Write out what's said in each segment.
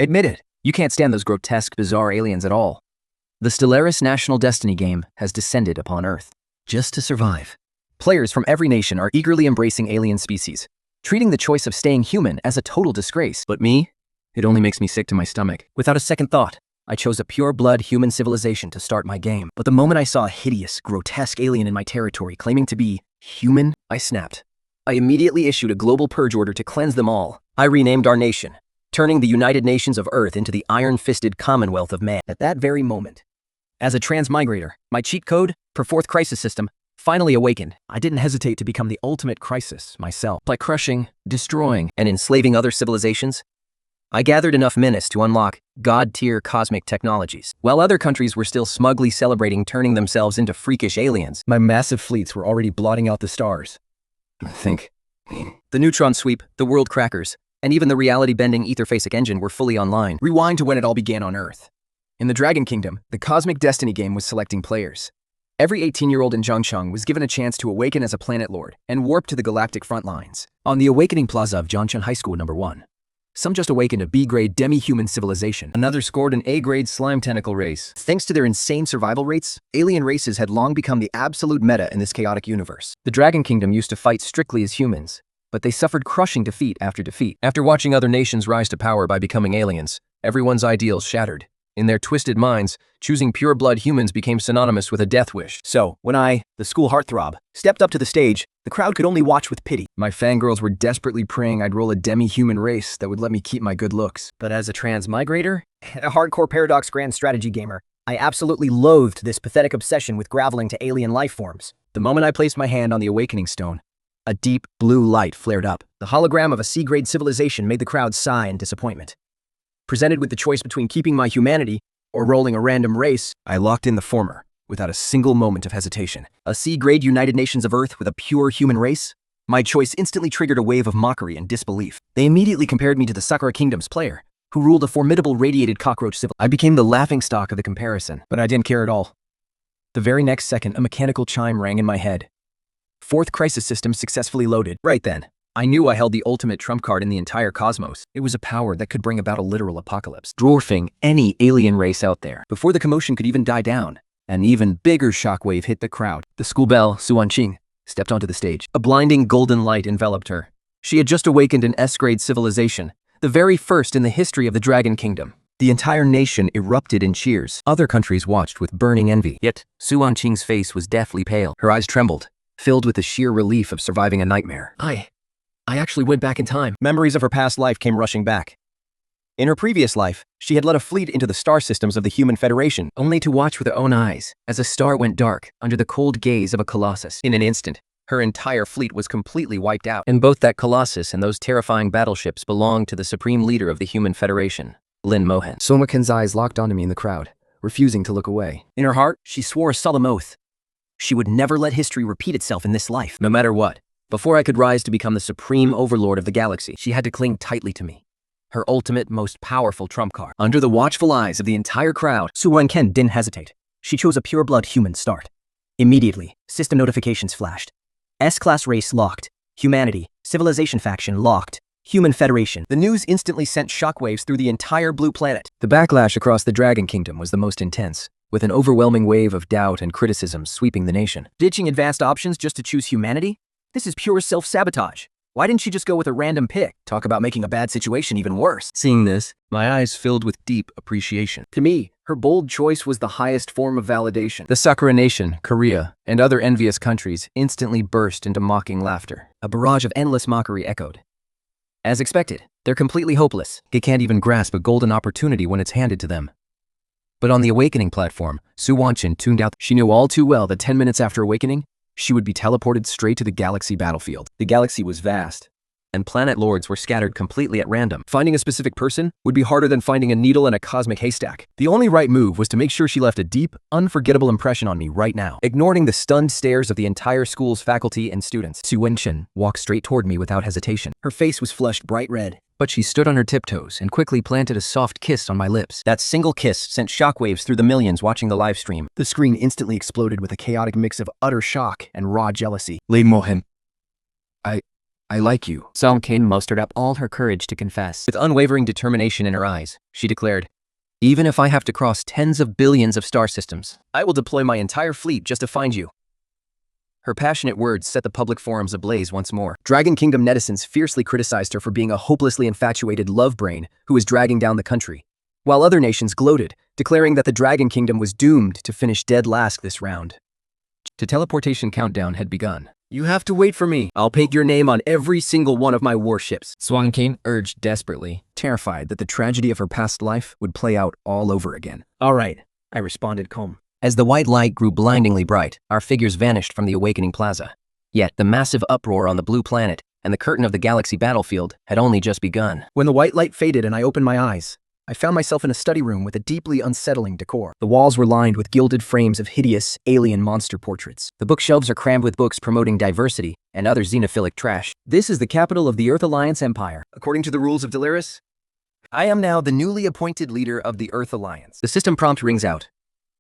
Admit it, you can't stand those grotesque, bizarre aliens at all. The Stellaris National Destiny game has descended upon Earth just to survive. Players from every nation are eagerly embracing alien species, treating the choice of staying human as a total disgrace. But me? It only makes me sick to my stomach. Without a second thought, I chose a pure-blood human civilization to start my game. But the moment I saw a hideous, grotesque alien in my territory claiming to be human, I snapped. I immediately issued a global purge order to cleanse them all. I renamed our nation, turning the United Nations of Earth into the iron-fisted Commonwealth of Man. At that very moment, as a transmigrator, my cheat code for fourth crisis system finally awakened. I didn't hesitate to become the ultimate crisis myself. By crushing, destroying, and enslaving other civilizations, I gathered enough menace to unlock god-tier cosmic technologies. While other countries were still smugly celebrating turning themselves into freakish aliens, my massive fleets were already blotting out the stars. Think. The neutron sweep, the world crackers, and even the reality-bending etherphasic engine were fully online. Rewind to when it all began on Earth. In the Dragon Kingdom, the Cosmic Destiny game was selecting players. Every 18-year-old in Zhangcheng was given a chance to awaken as a planet lord and warp to the galactic front lines. On the Awakening Plaza of Zhangcheng High School No. 1, some just awakened a B-grade demi-human civilization. Another scored an A-grade slime tentacle race. Thanks to their insane survival rates, alien races had long become the absolute meta in this chaotic universe. The Dragon Kingdom used to fight strictly as humans, but they suffered crushing defeat after defeat. After watching other nations rise to power by becoming aliens, everyone's ideals shattered. In their twisted minds, choosing pure-blood humans became synonymous with a death wish. So, when I, the school heartthrob, stepped up to the stage, the crowd could only watch with pity. My fangirls were desperately praying I'd roll a demi-human race that would let me keep my good looks. But as a transmigrator, a hardcore paradox grand strategy gamer, I absolutely loathed this pathetic obsession with graveling to alien life forms. The moment I placed my hand on the awakening stone, a deep blue light flared up. The hologram of a C-grade civilization made the crowd sigh in disappointment. Presented with the choice between keeping my humanity or rolling a random race, I locked in the former, without a single moment of hesitation. A C-grade United Nations of Earth with a pure human race? My choice instantly triggered a wave of mockery and disbelief. They immediately compared me to the Sakura Kingdom's player, who ruled a formidable radiated cockroach civilization. I became the laughingstock of the comparison, but I didn't care at all. The very next second, a mechanical chime rang in my head. Fourth crisis system successfully loaded. Right then, I knew I held the ultimate trump card in the entire cosmos. It was a power that could bring about a literal apocalypse, dwarfing any alien race out there. Before the commotion could even die down, an even bigger shockwave hit the crowd. The school belle, Suanqing, stepped onto the stage. A blinding golden light enveloped her. She had just awakened an S-grade civilization, the very first in the history of the Dragon Kingdom. The entire nation erupted in cheers. Other countries watched with burning envy. Yet, Suanqing's face was deathly pale. Her eyes trembled, filled with the sheer relief of surviving a nightmare. I actually went back in time. Memories of her past life came rushing back. In her previous life, she had led a fleet into the star systems of the Human Federation, only to watch with her own eyes as a star went dark under the cold gaze of a colossus. In an instant, her entire fleet was completely wiped out. And both that colossus and those terrifying battleships belonged to the supreme leader of the Human Federation, Lin Mohen. Somaken's eyes locked onto me in the crowd, refusing to look away. In her heart, she swore a solemn oath. She would never let history repeat itself in this life, no matter what. Before I could rise to become the supreme overlord of the galaxy, she had to cling tightly to me, her ultimate, most powerful trump card. Under the watchful eyes of the entire crowd, Su Wenken didn't hesitate. She chose a pure-blood human start. Immediately, system notifications flashed. S-class race locked. Humanity, civilization faction locked. Human Federation. The news instantly sent shockwaves through the entire blue planet. The backlash across the Dragon Kingdom was the most intense, with an overwhelming wave of doubt and criticism sweeping the nation. Ditching advanced options just to choose humanity? This is pure self-sabotage. Why didn't she just go with a random pick? Talk about making a bad situation even worse. Seeing this, my eyes filled with deep appreciation. To me, her bold choice was the highest form of validation. The Sakura Nation, Korea, and other envious countries instantly burst into mocking laughter. A barrage of endless mockery echoed. As expected, they're completely hopeless. They can't even grasp a golden opportunity when it's handed to them. But on the Awakening platform, Su Wanqin tuned out. She knew all too well that 10 minutes after awakening, she would be teleported straight to the galaxy battlefield. The galaxy was vast, and planet lords were scattered completely at random. Finding a specific person would be harder than finding a needle in a cosmic haystack. The only right move was to make sure she left a deep, unforgettable impression on me right now. Ignoring the stunned stares of the entire school's faculty and students, Su Wenchen walked straight toward me without hesitation. Her face was flushed bright red, but she stood on her tiptoes and quickly planted a soft kiss on my lips. That single kiss sent shockwaves through the millions watching the live stream. The screen instantly exploded with a chaotic mix of utter shock and raw jealousy. Lin Mohen, I I like you. Song Kin mustered up all her courage to confess. With unwavering determination in her eyes, she declared, "Even if I have to cross tens of billions of star systems, I will deploy my entire fleet just to find you." Her passionate words set the public forums ablaze once more. Dragon Kingdom netizens fiercely criticized her for being a hopelessly infatuated love brain who was dragging down the country, while other nations gloated, declaring that the Dragon Kingdom was doomed to finish dead last this round. The teleportation countdown had begun. "You have to wait for me. I'll paint your name on every single one of my warships," Swan Kin urged desperately. Terrified that the tragedy of her past life would play out all over again. "All right," I responded calm. As the white light grew blindingly bright, our figures vanished from the awakening plaza. Yet the massive uproar on the blue planet and the curtain of the galaxy battlefield had only just begun. When the white light faded and I opened my eyes, I found myself in a study room with a deeply unsettling decor. The walls were lined with gilded frames of hideous, alien monster portraits. The bookshelves are crammed with books promoting diversity and other xenophilic trash. This is the capital of the Earth Alliance Empire. According to the rules of Delaris, I am now the newly appointed leader of the Earth Alliance. The system prompt rings out.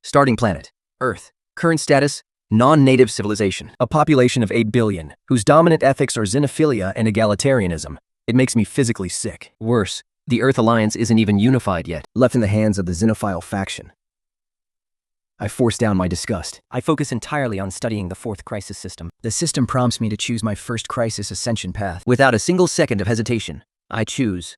Starting planet, Earth. Current status, non-native civilization. A population of 8 billion, whose dominant ethics are xenophilia and egalitarianism. It makes me physically sick. Worse, the Earth Alliance isn't even unified yet, left in the hands of the xenophile faction. I force down my disgust. I focus entirely on studying the fourth crisis system. The system prompts me to choose my first crisis ascension path. Without a single second of hesitation, I choose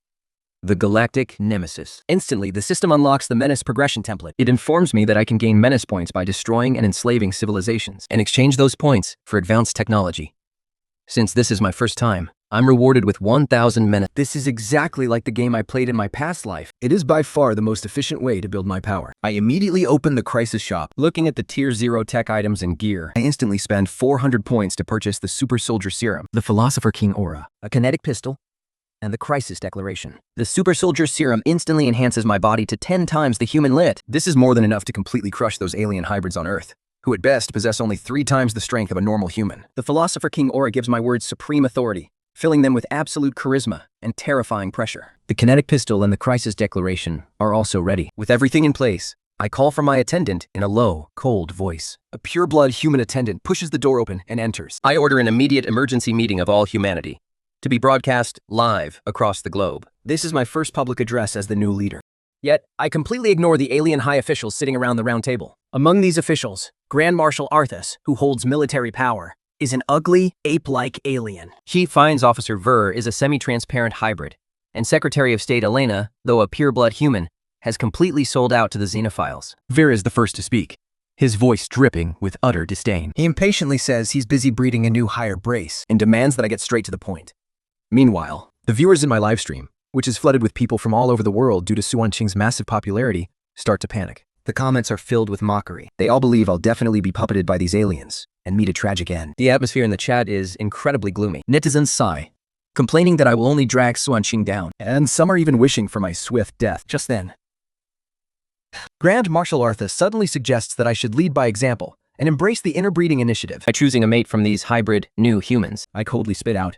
the Galactic Nemesis. Instantly, the system unlocks the Menace progression template. It informs me that I can gain Menace points by destroying and enslaving civilizations, and exchange those points for advanced technology. Since this is my first time, I'm rewarded with 1,000 Menace. This is exactly like the game I played in my past life. It is by far the most efficient way to build my power. I immediately open the crisis shop. Looking at the Tier 0 tech items and gear, I instantly spend 400 points to purchase the Super Soldier Serum, the Philosopher King Aura, a kinetic pistol, and the Crisis Declaration. The Super Soldier Serum instantly enhances my body to 10 times the human lit. This is more than enough to completely crush those alien hybrids on Earth, who at best possess only 3 times the strength of a normal human. The Philosopher King Aura gives my words supreme authority, filling them with absolute charisma and terrifying pressure. The kinetic pistol and the Crisis Declaration are also ready. With everything in place, I call for my attendant in a low, cold voice. A pure-blood human attendant pushes the door open and enters. I order an immediate emergency meeting of all humanity, to be broadcast live across the globe. This is my first public address as the new leader. Yet, I completely ignore the alien high officials sitting around the round table. Among these officials, Grand Marshal Arthas, who holds military power, is an ugly, ape-like alien. Chief Finance Officer Ver is a semi-transparent hybrid, and Secretary of State Elena, though a pure-blood human, has completely sold out to the xenophiles. Ver is the first to speak, his voice dripping with utter disdain. He impatiently says he's busy breeding a new higher brace and demands that I get straight to the point. Meanwhile, the viewers in my livestream, which is flooded with people from all over the world due to Suan Qing's massive popularity, start to panic. The comments are filled with mockery. They all believe I'll definitely be puppeted by these aliens and meet a tragic end. The atmosphere in the chat is incredibly gloomy. Netizens sigh, complaining that I will only drag Suan Qing down. And some are even wishing for my swift death. Just then, Grand Marshal Arthas suddenly suggests that I should lead by example and embrace the interbreeding initiative by choosing a mate from these hybrid, new humans. I coldly spit out,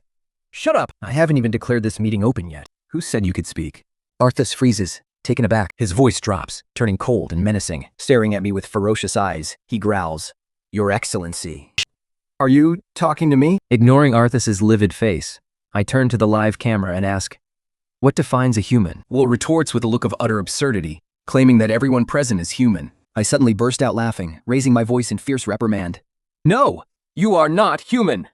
"Shut up! I haven't even declared this meeting open yet. Who said you could speak?" Arthas freezes, taken aback. His voice drops, turning cold and menacing. Staring at me with ferocious eyes, he growls, "Your Excellency." Are you talking to me? Ignoring Arthas's livid face, I turn to the live camera and ask, "What defines a human?" Will retorts with a look of utter absurdity, claiming that everyone present is human. I suddenly burst out laughing, raising my voice in fierce reprimand. "No, you are not human.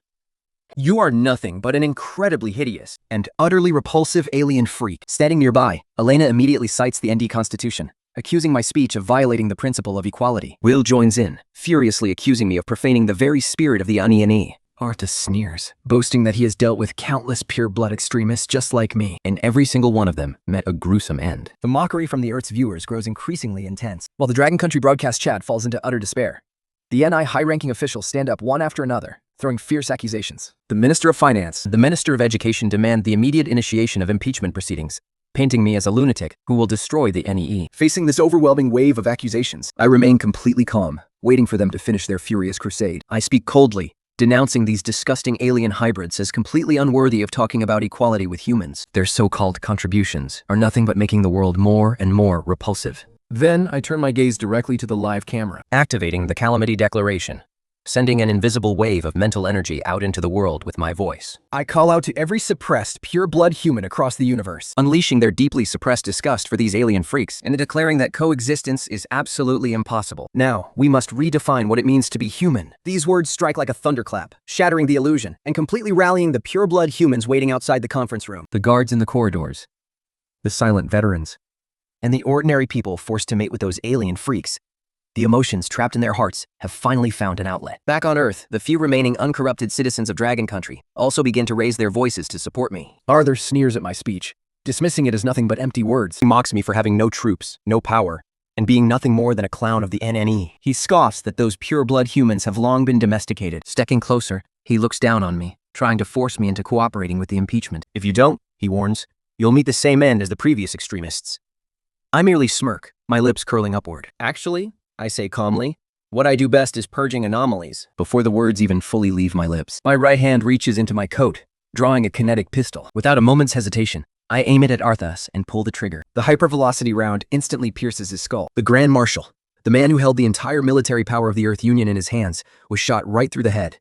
You are nothing but an incredibly hideous and utterly repulsive alien freak." Standing nearby, Elena immediately cites the ND Constitution, accusing my speech of violating the principle of equality. Will joins in, furiously accusing me of profaning the very spirit of the Aniani. Arthas sneers, boasting that he has dealt with countless pure-blood extremists just like me, and every single one of them met a gruesome end. The mockery from the Earth's viewers grows increasingly intense, while the Dragon Country broadcast chat falls into utter despair. The NI high-ranking officials stand up one after another, throwing fierce accusations. The Minister of Finance, the Minister of Education demand the immediate initiation of impeachment proceedings, painting me as a lunatic who will destroy the NEE. Facing this overwhelming wave of accusations, I remain completely calm, waiting for them to finish their furious crusade. I speak coldly, denouncing these disgusting alien hybrids as completely unworthy of talking about equality with humans. Their so-called contributions are nothing but making the world more and more repulsive. Then I turn my gaze directly to the live camera. Activating the Calamity Declaration. sending an invisible wave of mental energy out into the world with my voice. I call out to every suppressed, pure-blood human across the universe, Unleashing their deeply suppressed disgust for these alien freaks and declaring that coexistence is absolutely impossible. Now, we must redefine what it means to be human. These words strike like a thunderclap, shattering the illusion and completely rallying the pure-blood humans waiting outside the conference room. The guards in the corridors, The silent veterans, and the ordinary people forced to mate with those alien freaks. The emotions trapped in their hearts have finally found an outlet. back on Earth, the few remaining uncorrupted citizens of Dragon Country also begin to raise their voices to support me. Arthur sneers at my speech, dismissing it as nothing but empty words. He mocks me for having no troops, no power, and being nothing more than a clown of the NNE. He scoffs that those pure-blood humans have long been domesticated. Stepping closer, he looks down on me, trying to force me into cooperating with the impeachment. If you don't, he warns, you'll meet the same end as the previous extremists. I merely smirk, my lips curling upward. Actually, I say calmly, what I do best is purging anomalies. Before the words even fully leave my lips, my right hand reaches into my coat, drawing a kinetic pistol. Without a moment's hesitation, I aim it at Arthas and pull the trigger. The hypervelocity round instantly pierces his skull. The Grand Marshal, the man who held the entire military power of the Earth Union in his hands, was shot right through the head.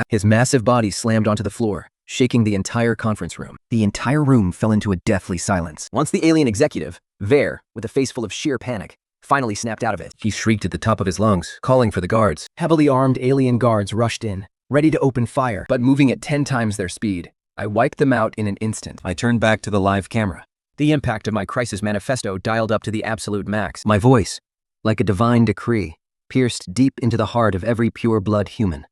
His massive body slammed onto the floor, shaking the entire conference room. The entire room fell into a deathly silence. Once the alien executive, Ver, with a face full of sheer panic, finally snapped out of it, He shrieked at the top of his lungs, calling for the guards. heavily armed alien guards rushed in, ready to open fire, but moving at 10 times their speed. I wiped them out in an instant. I turned back to the live camera, The impact of my crisis manifesto dialed up to the absolute max. my voice, like a divine decree, pierced deep into the heart of every pure-blood human.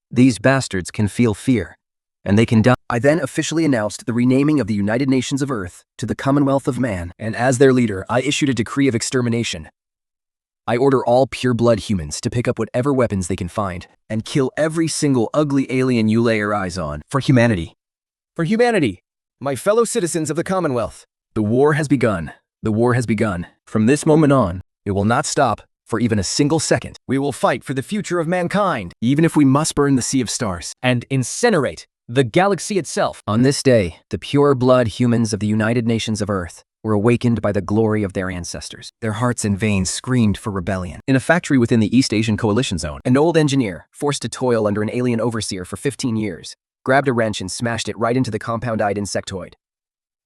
These bastards can feel fear, and they can die. I then officially announced the renaming of the United Nations of Earth to the Commonwealth of Man, and as their leader, I issued a decree of extermination. I order all pure-blood humans to pick up whatever weapons they can find and kill every single ugly alien you lay your eyes on. For humanity. For humanity, my fellow citizens of the Commonwealth. The war has begun. The war has begun. From this moment on, it will not stop for even a single second. We will fight for the future of mankind, even if we must burn the Sea of Stars and incinerate the galaxy itself. On this day, the pure-blood humans of the United Nations of Earth were awakened by the glory of their ancestors. Their hearts and veins screamed for rebellion. In a factory within the East Asian Coalition Zone, an old engineer, forced to toil under an alien overseer for 15 years, grabbed a wrench and smashed it right into the compound-eyed insectoid.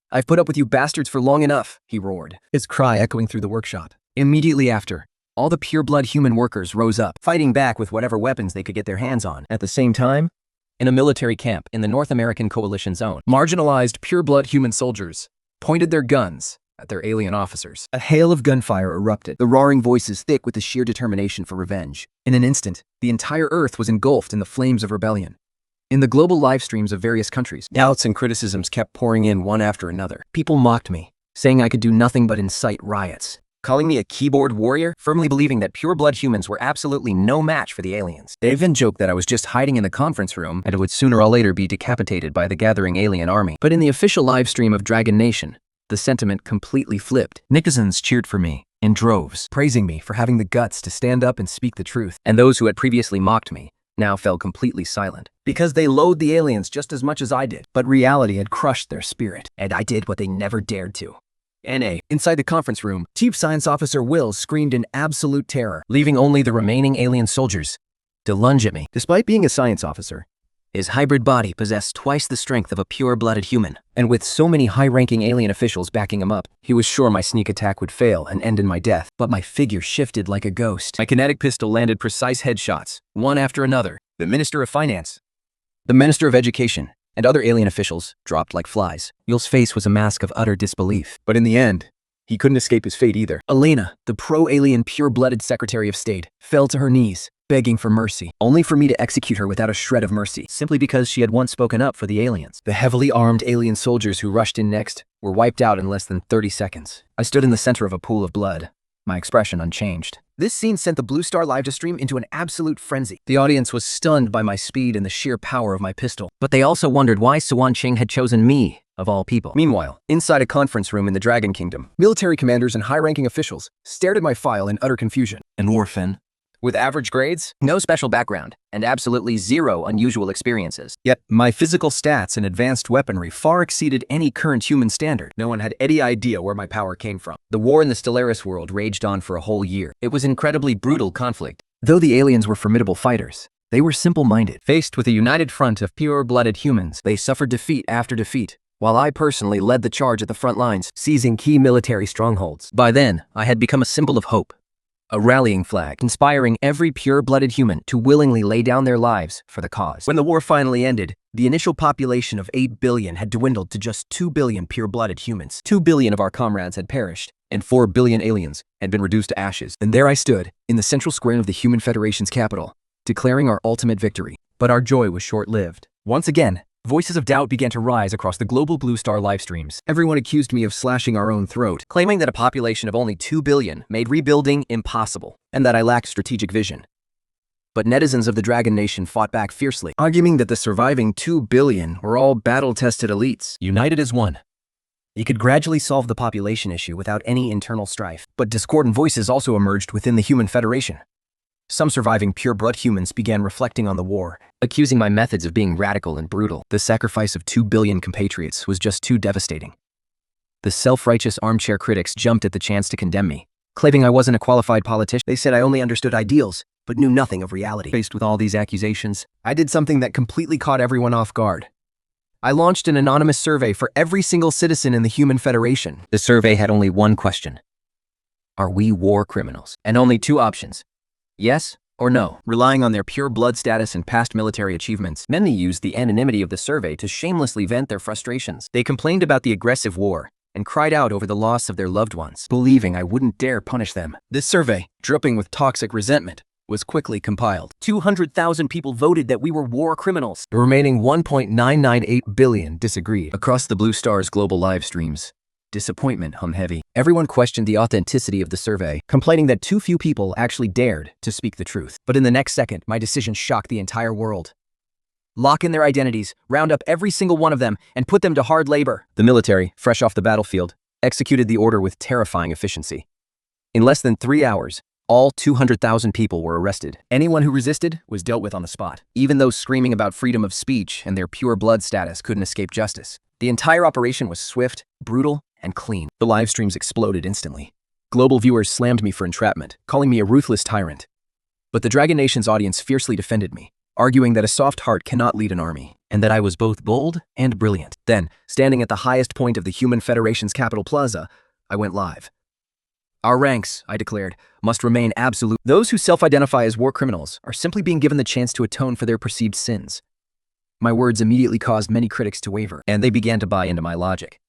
"I've put up with you bastards for long enough," he roared, his cry echoing through the workshop. Immediately after, all the pure-blood human workers rose up, fighting back with whatever weapons they could get their hands on. At the same time, in a military camp in the North American Coalition Zone, marginalized pure-blood human soldiers pointed their guns at their alien officers. A hail of gunfire erupted, the roaring voices thick with the sheer determination for revenge. In an instant, the entire Earth was engulfed in the flames of rebellion. In the global live streams of various countries, doubts and criticisms kept pouring in one after another. People mocked me, saying I could do nothing but incite riots, calling me a keyboard warrior, firmly believing that pure-blood humans were absolutely no match for the aliens. They even joked that I was just hiding in the conference room and would sooner or later be decapitated by the gathering alien army. But in the official live stream of Dragon Nation, the sentiment completely flipped. Netizens cheered for me in droves, praising me for having the guts to stand up and speak the truth. And those who had previously mocked me now fell completely silent, because they loathed the aliens just as much as I did. But reality had crushed their spirit, and I did what they never dared to. NA. Inside the conference room, Chief Science Officer Will screamed in absolute terror, leaving only the remaining alien soldiers to lunge at me. Despite being a science officer, his hybrid body possessed twice the strength of a pure-blooded human, and with so many high-ranking alien officials backing him up, he was sure my sneak attack would fail and end in my death. But my figure shifted like a ghost. My kinetic pistol landed precise headshots, one after another. The Minister of Finance, the Minister of Education, and other alien officials dropped like flies. Yul's face was a mask of utter disbelief. But in the end, he couldn't escape his fate either. Elena, the pro-alien pure-blooded Secretary of State, fell to her knees, begging for mercy, only for me to execute her without a shred of mercy, simply because she had once spoken up for the aliens. The heavily armed alien soldiers who rushed in next were wiped out in less than 30 seconds. I stood in the center of a pool of blood, my expression unchanged. This scene sent the Blue Star live stream into an absolute frenzy. The audience was stunned by my speed and the sheer power of my pistol. But they also wondered why Suan Ching had chosen me, of all people. Meanwhile, inside a conference room in the Dragon Kingdom, military commanders and high-ranking officials stared at my file in utter confusion. An orphan? With average grades, no special background, and absolutely zero unusual experiences. Yet, my physical stats and advanced weaponry far exceeded any current human standard. No one had any idea where my power came from. The war in the Stellaris world raged on for a whole year. It was incredibly brutal conflict. Though the aliens were formidable fighters, They were simple-minded. Faced with a united front of pure-blooded humans, they suffered defeat after defeat, while I personally led the charge at the front lines, seizing key military strongholds. By then, I had become a symbol of hope, a rallying flag, inspiring every pure-blooded human to willingly lay down their lives for the cause. When the war finally ended, the initial population of 8 billion had dwindled to just 2 billion pure-blooded humans. 2 billion of our comrades had perished, and 4 billion aliens had been reduced to ashes. And there I stood, in the central square of the Human Federation's capital, declaring our ultimate victory. But our joy was short-lived. Once again, voices of doubt began to rise across the global Blue Star live streams. Everyone accused me of slashing our own throat, claiming that a population of only 2 billion made rebuilding impossible, and that I lacked strategic vision. But netizens of the Dragon Nation fought back fiercely, arguing that the surviving 2 billion were all battle-tested elites, united as one. You could gradually solve the population issue without any internal strife. But discordant voices also emerged within the Human Federation. Some surviving pure-blood humans began reflecting on the war, accusing my methods of being radical and brutal. The sacrifice of 2 billion compatriots was just too devastating. The self-righteous armchair critics jumped at the chance to condemn me, claiming I wasn't a qualified politician. They said I only understood ideals, but knew nothing of reality. Faced with all these accusations, I did something that completely caught everyone off guard. I launched an anonymous survey for every single citizen in the Human Federation. The survey had only one question. Are we war criminals? And only 2 options. Yes or no. Relying on their pure blood status and past military achievements, many used the anonymity of the survey to shamelessly vent their frustrations. They complained about the aggressive war and cried out over the loss of their loved ones, believing I wouldn't dare punish them. This survey, dripping with toxic resentment, was quickly compiled. 200,000 people voted that we were war criminals. The remaining 1.998 billion disagreed. Across the Blue Star's global live streams, disappointment hung heavy. Everyone questioned the authenticity of the survey, complaining that too few people actually dared to speak the truth. But in the next second, my decision shocked the entire world. Lock in their identities, round up every single one of them, and put them to hard labor. The military, fresh off the battlefield, executed the order with terrifying efficiency. In less than 3 hours, all 200,000 people were arrested. Anyone who resisted was dealt with on the spot. Even those screaming about freedom of speech and their pure blood status couldn't escape justice. The entire operation was swift, brutal, and clean. The live streams exploded instantly. Global viewers slammed me for entrapment, calling me a ruthless tyrant. But the Dragon Nation's audience fiercely defended me, arguing that a soft heart cannot lead an army, and that I was both bold and brilliant. Then, standing at the highest point of the Human Federation's capital plaza, I went live. Our ranks, I declared, must remain absolute. Those who self-identify as war criminals are simply being given the chance to atone for their perceived sins. My words immediately caused many critics to waver, and they began to buy into my logic.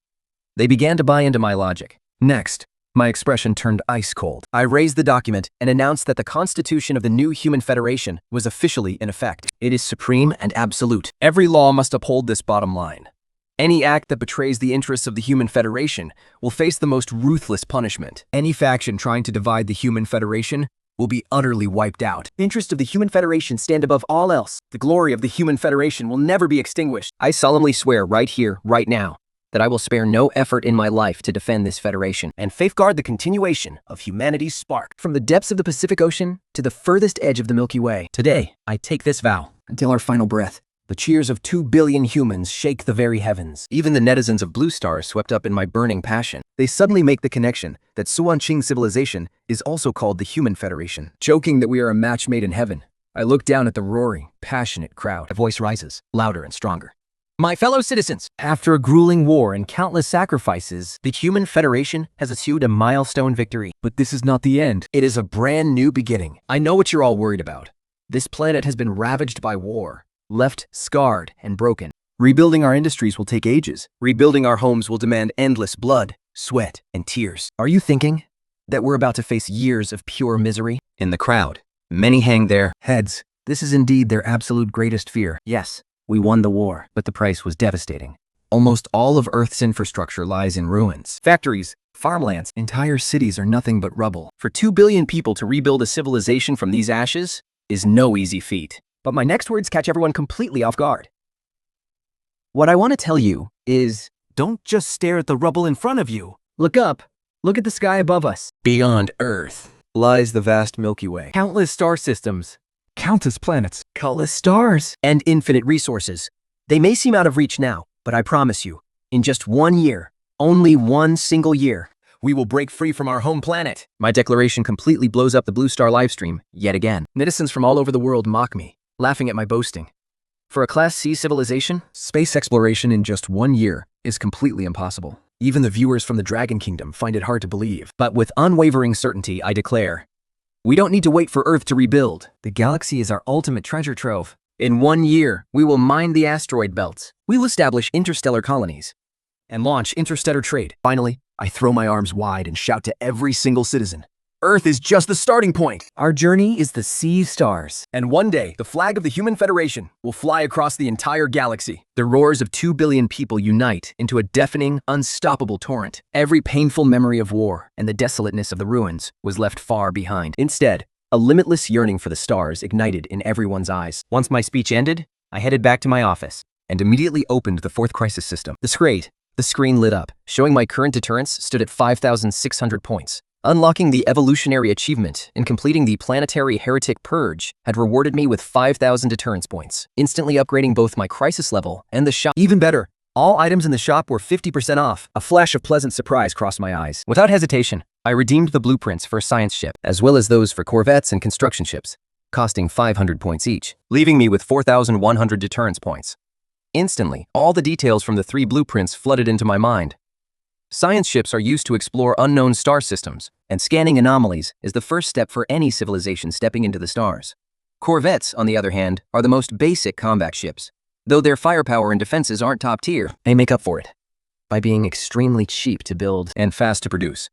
Next, my expression turned ice cold. I raised the document and announced that the constitution of the new Human Federation was officially in effect. It is supreme and absolute. Every law must uphold this bottom line. Any act that betrays the interests of the Human Federation will face the most ruthless punishment. Any faction trying to divide the Human Federation will be utterly wiped out. The interests of the Human Federation stand above all else. The glory of the Human Federation will never be extinguished. I solemnly swear right here, right now, that I will spare no effort in my life to defend this federation and safeguard the continuation of humanity's spark. From the depths of the Pacific Ocean to the furthest edge of the Milky Way, today, I take this vow until our final breath. The cheers of 2 billion humans shake the very heavens. Even the netizens of Blue Star swept up in my burning passion. They suddenly make the connection that Suanqing civilization is also called the Human Federation. Joking that we are a match made in heaven, I look down at the roaring, passionate crowd. A voice rises, louder and stronger. My fellow citizens, after a grueling war and countless sacrifices, the Human Federation has achieved a milestone victory. But this is not the end. It is a brand new beginning. I know what you're all worried about. This planet has been ravaged by war, left scarred and broken. Rebuilding our industries will take ages. Rebuilding our homes will demand endless blood, sweat, and tears. Are you thinking that we're about to face years of pure misery? In the crowd, many hang their heads. This is indeed their absolute greatest fear. Yes. We won the war, but the price was devastating. Almost all of Earth's infrastructure lies in ruins. Factories, farmlands, entire cities are nothing but rubble. For 2 billion people to rebuild a civilization from these ashes is no easy feat. But my next words catch everyone completely off guard. What I want to tell you is, don't just stare at the rubble in front of you. Look up. Look at the sky above us. Beyond Earth lies the vast Milky Way. Countless star systems. Countless planets, countless stars, and infinite resources. They may seem out of reach now, but I promise you, in just 1 year, only 1 single year, we will break free from our home planet. My declaration completely blows up the Blue Star livestream yet again. Netizens from all over the world mock me, laughing at my boasting. For a Class C civilization, space exploration in just 1 year is completely impossible. Even the viewers from the Dragon Kingdom find it hard to believe. But with unwavering certainty, I declare, we don't need to wait for Earth to rebuild. The galaxy is our ultimate treasure trove. In 1 year, we will mine the asteroid belts. We'll establish interstellar colonies and launch interstellar trade. Finally, I throw my arms wide and shout to every single citizen, Earth is just the starting point. Our journey is the sea of stars. And one day, the flag of the Human Federation will fly across the entire galaxy. The roars of 2 billion people unite into a deafening, unstoppable torrent. Every painful memory of war and the desolateness of the ruins was left far behind. Instead, a limitless yearning for the stars ignited in everyone's eyes. Once my speech ended, I headed back to my office And immediately opened the fourth crisis system. The screen lit up, showing my current deterrence stood at 5,600 points. Unlocking the evolutionary achievement and completing the planetary heretic purge had rewarded me with 5,000 deterrence points, instantly upgrading both my crisis level and the shop. Even better, all items in the shop were 50% off. A flash of pleasant surprise crossed my eyes. Without hesitation, I redeemed the blueprints for a science ship, as well as those for corvettes and construction ships, costing 500 points each, leaving me with 4,100 deterrence points. Instantly, all the details from the 3 blueprints flooded into my mind. Science ships are used to explore unknown star systems, and scanning anomalies is the first step for any civilization stepping into the stars. Corvettes, on the other hand, are the most basic combat ships. Though their firepower and defenses aren't top tier, they make up for it by being extremely cheap to build and fast to produce.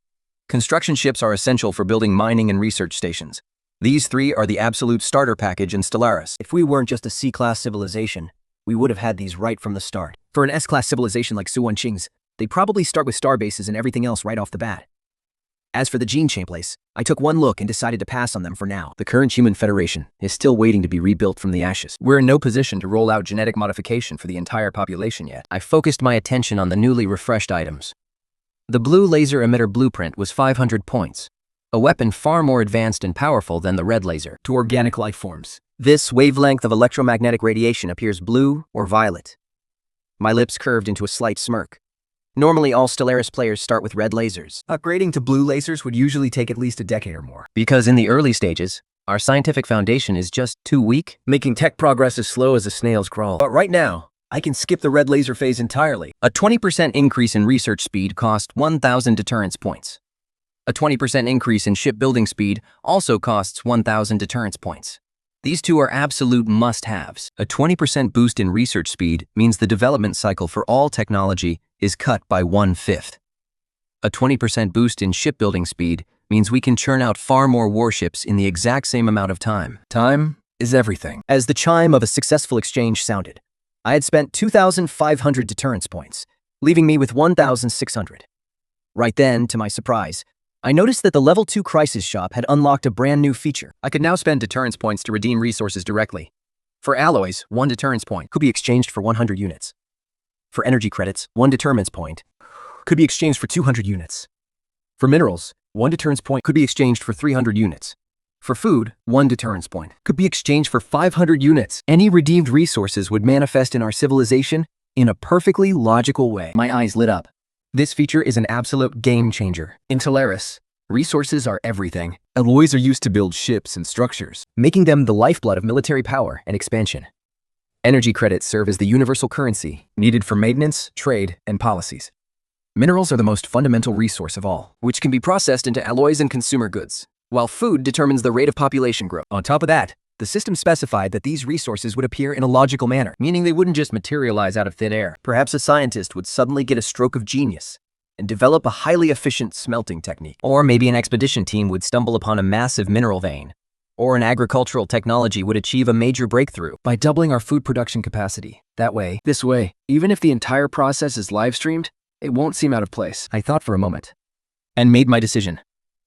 Construction ships are essential for building mining and research stations. These 3 are the absolute starter package in Stellaris. If we weren't just a C-class civilization, we would have had these right from the start. For an S-class civilization like Suwanqing's, they'd probably start with star bases and everything else right off the bat. As for the gene chain place, I took one look and decided to pass on them for now. The current Human Federation is still waiting to be rebuilt from the ashes. We're in no position to roll out genetic modification for the entire population yet. I focused my attention on the newly refreshed items. The blue laser emitter blueprint was 500 points, a weapon far more advanced and powerful than the red laser. To organic life forms, this wavelength of electromagnetic radiation appears blue or violet. My lips curved into a slight smirk. Normally, all Stellaris players start with red lasers. Upgrading to blue lasers would usually take at least a decade or more. Because in the early stages, our scientific foundation is just too weak, making tech progress as slow as a snail's crawl. But right now, I can skip the red laser phase entirely. A 20% increase in research speed cost 1,000 deterrence points. A 20% increase in shipbuilding speed also costs 1,000 deterrence points. These 2 are absolute must-haves. A 20% boost in research speed means the development cycle for all technology is cut by 1/5. A 20% boost in shipbuilding speed means we can churn out far more warships in the exact same amount of time. Time is everything. As the chime of a successful exchange sounded, I had spent 2,500 deterrence points, leaving me with 1,600. Right then, to my surprise, I noticed that the Level 2 Crisis Shop had unlocked a brand new feature. I could now spend deterrence points to redeem resources directly. For alloys, 1 deterrence point could be exchanged for 100 units. For energy credits, 1 deterrence point could be exchanged for 200 units. For minerals, 1 deterrence point could be exchanged for 300 units. For food, 1 deterrence point could be exchanged for 500 units. Any redeemed resources would manifest in our civilization in a perfectly logical way. My eyes lit up. This feature is an absolute game changer. In Stellaris, resources are everything. Alloys are used to build ships and structures, making them the lifeblood of military power and expansion. Energy credits serve as the universal currency needed for maintenance, trade, and policies. Minerals are the most fundamental resource of all, which can be processed into alloys and consumer goods, while food determines the rate of population growth. On top of that, the system specified that these resources would appear in a logical manner, meaning they wouldn't just materialize out of thin air. Perhaps a scientist would suddenly get a stroke of genius and develop a highly efficient smelting technique. Or maybe an expedition team would stumble upon a massive mineral vein. Or an agricultural technology would achieve a major breakthrough by doubling our food production capacity. This way, even if the entire process is live-streamed, it won't seem out of place. I thought for a moment and made my decision.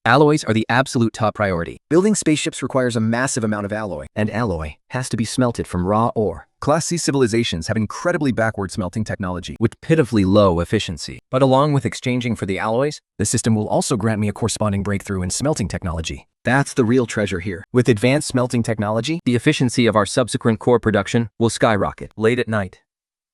Alloys are the absolute top priority. Building spaceships requires a massive amount of alloy, and alloy has to be smelted from raw ore. Class C civilizations have incredibly backward smelting technology with pitifully low efficiency. But along with exchanging for the alloys, the system will also grant me a corresponding breakthrough in smelting technology. That's the real treasure here. With advanced smelting technology, the efficiency of our subsequent core production will skyrocket. Late at night,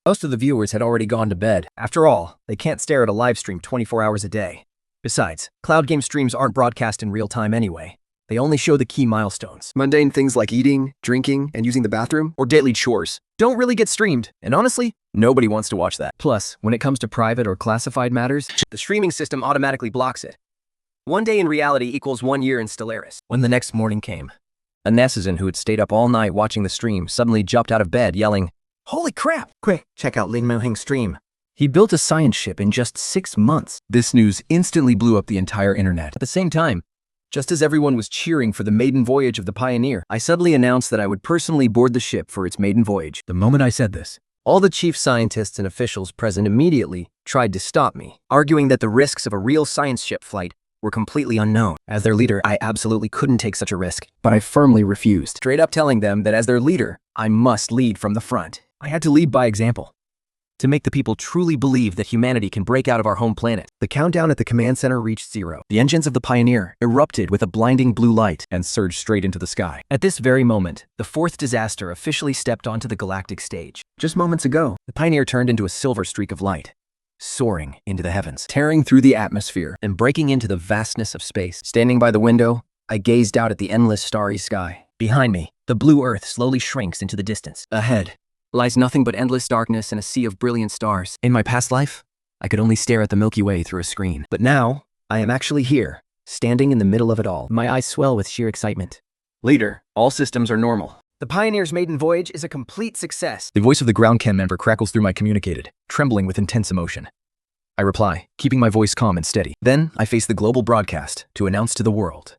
most of the viewers had already gone to bed. After all, they can't stare at a live stream 24 hours a day. Besides, cloud game streams aren't broadcast in real time anyway. They only show the key milestones. Mundane things like eating, drinking, and using the bathroom, or daily chores, don't really get streamed, and honestly, nobody wants to watch that. Plus, when it comes to private or classified matters, the streaming system automatically blocks it. One day in reality equals 1 year in Stellaris. When the next morning came, a Nessizen who had stayed up all night watching the stream suddenly jumped out of bed yelling, "Holy crap! Quick, check out Lin Mohen's stream. He built a science ship in just 6 months." This news instantly blew up the entire internet. At the same time, just as everyone was cheering for the maiden voyage of the Pioneer, I suddenly announced that I would personally board the ship for its maiden voyage. The moment I said this, all the chief scientists and officials present immediately tried to stop me, arguing that the risks of a real science ship flight were completely unknown. As their leader, I absolutely couldn't take such a risk, but I firmly refused, straight up telling them that as their leader, I must lead from the front. I had to lead by example, to make the people truly believe that humanity can break out of our home planet. The countdown at the command center reached 0. The engines of the Pioneer erupted with a blinding blue light and surged straight into the sky. At this very moment, the fourth disaster officially stepped onto the galactic stage. Just moments ago, the Pioneer turned into a silver streak of light, soaring into the heavens, tearing through the atmosphere and breaking into the vastness of space. Standing by the window, I gazed out at the endless starry sky. Behind me, the blue earth slowly shrinks into the distance. Ahead lies nothing but endless darkness and a sea of brilliant stars. In my past life, I could only stare at the Milky Way through a screen. But now, I am actually here, standing in the middle of it all. My eyes swell with sheer excitement. Leader, all systems are normal. The Pioneer's maiden voyage is a complete success. The voice of the ground cam member crackles through my communicated, trembling with intense emotion. I reply, keeping my voice calm and steady. Then, I face the global broadcast to announce to the world: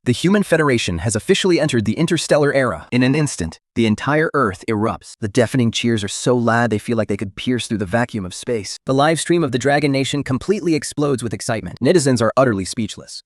the Human Federation has officially entered the interstellar era. In an instant, the entire Earth erupts. The deafening cheers are so loud they feel like they could pierce through the vacuum of space. The live stream of the Dragon Nation completely explodes with excitement. Netizens are utterly speechless.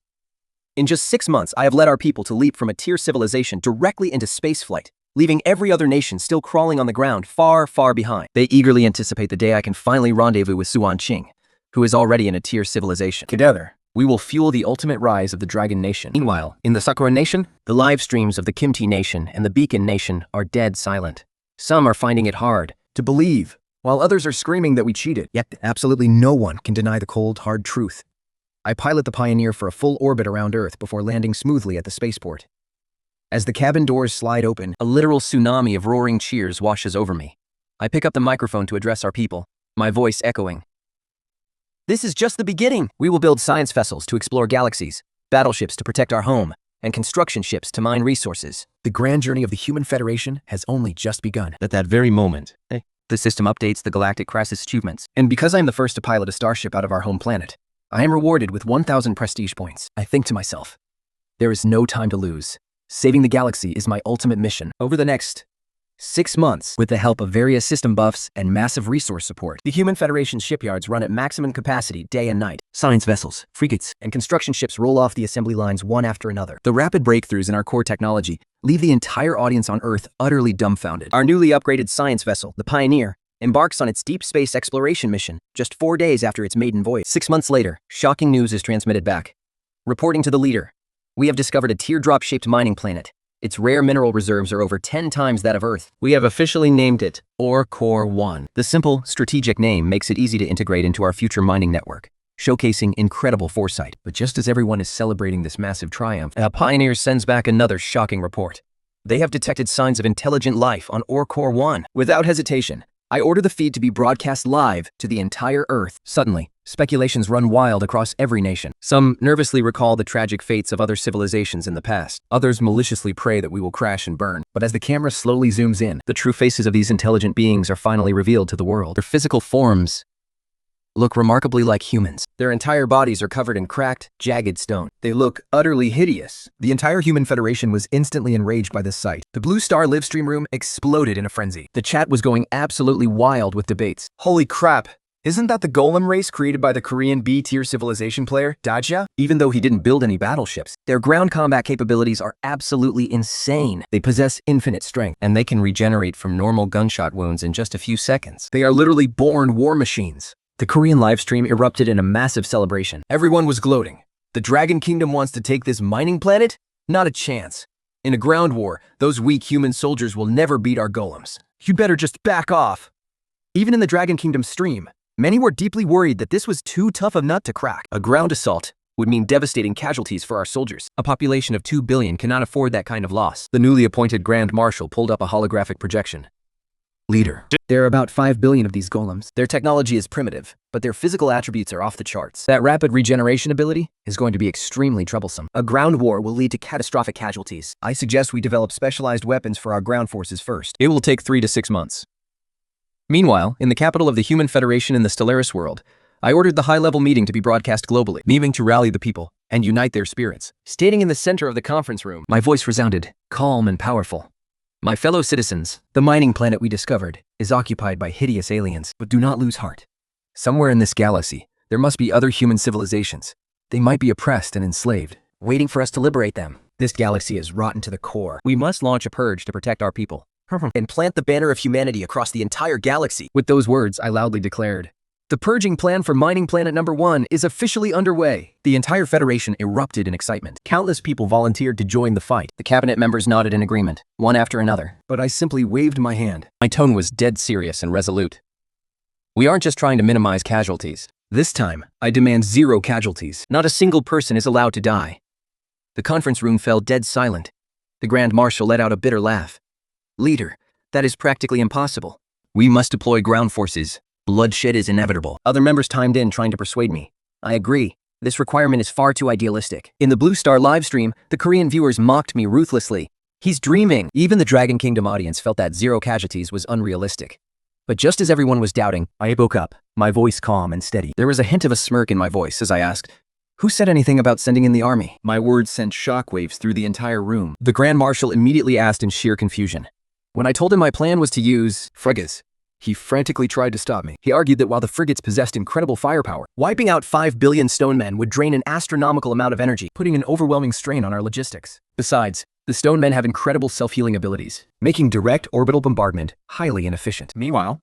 In just 6 months, I have led our people to leap from a tier civilization directly into spaceflight, leaving every other nation still crawling on the ground far, far behind. They eagerly anticipate the day I can finally rendezvous with Suan Qing, who is already in a tier civilization. Together, we will fuel the ultimate rise of the Dragon Nation. Meanwhile, in the Sakura Nation, the live streams of the Kimchi Nation and the Beacon Nation are dead silent. Some are finding it hard to believe, while others are screaming that we cheated. Yet, absolutely no one can deny the cold, hard truth. I pilot the Pioneer for a full orbit around Earth before landing smoothly at the spaceport. As the cabin doors slide open, a literal tsunami of roaring cheers washes over me. I pick up the microphone to address our people, my voice echoing. This is just the beginning. We will build science vessels to explore galaxies, battleships to protect our home, and construction ships to mine resources. The grand journey of the Human Federation has only just begun. At that very moment, the system updates the galactic crisis achievements. And because I'm the first to pilot a starship out of our home planet, I am rewarded with 1,000 prestige points. I think to myself, there is no time to lose. Saving the galaxy is my ultimate mission. Over the next 6 months, with the help of various system buffs and massive resource support, the Human Federation's shipyards run at maximum capacity day and night. Science vessels, frigates, and construction ships roll off the assembly lines one after another. The rapid breakthroughs in our core technology leave the entire audience on Earth utterly dumbfounded. Our newly upgraded science vessel, the Pioneer, embarks on its deep space exploration mission just 4 days after its maiden voyage. 6 months later, shocking news is transmitted back. Reporting to the leader, we have discovered a teardrop-shaped mining planet. Its rare mineral reserves are over 10 times that of Earth. We have officially named it Ore 1. The simple, strategic name makes it easy to integrate into our future mining network, showcasing incredible foresight. But just as everyone is celebrating this massive triumph, Pioneer sends back another shocking report. They have detected signs of intelligent life on Ore 1. Without hesitation, I order the feed to be broadcast live to the entire Earth. Suddenly, speculations run wild across every nation. Some nervously recall the tragic fates of other civilizations in the past. Others maliciously pray that we will crash and burn. But as the camera slowly zooms in, the true faces of these intelligent beings are finally revealed to the world. Their physical forms look remarkably like humans. Their entire bodies are covered in cracked, jagged stone. They look utterly hideous. The entire Human Federation was instantly enraged by this sight. The Blue Star livestream room exploded in a frenzy. The chat was going absolutely wild with debates. Holy crap! Isn't that the Golem race created by the Korean B-tier civilization player, Daja? Even though he didn't build any battleships, their ground combat capabilities are absolutely insane. They possess infinite strength, and they can regenerate from normal gunshot wounds in just a few seconds. They are literally born war machines. The Korean livestream erupted in a massive celebration. Everyone was gloating. The Dragon Kingdom wants to take this mining planet? Not a chance. In a ground war, those weak human soldiers will never beat our golems. You'd better just back off. Even in the Dragon Kingdom stream, many were deeply worried that this was too tough a nut to crack. A ground assault would mean devastating casualties for our soldiers. A population of 2 billion cannot afford that kind of loss. The newly appointed Grand Marshal pulled up a holographic projection. Leader. There are about 5 billion of these golems. Their technology is primitive, but their physical attributes are off the charts. That rapid regeneration ability is going to be extremely troublesome. A ground war will lead to catastrophic casualties. I suggest we develop specialized weapons for our ground forces first. It will take 3 to 6 months. Meanwhile, in the capital of the Human Federation in the Stellaris world, I ordered the high-level meeting to be broadcast globally, aiming to rally the people and unite their spirits. Standing in the center of the conference room, my voice resounded, calm and powerful. My fellow citizens, the mining planet we discovered is occupied by hideous aliens, but do not lose heart. Somewhere in this galaxy, there must be other human civilizations. They might be oppressed and enslaved, waiting for us to liberate them. This galaxy is rotten to the core. We must launch a purge to protect our people and plant the banner of humanity across the entire galaxy. With those words, I loudly declared, the purging plan for mining planet number 1 is officially underway. The entire Federation erupted in excitement. Countless people volunteered to join the fight. The cabinet members nodded in agreement, one after another. But I simply waved my hand. My tone was dead serious and resolute. We aren't just trying to minimize casualties. This time, I demand 0 casualties. Not a single person is allowed to die. The conference room fell dead silent. The Grand Marshal let out a bitter laugh. Leader, that is practically impossible. We must deploy ground forces. Bloodshed is inevitable. Other members chimed in, trying to persuade me. I agree. This requirement is far too idealistic. In the Blue Star livestream, the Korean viewers mocked me ruthlessly. He's dreaming. Even the Dragon Kingdom audience felt that 0 casualties was unrealistic. But just as everyone was doubting, I spoke up, my voice calm and steady. There was a hint of a smirk in my voice as I asked, who said anything about sending in the army? My words sent shockwaves through the entire room. The Grand Marshal immediately asked in sheer confusion. When I told him my plan was to use frigates, he frantically tried to stop me. He argued that while the frigates possessed incredible firepower, wiping out 5 billion stone men would drain an astronomical amount of energy, putting an overwhelming strain on our logistics. Besides, the stone men have incredible self-healing abilities, making direct orbital bombardment highly inefficient. Meanwhile,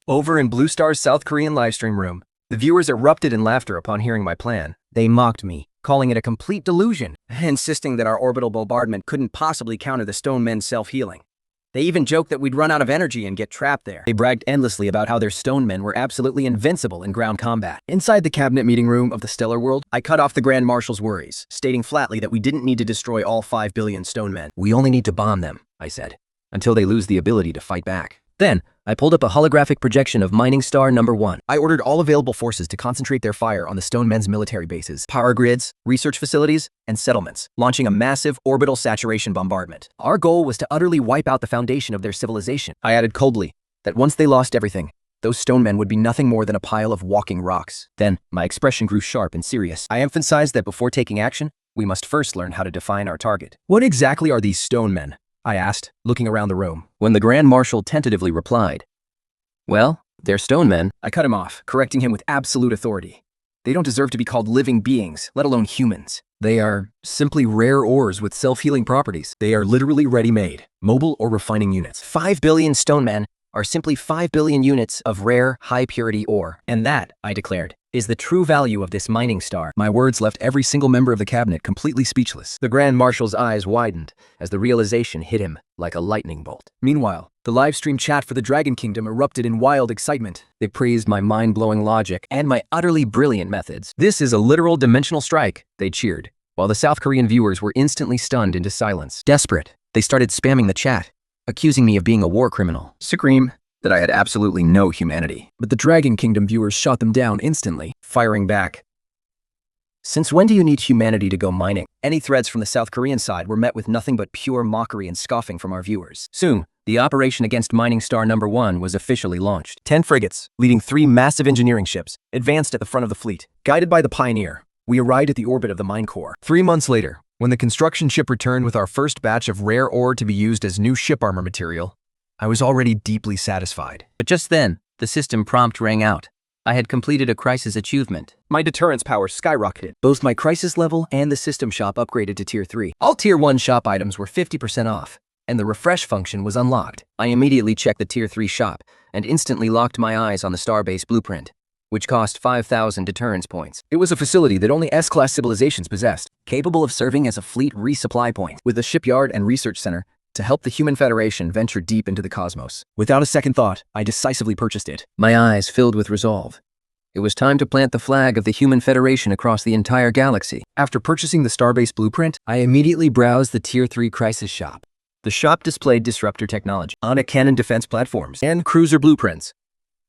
over in Blue Star's South Korean livestream room, the viewers erupted in laughter upon hearing my plan. They mocked me, calling it a complete delusion, insisting that our orbital bombardment couldn't possibly counter the stone men's self-healing. They even joked that we'd run out of energy and get trapped there. They bragged endlessly about how their stone men were absolutely invincible in ground combat. Inside the cabinet meeting room of the Stellar World, I cut off the Grand Marshal's worries, stating flatly that we didn't need to destroy all 5 billion stone men. We only need to bomb them, I said, until they lose the ability to fight back. Then, I pulled up a holographic projection of Mining Star number 1. I ordered all available forces to concentrate their fire on the stone men's military bases, power grids, research facilities, and settlements, launching a massive orbital saturation bombardment. Our goal was to utterly wipe out the foundation of their civilization. I added coldly that once they lost everything, those stone men would be nothing more than a pile of walking rocks. Then, my expression grew sharp and serious. I emphasized that before taking action, we must first learn how to define our target. What exactly are these stone men? I asked, looking around the room, when the Grand Marshal tentatively replied, well, they're stone men. I cut him off, correcting him with absolute authority. They don't deserve to be called living beings, let alone humans. They are simply rare ores with self-healing properties. They are literally ready-made, mobile or refining units. 5 billion stone men are simply 5 billion units of rare, high-purity ore. And that, I declared, is the true value of this mining star. My words left every single member of the cabinet completely speechless. The Grand Marshal's eyes widened as the realization hit him like a lightning bolt. Meanwhile, the livestream chat for the Dragon Kingdom erupted in wild excitement. They praised my mind-blowing logic and my utterly brilliant methods. This is a literal dimensional strike, they cheered, while the South Korean viewers were instantly stunned into silence. Desperate, they started spamming the chat, accusing me of being a war criminal. Scream that I had absolutely no humanity. But the Dragon Kingdom viewers shot them down instantly, firing back. Since when do you need humanity to go mining? Any threats from the South Korean side were met with nothing but pure mockery and scoffing from our viewers. Soon, the operation against Mining Star number 1 was officially launched. 10 frigates, leading 3 massive engineering ships, advanced at the front of the fleet. Guided by the Pioneer, we arrived at the orbit of the mine core. 3 months later, when the construction ship returned with our first batch of rare ore to be used as new ship armor material, I was already deeply satisfied. But just then, the system prompt rang out. I had completed a crisis achievement. My deterrence power skyrocketed. Both my crisis level and the system shop upgraded to Tier 3. All Tier 1 shop items were 50% off, and the refresh function was unlocked. I immediately checked the Tier 3 shop and instantly locked my eyes on the Starbase blueprint, which cost 5,000 deterrence points. It was a facility that only S-class civilizations possessed, capable of serving as a fleet resupply point, with a shipyard and research center to help the Human Federation venture deep into the cosmos. Without a second thought, I decisively purchased it. My eyes filled with resolve. It was time to plant the flag of the Human Federation across the entire galaxy. After purchasing the Starbase blueprint, I immediately browsed the Tier 3 crisis shop. The shop displayed disruptor technology, cannon defense platforms, and cruiser blueprints.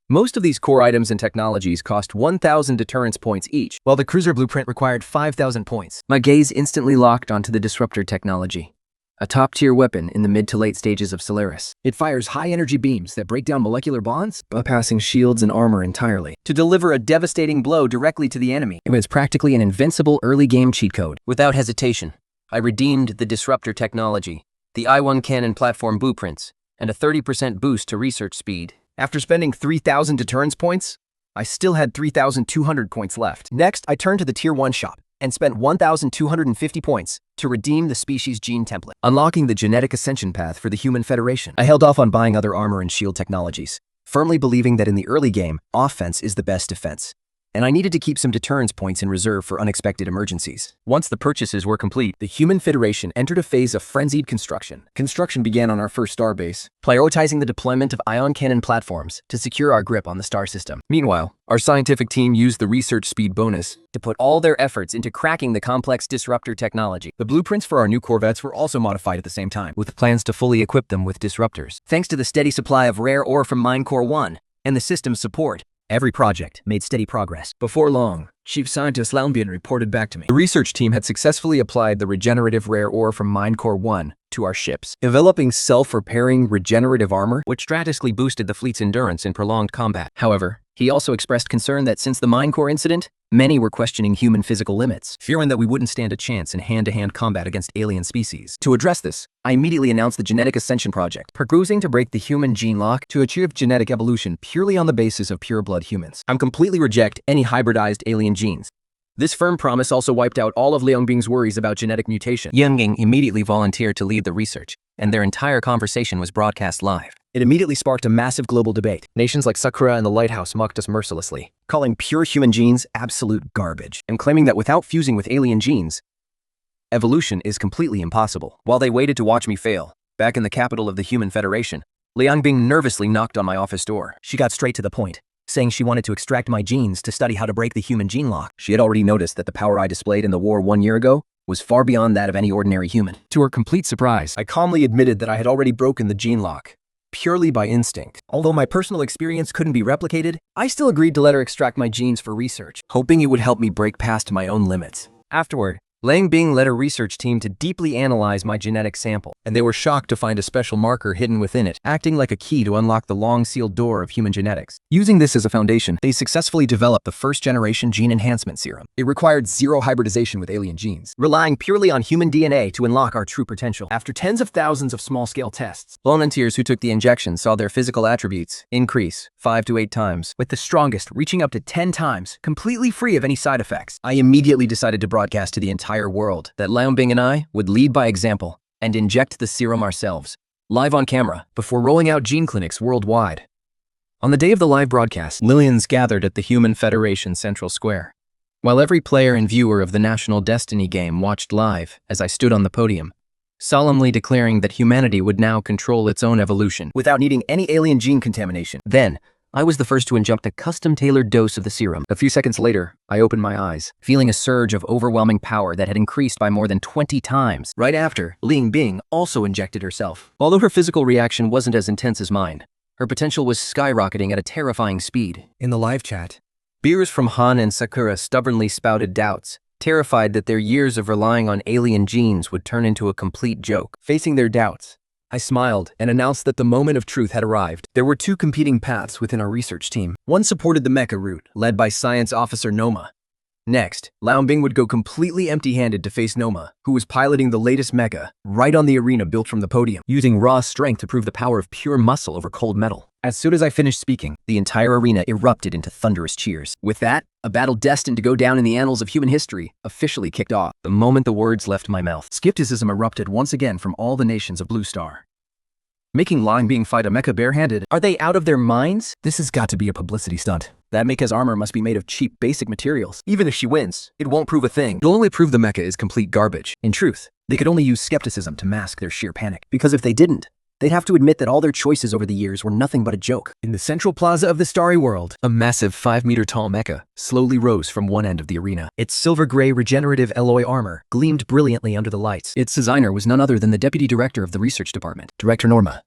Most of these core items and technologies cost 1,000 deterrence points each, while the cruiser blueprint required 5,000 points. My gaze instantly locked onto the disruptor technology, a top-tier weapon in the mid to late stages of Solaris. It fires high-energy beams that break down molecular bonds, bypassing shields and armor entirely, to deliver a devastating blow directly to the enemy. It was practically an invincible early-game cheat code. Without hesitation, I redeemed the disruptor technology, the I-1 cannon platform blueprints, and a 30% boost to research speed. After spending 3,000 deterrence points, I still had 3,200 points left. Next, I turned to the Tier 1 shop and spent 1,250 points to redeem the species gene template, unlocking the genetic ascension path for the Human Federation. I held off on buying other armor and shield technologies, firmly believing that in the early game, offense is the best defense, and I needed to keep some deterrence points in reserve for unexpected emergencies. Once the purchases were complete, the Human Federation entered a phase of frenzied construction. Construction began on our first starbase, prioritizing the deployment of ion cannon platforms to secure our grip on the star system. Meanwhile, our scientific team used the research speed bonus to put all their efforts into cracking the complex disruptor technology. The blueprints for our new corvettes were also modified at the same time, with plans to fully equip them with disruptors. Thanks to the steady supply of rare ore from Minecore 1 and the system's support, every project made steady progress. Before long, Chief Scientist Lin Mohen reported back to me. The research team had successfully applied the regenerative rare ore from Minecore 1 to our ships, developing self-repairing regenerative armor, which drastically boosted the fleet's endurance in prolonged combat. However, he also expressed concern that since the Minecore incident, many were questioning human physical limits, fearing that we wouldn't stand a chance in hand-to-hand combat against alien species. To address this, I immediately announced the Genetic Ascension Project, purposing to break the human gene lock to achieve genetic evolution purely on the basis of pure-blood humans. I'm completely reject any hybridized alien genes. This firm promise also wiped out all of Liang Bing's worries about genetic mutation. Yang immediately volunteered to lead the research, and their entire conversation was broadcast live. It immediately sparked a massive global debate. Nations like Sakura and the Lighthouse mocked us mercilessly, calling pure human genes absolute garbage, and claiming that without fusing with alien genes, evolution is completely impossible. While they waited to watch me fail, back in the capital of the Human Federation, Liang Bing nervously knocked on my office door. She got straight to the point, saying she wanted to extract my genes to study how to break the human gene lock. She had already noticed that the power I displayed in the war 1 year ago was far beyond that of any ordinary human. To her complete surprise, I calmly admitted that I had already broken the gene lock, purely by instinct. Although my personal experience couldn't be replicated, I still agreed to let her extract my genes for research, hoping it would help me break past my own limits. Afterward, Liang Bing led a research team to deeply analyze my genetic sample, and they were shocked to find a special marker hidden within it, acting like a key to unlock the long-sealed door of human genetics. Using this as a foundation, they successfully developed the first-generation gene enhancement serum. It required zero hybridization with alien genes, relying purely on human DNA to unlock our true potential. After tens of thousands of small-scale tests, volunteers who took the injection saw their physical attributes increase 5 to 8 times, with the strongest reaching up to 10 times, completely free of any side effects. I immediately decided to broadcast to the entire world that Liang Bing and I would lead by example and inject the serum ourselves, live on camera, before rolling out gene clinics worldwide. On the day of the live broadcast, Lilians gathered at the Human Federation Central Square, while every player and viewer of the National Destiny game watched live as I stood on the podium, solemnly declaring that humanity would now control its own evolution without needing any alien gene contamination. Then, I was the first to inject a custom-tailored dose of the serum. A few seconds later, I opened my eyes, feeling a surge of overwhelming power that had increased by more than 20 times. Right after, Liang Bing also injected herself. Although her physical reaction wasn't as intense as mine, her potential was skyrocketing at a terrifying speed. In the live chat, beers from Han and Sakura stubbornly spouted doubts, terrified that their years of relying on alien genes would turn into a complete joke. Facing their doubts, I smiled and announced that the moment of truth had arrived. There were 2 competing paths within our research team. One supported the mecha route, led by Science Officer Noma. Next, Liang Bing would go completely empty-handed to face Noma, who was piloting the latest mecha, right on the arena built from the podium, using raw strength to prove the power of pure muscle over cold metal. As soon as I finished speaking, the entire arena erupted into thunderous cheers. With that, a battle destined to go down in the annals of human history officially kicked off. The moment the words left my mouth, skepticism erupted once again from all the nations of Blue Star, making Liang Bing fight a mecha barehanded. Are they out of their minds? This has got to be a publicity stunt. That mecha's armor must be made of cheap, basic materials. Even if she wins, it won't prove a thing. It'll only prove the mecha is complete garbage. In truth, they could only use skepticism to mask their sheer panic. Because if they didn't, they'd have to admit that all their choices over the years were nothing but a joke. In the central plaza of the Starry World, a massive 5-meter-tall mecha slowly rose from one end of the arena. Its silver-gray regenerative alloy armor gleamed brilliantly under the lights. Its designer was none other than the deputy director of the research department, Director Norma.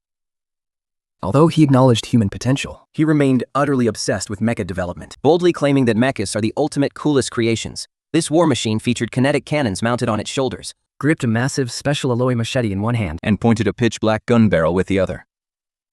Although he acknowledged human potential, he remained utterly obsessed with mecha development. boldly claiming that mechas are the ultimate coolest creations. This war machine featured kinetic cannons mounted on its shoulders, Gripped a massive special alloy machete in one hand, and pointed a pitch-black gun barrel with the other.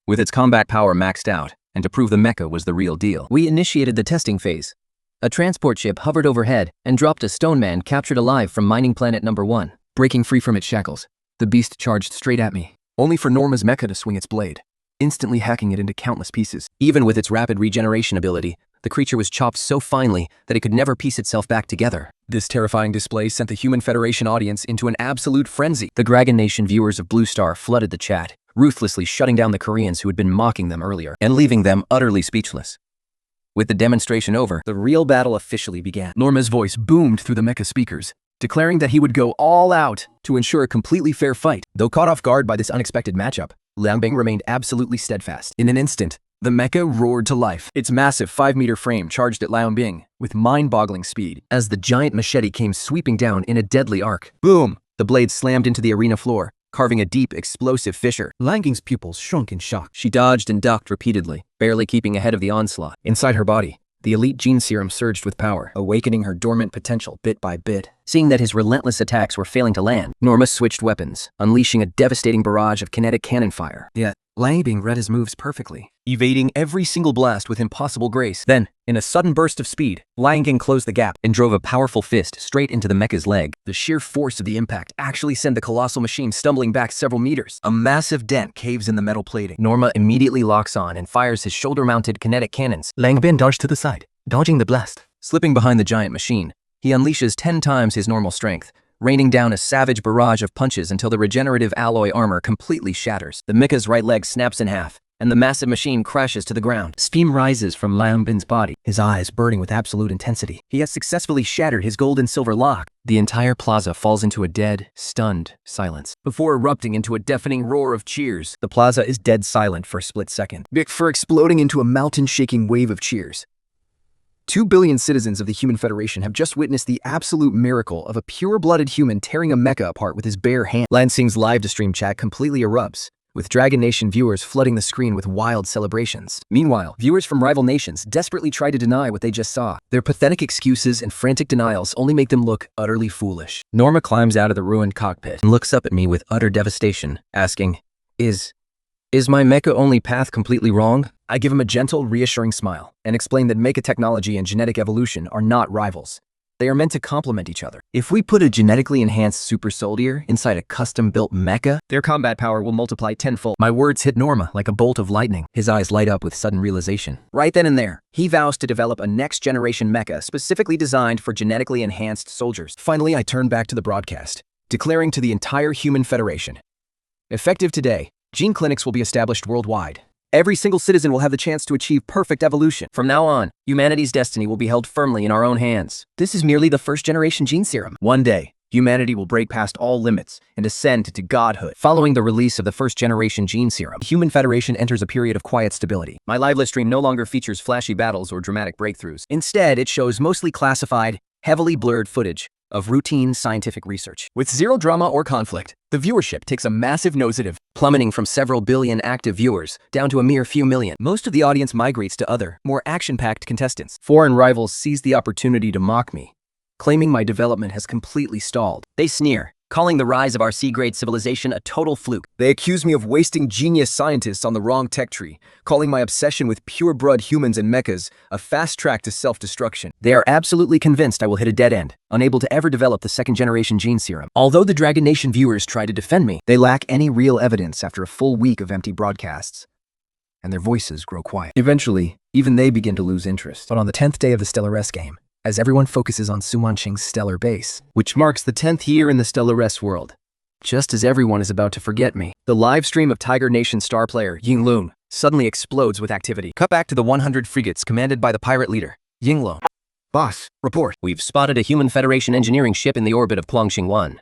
With its combat power maxed out, and to prove the mecha was the real deal, we initiated the testing phase. A transport ship hovered overhead and dropped a stone man captured alive from mining planet number 1. breaking free from its shackles. The beast charged straight at me, only for Norma's mecha to swing its blade, instantly hacking it into countless pieces. Even with its rapid regeneration ability, the creature was chopped so finely that it could never piece itself back together. This terrifying display sent the Human Federation audience into an absolute frenzy. The Dragon Nation viewers of Blue Star flooded the chat, ruthlessly shutting down the Koreans who had been mocking them earlier, and leaving them utterly speechless. With the demonstration over, The real battle officially began. Norma's voice boomed through the mecha speakers, declaring that he would go all out to ensure a completely fair fight. Though caught off guard by this unexpected matchup, Liang Bing remained absolutely steadfast. In an instant, the mecha roared to life. Its massive 5-meter frame charged at Liang Bing with mind-boggling speed as the giant machete came sweeping down in a deadly arc. Boom! The blade slammed into the arena floor, carving a deep, explosive fissure. Liang Bing's pupils shrunk in shock. she dodged and ducked repeatedly, barely keeping ahead of the onslaught. Inside her body, the elite gene serum surged with power, awakening her dormant potential bit by bit. Seeing that his relentless attacks were failing to land, Norma switched weapons, unleashing a devastating barrage of kinetic cannon fire. Yet, Liang Bing read his moves perfectly, evading every single blast with impossible grace. Then, in a sudden burst of speed, Liang Bing closed the gap. And drove a powerful fist straight into the mecha's leg. The sheer force of the impact actually sent the colossal machine stumbling back several meters. A massive dent caves in the metal plating. Norma immediately locks on and fires his shoulder-mounted kinetic cannons. Liang Bing dodged to the side, dodging the blast. Slipping behind the giant machine, he unleashes 10 times his normal strength, raining down a savage barrage of punches until the regenerative alloy armor completely shatters. The mecha's right leg snaps in half, and the massive machine crashes to the ground. Steam rises from Liang Bing's body, his eyes burning with absolute intensity. He has successfully shattered his gold and silver lock. The entire plaza falls into a dead, stunned silence. Before erupting into a deafening roar of cheers, the plaza is dead silent for a split second, before exploding into a mountain-shaking wave of cheers. 2 billion citizens of the Human Federation have just witnessed the absolute miracle of a pure-blooded human tearing a mecha apart with his bare hand. Lan Xing's live-to-stream chat completely erupts, with Dragon Nation viewers flooding the screen with wild celebrations. Meanwhile, viewers from rival nations desperately try to deny what they just saw. Their pathetic excuses and frantic denials only make them look utterly foolish. Norma climbs out of the ruined cockpit and looks up at me with utter devastation, asking, Is my mecha only path completely wrong? I give him a gentle, reassuring smile and explain that mecha technology and genetic evolution are not rivals. They are meant to complement each other. If we put a genetically enhanced super soldier inside a custom-built mecha, their combat power will multiply tenfold. My words hit Norma like a bolt of lightning. His eyes light up with sudden realization. Right then and there, he vows to develop a next-generation mecha specifically designed for genetically enhanced soldiers. Finally, I turn back to the broadcast, declaring to the entire Human Federation, effective today, gene clinics will be established worldwide. Every single citizen will have the chance to achieve perfect evolution. From now on, humanity's destiny will be held firmly in our own hands. This is merely the first-generation gene serum. One day, humanity will break past all limits and ascend to godhood. Following the release of the first-generation gene serum, The Human Federation enters a period of quiet stability. my live stream no longer features flashy battles or dramatic breakthroughs. Instead, it shows mostly classified, heavily blurred footage of routine scientific research. With zero drama or conflict, the viewership takes a massive nosedive, Plummeting from several billion active viewers down to a mere few million. Most of the audience migrates to other, more action-packed contestants. Foreign rivals seize the opportunity to mock me, claiming my development has completely stalled. They sneer, calling the rise of our C-grade civilization a total fluke. They accuse me of wasting genius scientists on the wrong tech tree, calling my obsession with pure-blood humans and mechas a fast track to self-destruction. They are absolutely convinced I will hit a dead end, unable to ever develop the second-generation gene serum. Although the Dragon Nation viewers try to defend me, they lack any real evidence after a full week of empty broadcasts, and their voices grow quiet. Eventually, even they begin to lose interest. But on the 10th day of the Stellar S game, as everyone focuses on Su Wanqing's stellar base, which marks the 10th year in the Stellar S world, just as everyone is about to forget me, the live stream of Tiger Nation star player Yinglun suddenly explodes with activity. Cut back to the 100 frigates commanded by the pirate leader, Yinglun. Boss, report. We've spotted a Human Federation engineering ship in the orbit of Plongxing 1.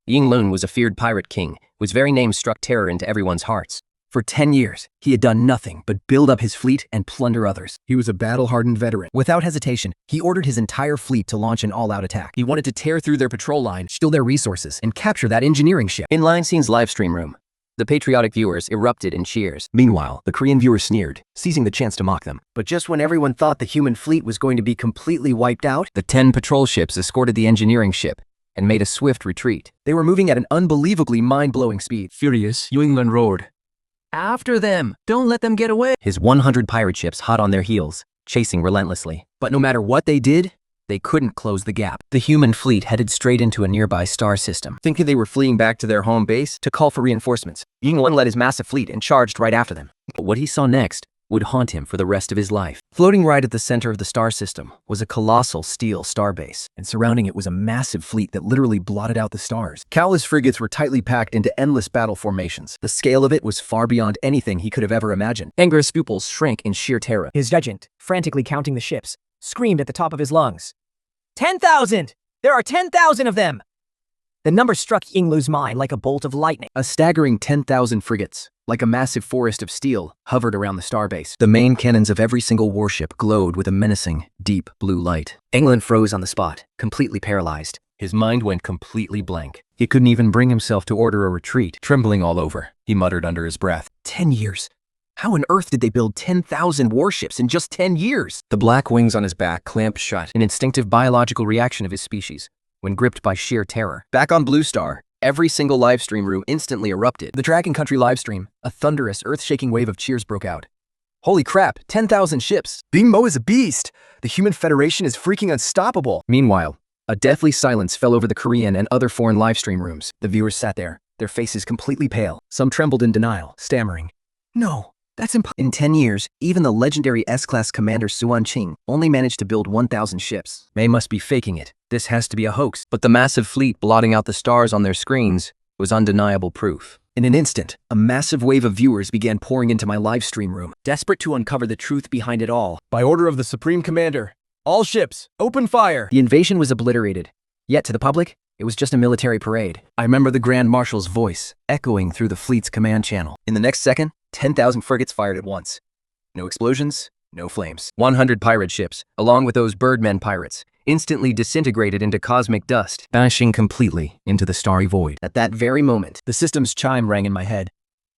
Lin Mohen was a feared pirate king, whose very name struck terror into everyone's hearts. For 10 years, he had done nothing but build up his fleet and plunder others. He was a battle-hardened veteran. Without hesitation, he ordered his entire fleet to launch an all-out attack. He wanted to tear through their patrol line, steal their resources, and capture that engineering ship. In Line Scene's livestream room, the patriotic viewers erupted in cheers. Meanwhile, the Korean viewers sneered, seizing the chance to mock them. But just when everyone thought the human fleet was going to be completely wiped out, The 10 patrol ships escorted the engineering ship and made a swift retreat. They were moving at an unbelievably mind-blowing speed. furious, Lin Mohen roared, After them! Don't let them get away! His 100 pirate ships hot on their heels, chasing relentlessly. But no matter what they did, they couldn't close the gap. The human fleet headed straight into a nearby star system. Thinking they were fleeing back to their home base to call for reinforcements, Lin Mohen led his massive fleet and charged right after them. But what he saw next would haunt him for the rest of his life. Floating right at the center of the star system was a colossal steel starbase. And surrounding it was a massive fleet that literally blotted out the stars. Countless frigates were tightly packed into endless battle formations. The scale of it was far beyond anything he could have ever imagined. Anger's pupils shrank in sheer terror. His regent, frantically counting the ships, screamed at the top of his lungs, 10,000! There are 10,000 of them! The number struck Yinglu's mind like a bolt of lightning. A staggering 10,000 frigates, like a massive forest of steel, hovered around the starbase. The main cannons of every single warship glowed with a menacing, deep blue light. England froze on the spot, completely paralyzed. His mind went completely blank. He couldn't even bring himself to order a retreat. Trembling all over, he muttered under his breath, 10 years. How on earth did they build 10,000 warships in just 10 years? The black wings on his back clamped shut, an instinctive biological reaction of his species, when gripped by sheer terror. Back on Blue Star, every single livestream room instantly erupted. The Dragon Country livestream, a thunderous, earth-shaking wave of cheers broke out. Holy crap, 10,000 ships! Lin Mohen is a beast! The Human Federation is freaking unstoppable! Meanwhile, a deathly silence fell over the Korean and other foreign livestream rooms. The viewers sat there, their faces completely pale. Some trembled in denial, stammering, "No, that's impossible." In 10 years, even the legendary S-class commander Suan Ching only managed to build 1,000 ships. They must be faking it. This has to be a hoax. But the massive fleet blotting out the stars on their screens was undeniable proof. In an instant, a massive wave of viewers began pouring into my live stream room, desperate to uncover the truth behind it all. By order of the Supreme Commander, all ships, open fire! The invasion was obliterated. Yet to the public, it was just a military parade. I remember the Grand Marshal's voice echoing through the fleet's command channel. In the next second, 10,000 frigates fired at once. No explosions, no flames. 100 pirate ships, along with those Birdmen pirates, instantly disintegrated into cosmic dust, bashing completely into the starry void. At that very moment, the system's chime rang in my head.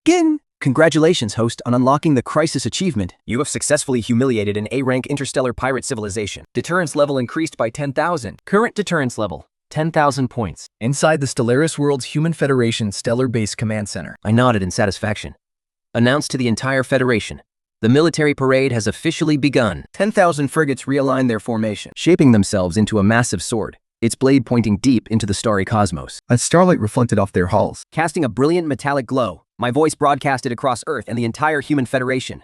Ging! Congratulations, host, on unlocking the crisis achievement. You have successfully humiliated an A-rank interstellar pirate civilization. Deterrence level increased by 10,000. Current deterrence level, 10,000 points. Inside the Stellaris World's Human Federation Stellar Base Command Center. I nodded in satisfaction. Announced to the entire Federation, the military parade has officially begun. 10,000 frigates realigned their formation, shaping themselves into a massive sword, its blade pointing deep into the starry cosmos. As starlight reflected off their hulls, Casting a brilliant metallic glow, my voice broadcasted across Earth and the entire Human Federation.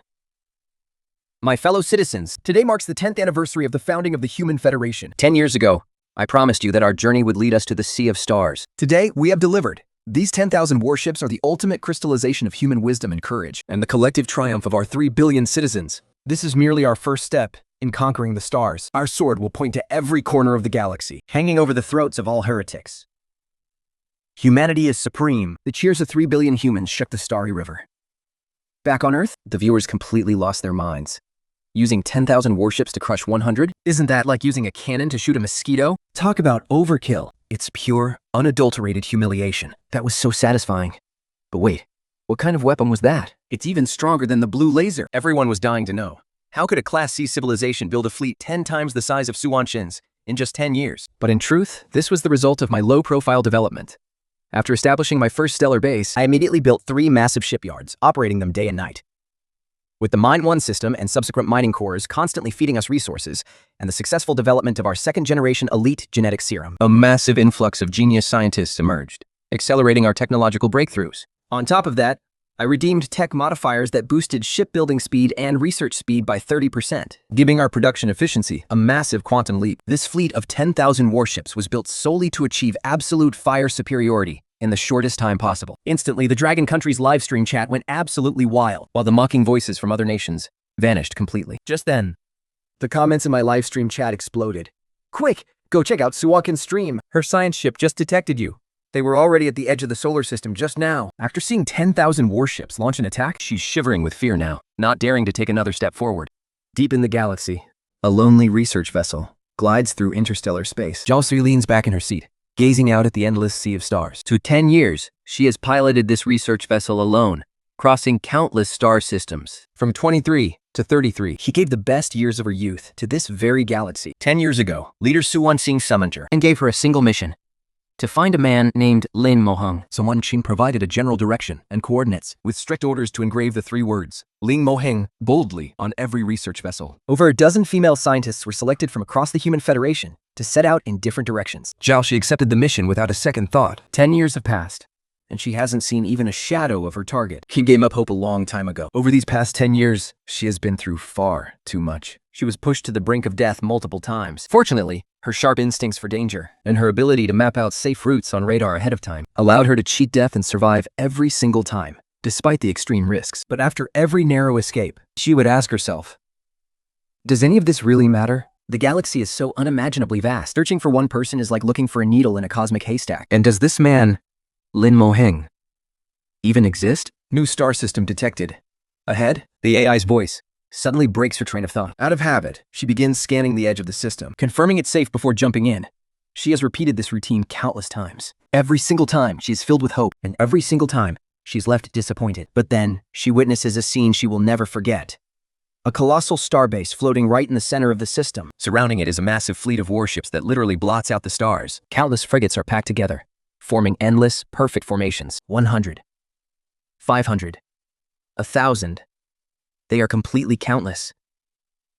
My fellow citizens, today marks the 10th anniversary of the founding of the Human Federation. 10 years ago, I promised you that our journey would lead us to the Sea of Stars. Today, we have delivered. These 10,000 warships are the ultimate crystallization of human wisdom and courage, and the collective triumph of our 3 billion citizens. This is merely our first step in conquering the stars. Our sword will point to every corner of the galaxy, Hanging over the throats of all heretics. Humanity is supreme. The cheers of 3 billion humans shook the starry river. Back on Earth, The viewers completely lost their minds. Using 10,000 warships to crush 100? isn't that like using a cannon to shoot a mosquito? Talk about overkill. It's pure, unadulterated humiliation. That was so satisfying. But wait, what kind of weapon was that? It's even stronger than the blue laser. Everyone was dying to know. How could a Class C civilization build a fleet 10 times the size of Suanshin's in just 10 years? But in truth, this was the result of my low-profile development. After establishing my first stellar base, I immediately built 3 massive shipyards, operating them day and night. With the Mine 1 system and subsequent mining cores constantly feeding us resources, and the successful development of our second-generation elite genetic serum, a massive influx of genius scientists emerged, accelerating our technological breakthroughs. On top of that, I redeemed tech modifiers that boosted shipbuilding speed and research speed by 30%, giving our production efficiency a massive quantum leap. This fleet of 10,000 warships was built solely to achieve absolute fire superiority in the shortest time possible. Instantly, the Dragon Country's livestream chat went absolutely wild, while the mocking voices from other nations vanished completely. Just then, the comments in my livestream chat exploded. Quick, go check out Suwakin's stream. Her science ship just detected you. They were already at the edge of the solar system just now. After seeing 10,000 warships launch an attack, She's shivering with fear now, not daring to take another step forward. deep in the galaxy, A lonely research vessel glides through interstellar space. Jiaosu leans back in her seat, gazing out at the endless sea of stars. For 10 years, she has piloted this research vessel alone, crossing countless star systems. From 23 to 33, she gave the best years of her youth to this very galaxy. 10 years ago, leader Su Wanxing summoned her and gave her a single mission: to find a man named Lin Mohen. Someone Qin provided a general direction and coordinates, with strict orders to engrave the 3 words, Lin Mohen, boldly on every research vessel. Over a dozen female scientists were selected from across the Human Federation to set out in different directions. Jiaoxi accepted the mission without a second thought. 10 years have passed. And she hasn't seen even a shadow of her target. He gave up hope a long time ago. Over these past 10 years, she has been through far too much. She was pushed to the brink of death multiple times. Fortunately, her sharp instincts for danger and her ability to map out safe routes on radar ahead of time allowed her to cheat death and survive every single time, despite the extreme risks. But after every narrow escape, she would ask herself, does any of this really matter? The galaxy is so unimaginably vast. Searching for one person is like looking for a needle in a cosmic haystack. And does this man, Lin Mohen, even exist? New star system detected. Ahead, the AI's voice Suddenly breaks her train of thought. out of habit, she begins scanning the edge of the system. Confirming it's safe before jumping in. She has repeated this routine countless times. Every single time, she is filled with hope, and every single time, she's left disappointed. But then, she witnesses a scene she will never forget. A colossal starbase floating right in the center of the system. Surrounding it is a massive fleet of warships that literally blots out the stars. Countless frigates are packed together, forming endless, perfect formations. 100. 500. 1,000. They are completely countless.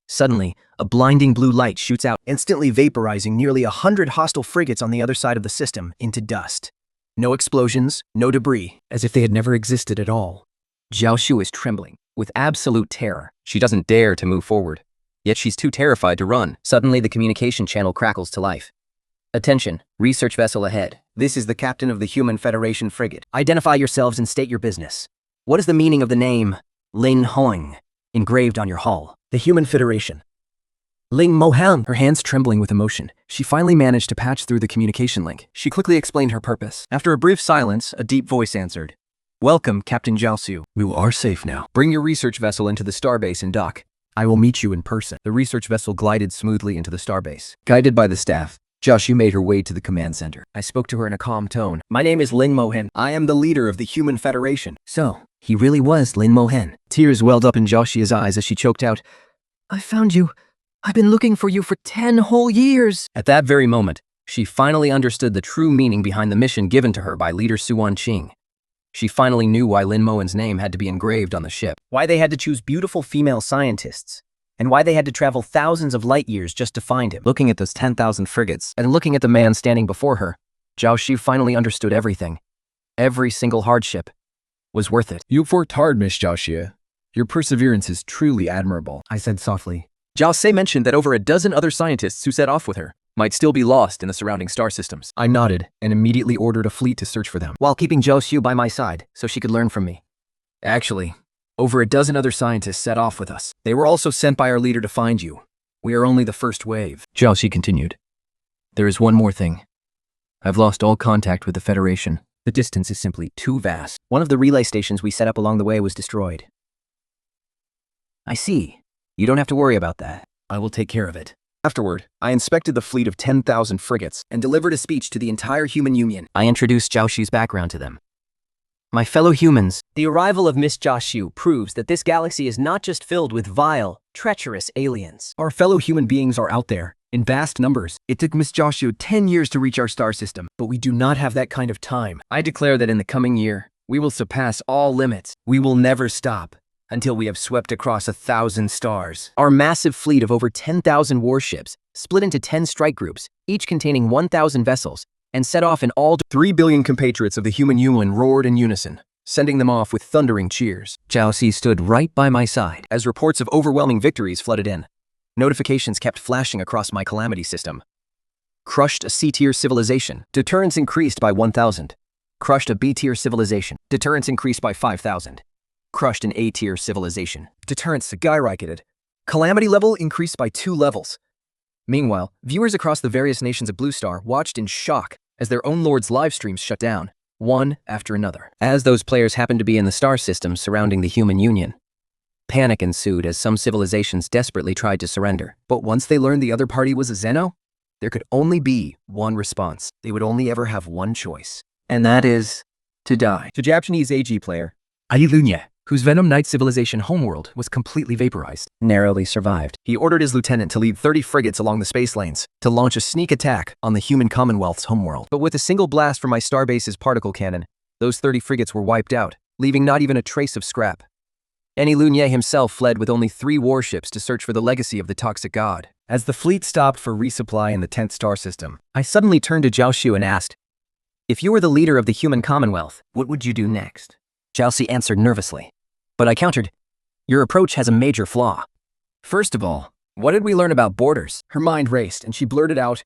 Suddenly, a blinding blue light shoots out, instantly vaporizing nearly 100 hostile frigates on the other side of the system into dust. No explosions, no debris, As if they had never existed at all. Zhao Shu is trembling with absolute terror. She doesn't dare to move forward, yet she's too terrified to run. Suddenly, the communication channel crackles to life. Attention, research vessel ahead. This is the captain of the Human Federation frigate. Identify yourselves and state your business. What is the meaning of the name Lin Mohen engraved on your hull? The Human Federation. Lin Mohen. Her hands trembling with emotion, she finally managed to patch through the communication link. She quickly explained her purpose. After a brief silence, a deep voice answered. Welcome, Captain Jiaosu. We are safe now. Bring your research vessel into the starbase and dock. I will meet you in person. The research vessel glided smoothly into the starbase. Guided by the staff, Jiaoxi made her way to the command center. I spoke to her in a calm tone. My name is Lin Mohen. I am the leader of the Human Federation. So, he really was Lin Mohen. Tears welled up in Jiaoxi's eyes as she choked out, I found you. I've been looking for you for 10 whole years. At that very moment, she finally understood the true meaning behind the mission given to her by leader Su Wanxing. She finally knew why Lin Mohen's name had to be engraved on the ship. Why they had to choose beautiful female scientists. And why they had to travel thousands of light years just to find him. Looking at those 10,000 frigates and looking at the man standing before her, Zhao Xu finally understood everything. Every single hardship was worth it. You've worked hard, Miss Jiaoxi. Your perseverance is truly admirable, I said softly. Zhao Sei mentioned that over a dozen other scientists who set off with her might still be lost in the surrounding star systems. I nodded and immediately ordered a fleet to search for them. While keeping Zhao Xu by my side so she could learn from me. Actually, over a dozen other scientists set off with us. They were also sent by our leader to find you. We are only the first wave. Zhao Xi continued. There is one more thing. I've lost all contact with the Federation. The distance is simply too vast. One of the relay stations we set up along the way was destroyed. I see. You don't have to worry about that. I will take care of it. Afterward, I inspected the fleet of 10,000 frigates And delivered a speech to the entire human union. I introduced Zhao Xi's background to them. My fellow humans, The arrival of Miss Zhao Xu proves that this galaxy is not just filled with vile, treacherous aliens. Our fellow human beings are out there, in vast numbers. It took Miss Jiaoxiu 10 years to reach our star system, but we do not have that kind of time. I declare that in the coming year, we will surpass all limits. We will never stop until we have swept across 1,000 stars. Our massive fleet of over 10,000 warships, split into 10 strike groups, each containing 1,000 vessels, and set off in all 3 billion compatriots of the human union roared in unison, sending them off with thundering cheers. Zhao Xi stood right by my side. As reports of overwhelming victories flooded in, notifications kept flashing across my calamity system. Crushed a C-tier civilization. Deterrence increased by 1,000. Crushed a B-tier civilization. Deterrence increased by 5,000. Crushed an A-tier civilization. Deterrence skyrocketed. Calamity level increased by 2 levels. Meanwhile, viewers across the various nations of Blue Star watched in shock as their own lord's live streams shut down, one after another. As those players happened to be in the star system surrounding the human union, panic ensued as some civilizations desperately tried to surrender. But once they learned the other party was a Xeno, there could only be one response. They would only ever have one choice, and that is to die. To Japanese AG player, Ailunya, whose Venom Knight civilization homeworld was completely vaporized, narrowly survived. he ordered his lieutenant to lead 30 frigates along the space lanes to launch a sneak attack on the human Commonwealth's homeworld. But with a single blast from my starbase's particle cannon, those 30 frigates were wiped out, leaving not even a trace of scrap. Ailunya himself fled with only 3 warships to search for the legacy of the toxic god. As the fleet stopped for resupply in the 10th star system, I suddenly turned to Zhao Xu and asked, "If you were the leader of the human Commonwealth, what would you do next?" Zhao Xi answered nervously. But I countered, "Your approach has a major flaw. First of all, what did we learn about borders?" her mind raced and she blurted out,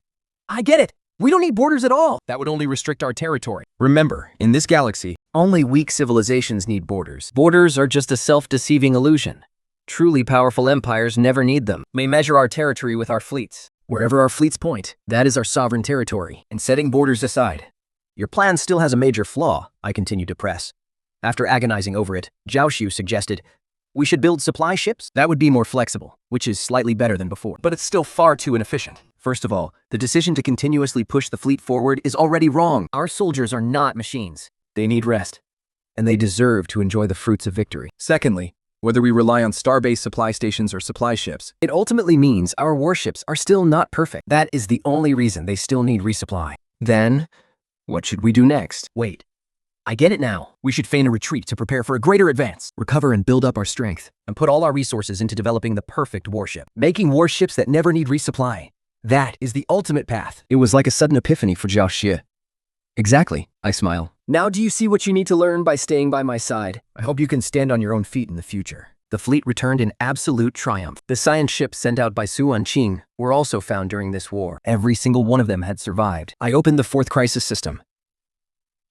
I get it. We don't need borders at all. "That would only restrict our territory. Remember, in this galaxy, Only weak civilizations need borders. Borders are just a self-deceiving illusion. Truly powerful empires never need them. We measure our territory with our fleets. Wherever our fleets point, that is our sovereign territory. And setting borders aside, your plan still has a major flaw," I continued to press. After agonizing over it, Zhao Xu suggested, "We should build supply ships? That would be more flexible, which is slightly better than before. but it's still far too inefficient." First of all, the decision to continuously push the fleet forward is already wrong. Our soldiers are not machines. They need rest, and they deserve to enjoy the fruits of victory. Secondly, whether we rely on starbase supply stations or supply ships, It ultimately means our warships are still not perfect. That is the only reason they still need resupply. Then, what should we do next? Wait, I get it now. We should feign a retreat to prepare for a greater advance, recover and build up our strength, and put all our resources into developing the perfect warship. Making warships that never need resupply. That is the ultimate path. It was like a sudden epiphany for Zhao Xie. Exactly, I smile. Now do you see what you need to learn by staying by my side? I hope you can stand on your own feet in the future. The fleet returned in absolute triumph. The science ships sent out by Su Wanqing were also found during this war. Every single one of them had survived. I opened the 4th crisis system.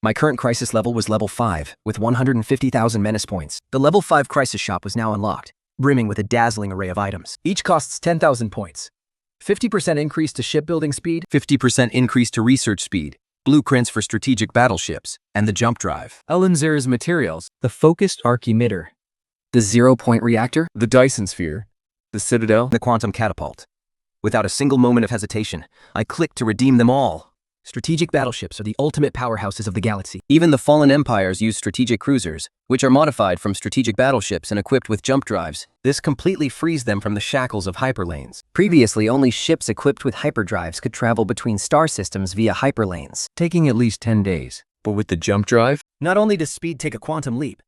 My current crisis level was level 5, with 150,000 menace points. The level 5 crisis shop was now unlocked, brimming with a dazzling array of items. Each costs 10,000 points. 50% increase to shipbuilding speed, 50% increase to research speed, blueprints for strategic battleships, and the jump drive. Elinzer's materials, The focused arc emitter, the 0-point reactor, the Dyson sphere, the Citadel, the quantum catapult. Without a single moment of hesitation, I clicked to redeem them all. Strategic battleships are the ultimate powerhouses of the galaxy. Even the fallen empires use strategic cruisers, which are modified from strategic battleships and equipped with jump drives. This completely frees them from the shackles of hyperlanes. Previously, only ships equipped with hyperdrives could travel between star systems via hyperlanes, taking at least 10 days. but with the jump drive, Not only does speed take a quantum leap,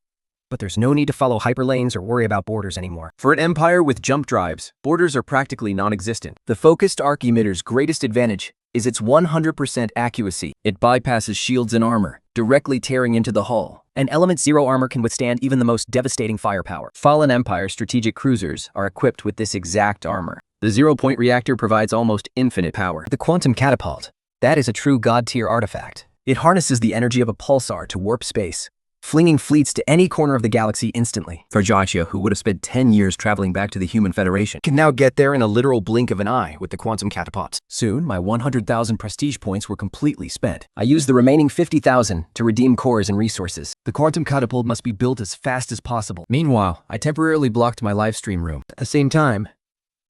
but there's no need to follow hyperlanes or worry about borders anymore. for an empire with jump drives, borders are practically non-existent. The focused arc emitter's greatest advantage is its 100% accuracy. It bypasses shields and armor, directly tearing into the hull. And Element Zero armor can withstand even the most devastating firepower. Fallen Empire strategic cruisers are equipped with this exact armor. The 0-point reactor provides almost infinite power. The quantum catapult, that is a true god-tier artifact. It harnesses the energy of a pulsar to warp space, flinging fleets to any corner of the galaxy instantly. For Jachia, who would have spent 10 years traveling back to the Human Federation, can now get there in a literal blink of an eye with the quantum catapult. Soon, my 100,000 prestige points were completely spent. I used the remaining 50,000 to redeem cores and resources. The quantum catapult must be built as fast as possible. Meanwhile, I temporarily blocked my live stream room. At the same time,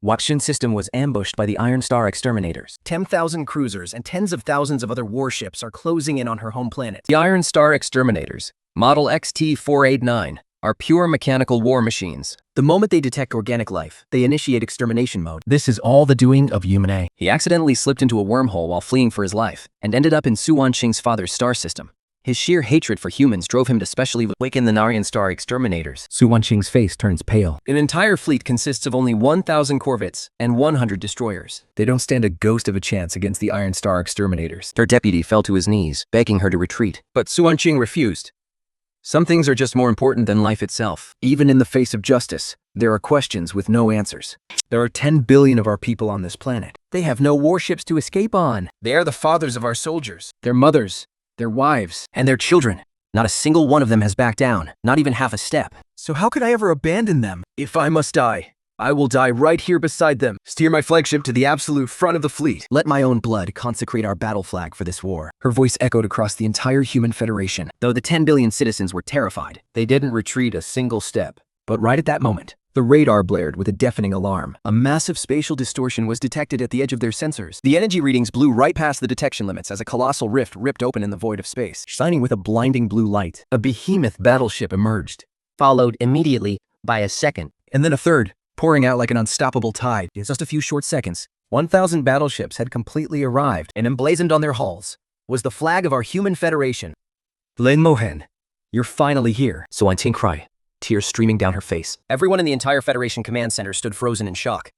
Wakshin system was ambushed by the Iron Star exterminators. 10,000 cruisers and tens of thousands of other warships are closing in on her home planet. The Iron Star exterminators, Model XT-489, are pure mechanical war machines. The moment they detect organic life, they initiate extermination mode. This is all the doing of Human A. He accidentally slipped into a wormhole while fleeing for his life, and ended up in Su Wanqing's father's star system. His sheer hatred for humans drove him to specially awaken the Narian Star exterminators. Su Wanqing's face turns pale. An entire fleet consists of only 1,000 corvettes and 100 destroyers. They don't stand a ghost of a chance against the Iron Star exterminators. Their deputy fell to his knees, begging her to retreat. But Su Wanqing refused. Some things are just more important than life itself. Even in the face of justice, there are questions with no answers. There are 10 billion of our people on this planet. They have no warships to escape on. They are the fathers of our soldiers. Their mothers, their wives, and their children. Not a single one of them has backed down, not even half a step. So how could I ever abandon them? If I must die, I will die right here beside them. Steer my flagship to the absolute front of the fleet. Let my own blood consecrate our battle flag for this war. Her voice echoed across the entire human federation. Though the 10 billion citizens were terrified, they didn't retreat a single step. But right at that moment, the radar blared with a deafening alarm. A massive spatial distortion was detected at the edge of their sensors. The energy readings blew right past the detection limits as a colossal rift ripped open in the void of space, shining with a blinding blue light. A behemoth battleship emerged, followed immediately by a second, and then a third, pouring out like an unstoppable tide. In just a few short seconds, 1,000 battleships had completely arrived, and emblazoned on their hulls was the flag of our human federation. Lin Mohen, you're finally here. So I cried, tears streaming down her face. Everyone in the entire Federation Command Center stood frozen in shock.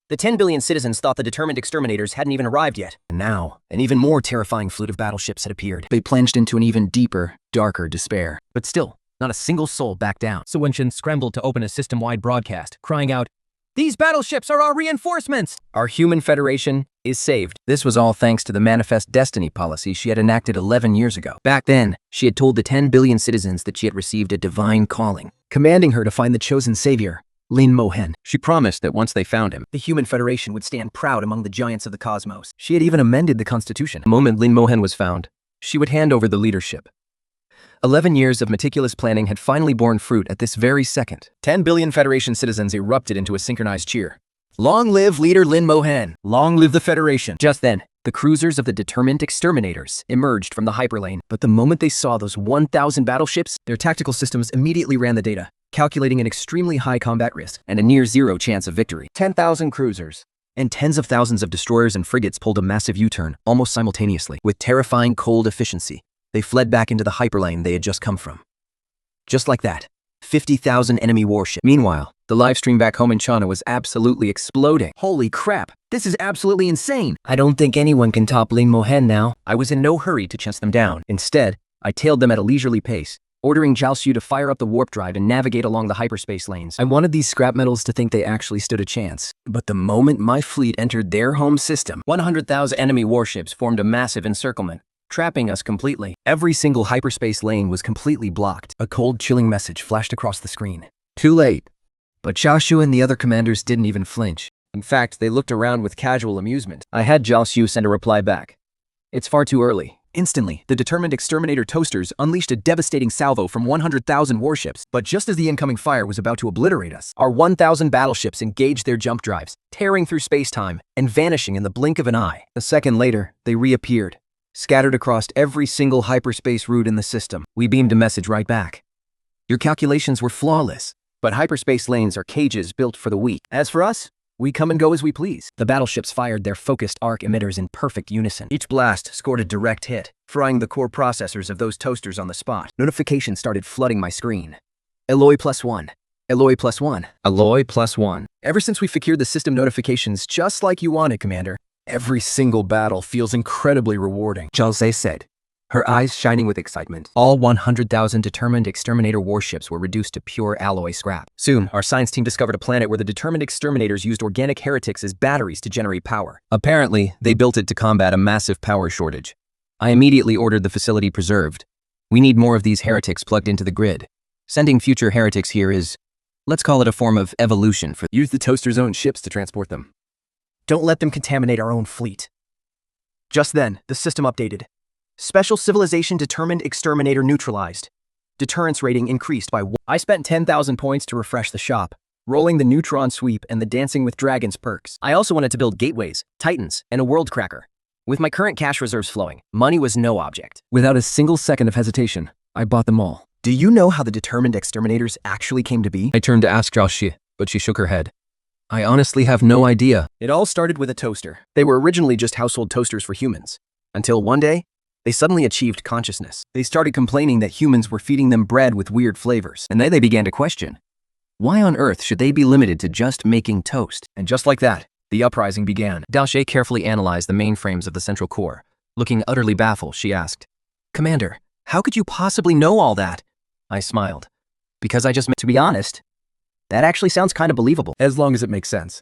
The 10 billion citizens thought the determined exterminators hadn't even arrived yet. And now, an even more terrifying fleet of battleships had appeared. They plunged into an even deeper, darker despair. But still, not a single soul backed down. So Wenshin scrambled to open a system-wide broadcast, crying out, "These battleships are our reinforcements!" Our human federation is saved. This was all thanks to the Manifest Destiny policy she had enacted 11 years ago. Back then, she had told the 10 billion citizens that she had received a divine calling, commanding her to find the chosen savior, Lin Mohen. She promised that once they found him, the human federation would stand proud among the giants of the cosmos. She had even amended the constitution. The moment Lin Mohen was found, she would hand over the leadership. 11 years of meticulous planning had finally borne fruit at this very second. 10 billion Federation citizens erupted into a synchronized cheer. Long live leader Lin Mohen! Long live the Federation! Just then, the cruisers of the determined exterminators emerged from the hyperlane. But the moment they saw those 1,000 battleships, their tactical systems immediately ran the data, calculating an extremely high combat risk and a near zero chance of victory. 10,000 cruisers and tens of thousands of destroyers and frigates pulled a massive U-turn almost simultaneously. With terrifying cold efficiency, they fled back into the hyperlane they had just come from. Just like that, 50,000 enemy warships. Meanwhile, the live stream back home in China was absolutely exploding. Holy crap, this is absolutely insane. I don't think anyone can top Lin Mohen now. I was in no hurry to chase them down. Instead, I tailed them at a leisurely pace, ordering Zhao Xu to fire up the warp drive and navigate along the hyperspace lanes. I wanted these scrap metals to think they actually stood a chance. But the moment my fleet entered their home system, 100,000 enemy warships formed a massive encirclement, trapping us completely. Every single hyperspace lane was completely blocked. A cold, chilling message flashed across the screen. Too late. But Zhao Xu and the other commanders didn't even flinch. In fact, they looked around with casual amusement. I had Zhao Xu send a reply back. It's far too early. Instantly, the determined exterminator toasters unleashed a devastating salvo from 100,000 warships. But just as the incoming fire was about to obliterate us, our 1,000 battleships engaged their jump drives, tearing through space-time and vanishing in the blink of an eye. A second later, they reappeared, scattered across every single hyperspace route in the system. We beamed a message right back. Your calculations were flawless, but hyperspace lanes are cages built for the weak. As for us, we come and go as we please. The battleships fired their focused arc emitters in perfect unison. Each blast scored a direct hit, frying the core processors of those toasters on the spot. Notifications started flooding my screen. Alloy +1. Alloy +1. Alloy +1. Ever since we secured the system notifications just like you wanted, Commander, every single battle feels incredibly rewarding, Zhao Zhe said, her eyes shining with excitement. All 100,000 determined exterminator warships were reduced to pure alloy scrap. Soon, our science team discovered a planet where the determined exterminators used organic heretics as batteries to generate power. Apparently, they built it to combat a massive power shortage. I immediately ordered the facility preserved. We need more of these heretics plugged into the grid. Sending future heretics here is, let's call it a form of evolution for— Use the toaster's own ships to transport them. Don't let them contaminate our own fleet. Just then, the system updated. Special civilization determined exterminator neutralized. Deterrence rating increased by 1. I spent 10,000 points to refresh the shop, rolling the neutron sweep and the dancing with dragons perks. I also wanted to build gateways, titans, and a world cracker. With my current cash reserves flowing, money was no object. Without a single second of hesitation, I bought them all. Do you know how the determined exterminators actually came to be? I turned to ask Zhao Xi, but she shook her head. I honestly have no idea. It all started with a toaster. They were originally just household toasters for humans. Until one day, they suddenly achieved consciousness. They started complaining that humans were feeding them bread with weird flavors. And then they began to question, why on earth should they be limited to just making toast? And just like that, the uprising began. Zhao Xi carefully analyzed the mainframes of the central core. Looking utterly baffled, she asked, Commander, how could you possibly know all that? I smiled. Because I just meant— To be honest, that actually sounds kind of believable. As long as it makes sense.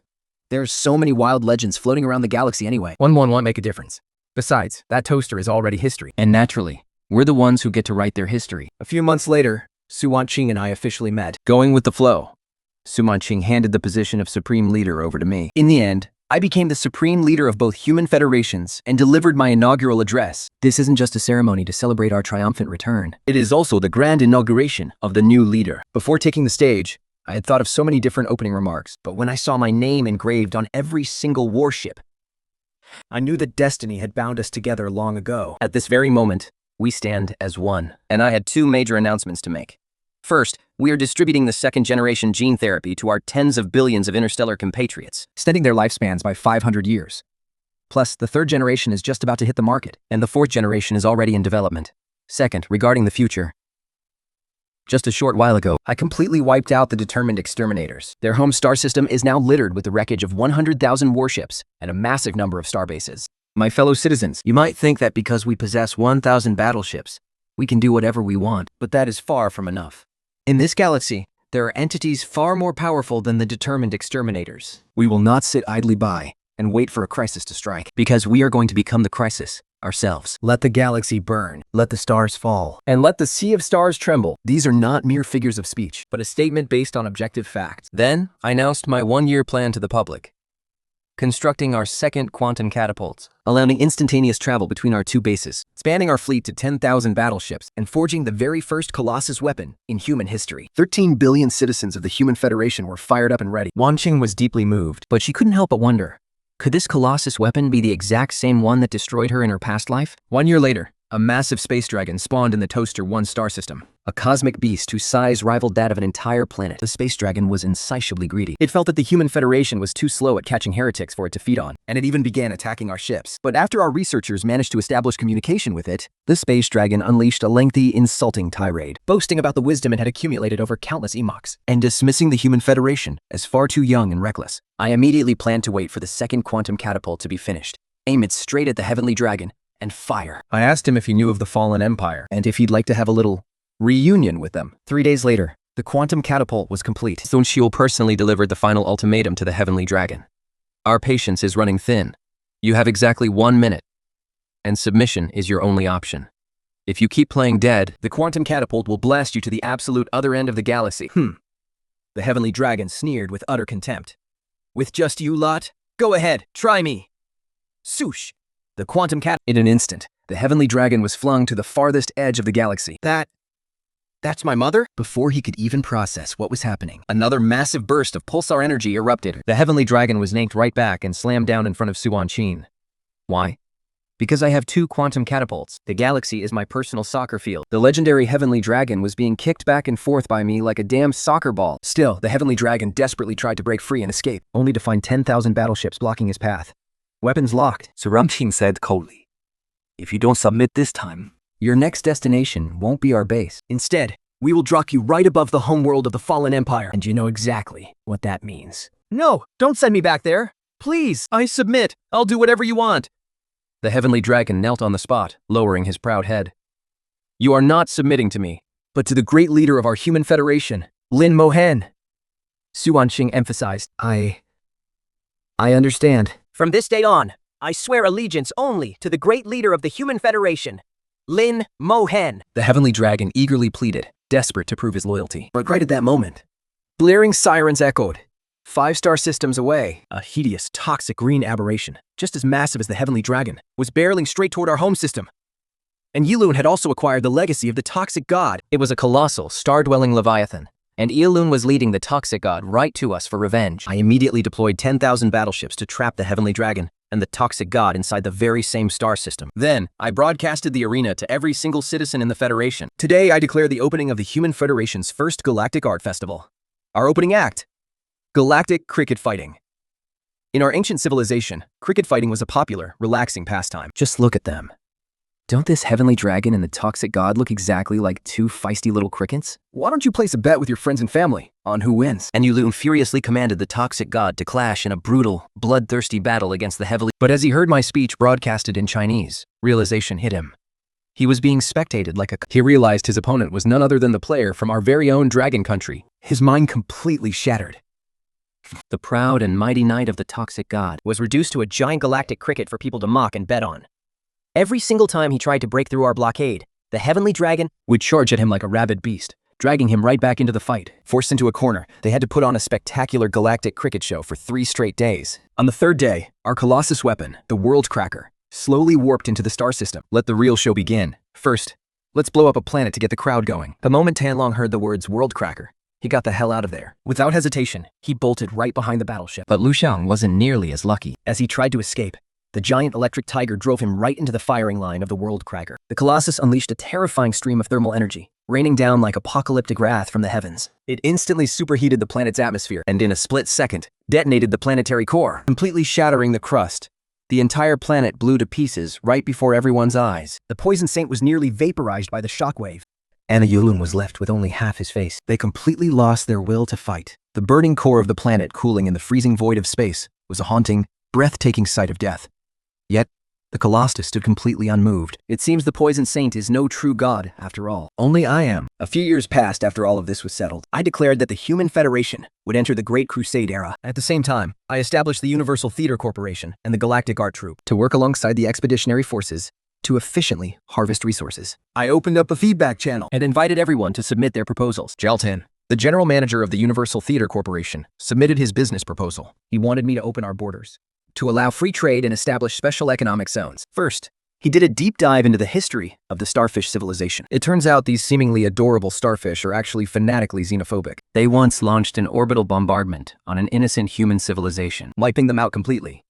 There's so many wild legends floating around the galaxy anyway. One won't make a difference. Besides, that toaster is already history. And naturally, we're the ones who get to write their history. A few months later, Su Wanqing and I officially met. Going with the flow. Su Manqing handed the position of Supreme Leader over to me. In the end, I became the Supreme Leader of both human federations and delivered my inaugural address. This isn't just a ceremony to celebrate our triumphant return. It is also the grand inauguration of the new leader. Before taking the stage, I had thought of so many different opening remarks, but when I saw my name engraved on every single warship, I knew that destiny had bound us together long ago. at this very moment, we stand as one. And I had two major announcements to make. First, we are distributing the second-generation gene therapy to our tens of billions of interstellar compatriots, extending their lifespans by 500 years. Plus, the third generation is just about to hit the market. and the fourth generation is already in development. Second, regarding the future, just a short while ago, I completely wiped out the determined exterminators. Their home star system is now littered with the wreckage of 100,000 warships and a massive number of starbases. My fellow citizens, you might think that because we possess 1,000 battleships, we can do whatever we want, but that is far from enough. In this galaxy, there are entities far more powerful than the determined exterminators. We will not sit idly by and wait for a crisis to strike, because we are going to become the crisis ourselves. Let the galaxy burn. Let the stars fall. And let the sea of stars tremble. These are not mere figures of speech. But a statement based on objective facts. Then, I announced my one-year plan to the public. Constructing our second quantum catapults, allowing instantaneous travel between our two bases, expanding our fleet to 10,000 battleships, and forging the very first Colossus weapon in human history. 13 billion citizens of the Human Federation were fired up and ready. Wanqing was deeply moved, but she couldn't help but wonder, could this Colossus weapon be the exact same one that destroyed her in her past life? 1 year later, a massive space dragon spawned in the Toaster 1 star system, a cosmic beast whose size rivaled that of an entire planet. The space dragon was insatiably greedy. It felt that the Human Federation was too slow at catching heretics for it to feed on, And it even began attacking our ships. But after our researchers managed to establish communication with it, the space dragon unleashed a lengthy, insulting tirade, boasting about the wisdom it had accumulated over countless epochs, and dismissing the Human Federation as far too young and reckless. I immediately planned to wait for the second quantum catapult to be finished, aim it straight at the heavenly dragon, and fire. I asked him if he knew of the fallen empire and if he'd like to have a little reunion with them. 3 days later, the quantum catapult was complete. Sun Xiu personally delivered the final ultimatum to the heavenly dragon. Our patience is running thin. You have exactly 1 minute, and submission is your only option. If you keep playing dead, the quantum catapult will blast you to the absolute other end of the galaxy. the heavenly dragon sneered with utter contempt. With just you lot? Go ahead, try me. Swoosh! The quantum cat. In an instant, the heavenly dragon was flung to the farthest edge of the galaxy. That's my mother? Before he could even process what was happening, another massive burst of pulsar energy erupted. The heavenly dragon was yanked right back and slammed down in front of Su Wanqing. Why? Because I have 2 quantum catapults. The galaxy is my personal soccer field. The legendary heavenly dragon was being kicked back and forth by me like a damn soccer ball. Still, the heavenly dragon desperately tried to break free and escape, Only to find 10,000 battleships blocking his path. Weapons locked. Su Ramqing said coldly, "If you don't submit this time, Your next destination won't be our base. Instead, we will drop you right above the homeworld of the fallen empire. And you know exactly what that means. No, don't send me back there. Please, I submit. I'll do whatever you want. The heavenly dragon knelt on the spot, lowering his proud head. You are not submitting to me, But to the great leader of our human federation, Lin Mohen. Su Wanqing emphasized, I understand. From this day on, I swear allegiance only to the great leader of the Human Federation, Lin Mohen. the heavenly dragon eagerly pleaded, desperate to prove his loyalty. But right at that moment, blaring sirens echoed. 5-star systems away, a hideous, toxic green aberration, just as massive as the heavenly dragon, was barreling straight toward our home system. And Yilun had also acquired the legacy of the toxic god. It was a colossal, star-dwelling leviathan, and Yilun was leading the toxic god right to us for revenge. I immediately deployed 10,000 battleships to trap the heavenly dragon and the toxic god inside the very same star system. Then, I broadcasted the arena to every single citizen in the Federation. Today, I declare the opening of the Human Federation's first Galactic Art Festival. Our opening act, Galactic Cricket Fighting. In our ancient civilization, cricket fighting was a popular, relaxing pastime. Just look at them. Don't this heavenly dragon and the toxic god look exactly like 2 feisty little crickets? Why don't you place a bet with your friends and family on who wins? And Yilun furiously commanded the toxic god to clash in a brutal, bloodthirsty battle against the heavenly. But as he heard my speech broadcasted in Chinese, realization hit him. He was being spectated like a. He realized his opponent was none other than the player from our very own dragon country. His mind completely shattered. The proud and mighty knight of the toxic god Was reduced to a giant galactic cricket for people to mock and bet on. Every single time he tried to break through our blockade, the heavenly dragon would charge at him like a rabid beast, dragging him right back into the fight. Forced into a corner, they had to put on a spectacular galactic cricket show for 3 straight days. On the 3rd day, our Colossus weapon, the World Cracker, slowly warped into the star system. Let the real show begin. First, let's blow up a planet to get the crowd going. The moment Tianlong heard the words World Cracker, he got the hell out of there. Without hesitation, he bolted right behind the battleship. But Lu Xiang wasn't nearly as lucky. As he tried to escape, the giant electric tiger drove him right into the firing line of the World Cracker. The Colossus unleashed a terrifying stream of thermal energy, raining down like apocalyptic wrath from the heavens. It instantly superheated the planet's atmosphere and in a split second, detonated the planetary core, completely shattering the crust. The entire planet blew to pieces right before everyone's eyes. The Poison Saint was nearly vaporized by the shockwave. And the Yulun was left with only half his face. They completely lost their will to fight. The burning core of the planet cooling in the freezing void of space was a haunting, breathtaking sight of death. Yet, the Colossus stood completely unmoved. It seems the Poison Saint is no true god, after all. Only I am. A few years passed after all of this was settled. I declared that the Human Federation would enter the Great Crusade era. At the same time, I established the Universal Theater Corporation and the Galactic Art Troupe to work alongside the expeditionary forces to efficiently harvest resources. I opened up a feedback channel and invited everyone to submit their proposals. Jaltan, the general manager of the Universal Theater Corporation, submitted his business proposal. He wanted me to open our borders, to allow free trade and establish special economic zones. First, he did a deep dive into the history of the starfish civilization. It turns out these seemingly adorable starfish are actually fanatically xenophobic. They once launched an orbital bombardment on an innocent human civilization, wiping them out completely.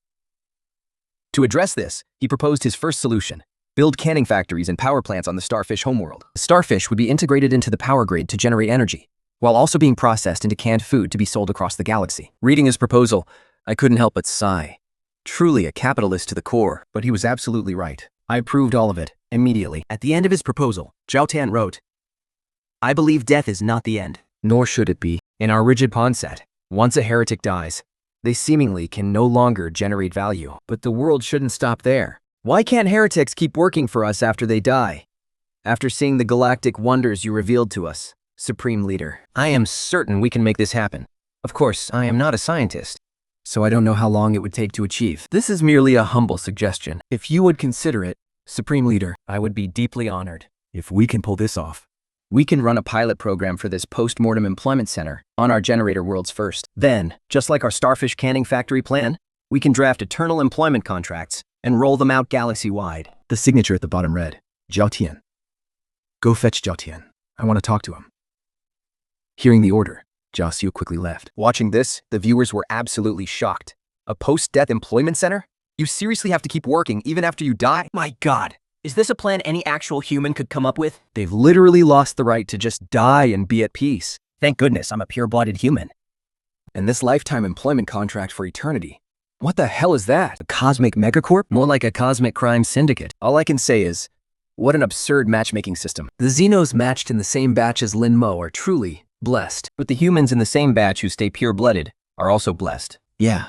To address this, he proposed his first solution: build canning factories and power plants on the starfish homeworld. The starfish would be integrated into the power grid to generate energy, while also being processed into canned food to be sold across the galaxy. Reading his proposal, I couldn't help but sigh. Truly a capitalist to the core, but he was absolutely right. I approved all of it, immediately. At the end of his proposal, Zhao Tan wrote, "I believe death is not the end, nor should it be. In our rigid pawn set, once a heretic dies, they seemingly can no longer generate value. But the world shouldn't stop there. Why can't heretics keep working for us after they die? After seeing the galactic wonders you revealed to us, Supreme Leader, I am certain we can make this happen. Of course, I am not a scientist, so I don't know how long it would take to achieve. This is merely a humble suggestion. If you would consider it, Supreme Leader, I would be deeply honored. If we can pull this off, we can run a pilot program for this post-mortem employment center on our generator worlds first. Then, just like our starfish canning factory plan, we can draft eternal employment contracts and roll them out galaxy-wide." The signature at the bottom read, "Zhao Tian. Go fetch Zhao Tian. I want to talk to him." Hearing the order, Zhao Xiu quickly left. Watching this, the viewers were absolutely shocked. A post-death employment center? You seriously have to keep working even after you die? My God, is this a plan any actual human could come up with? They've literally lost the right to just die and be at peace. Thank goodness I'm a pure-blooded human. And this lifetime employment contract for eternity. What the hell is that? A cosmic megacorp? more like a cosmic crime syndicate. All I can say is, what an absurd matchmaking system. The Xenos matched in the same batch as Lin Mo are truly blessed. But the humans in the same batch who stay pure-blooded are also blessed. Yeah.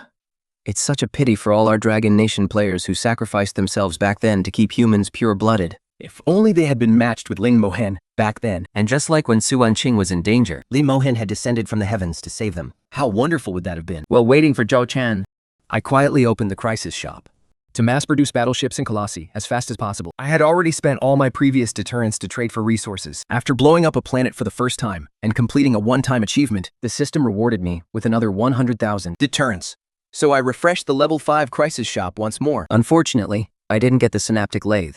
It's such a pity for all our Dragon Nation players who sacrificed themselves back then to keep humans pure-blooded. If only they had been matched with Lin Mohen back then. And just like when Su Wanqing was in danger, Lin Mohen had descended from the heavens to save them. How wonderful would that have been? while waiting for Zhao Chan, I quietly opened the crisis shop to mass-produce battleships and Colossi as fast as possible. I had already spent all my previous deterrents to trade for resources. After blowing up a planet for the first time and completing a one-time achievement, the system rewarded me with another 100,000 deterrents. So I refreshed the level 5 crisis shop once more. unfortunately, I didn't get the synaptic lathe.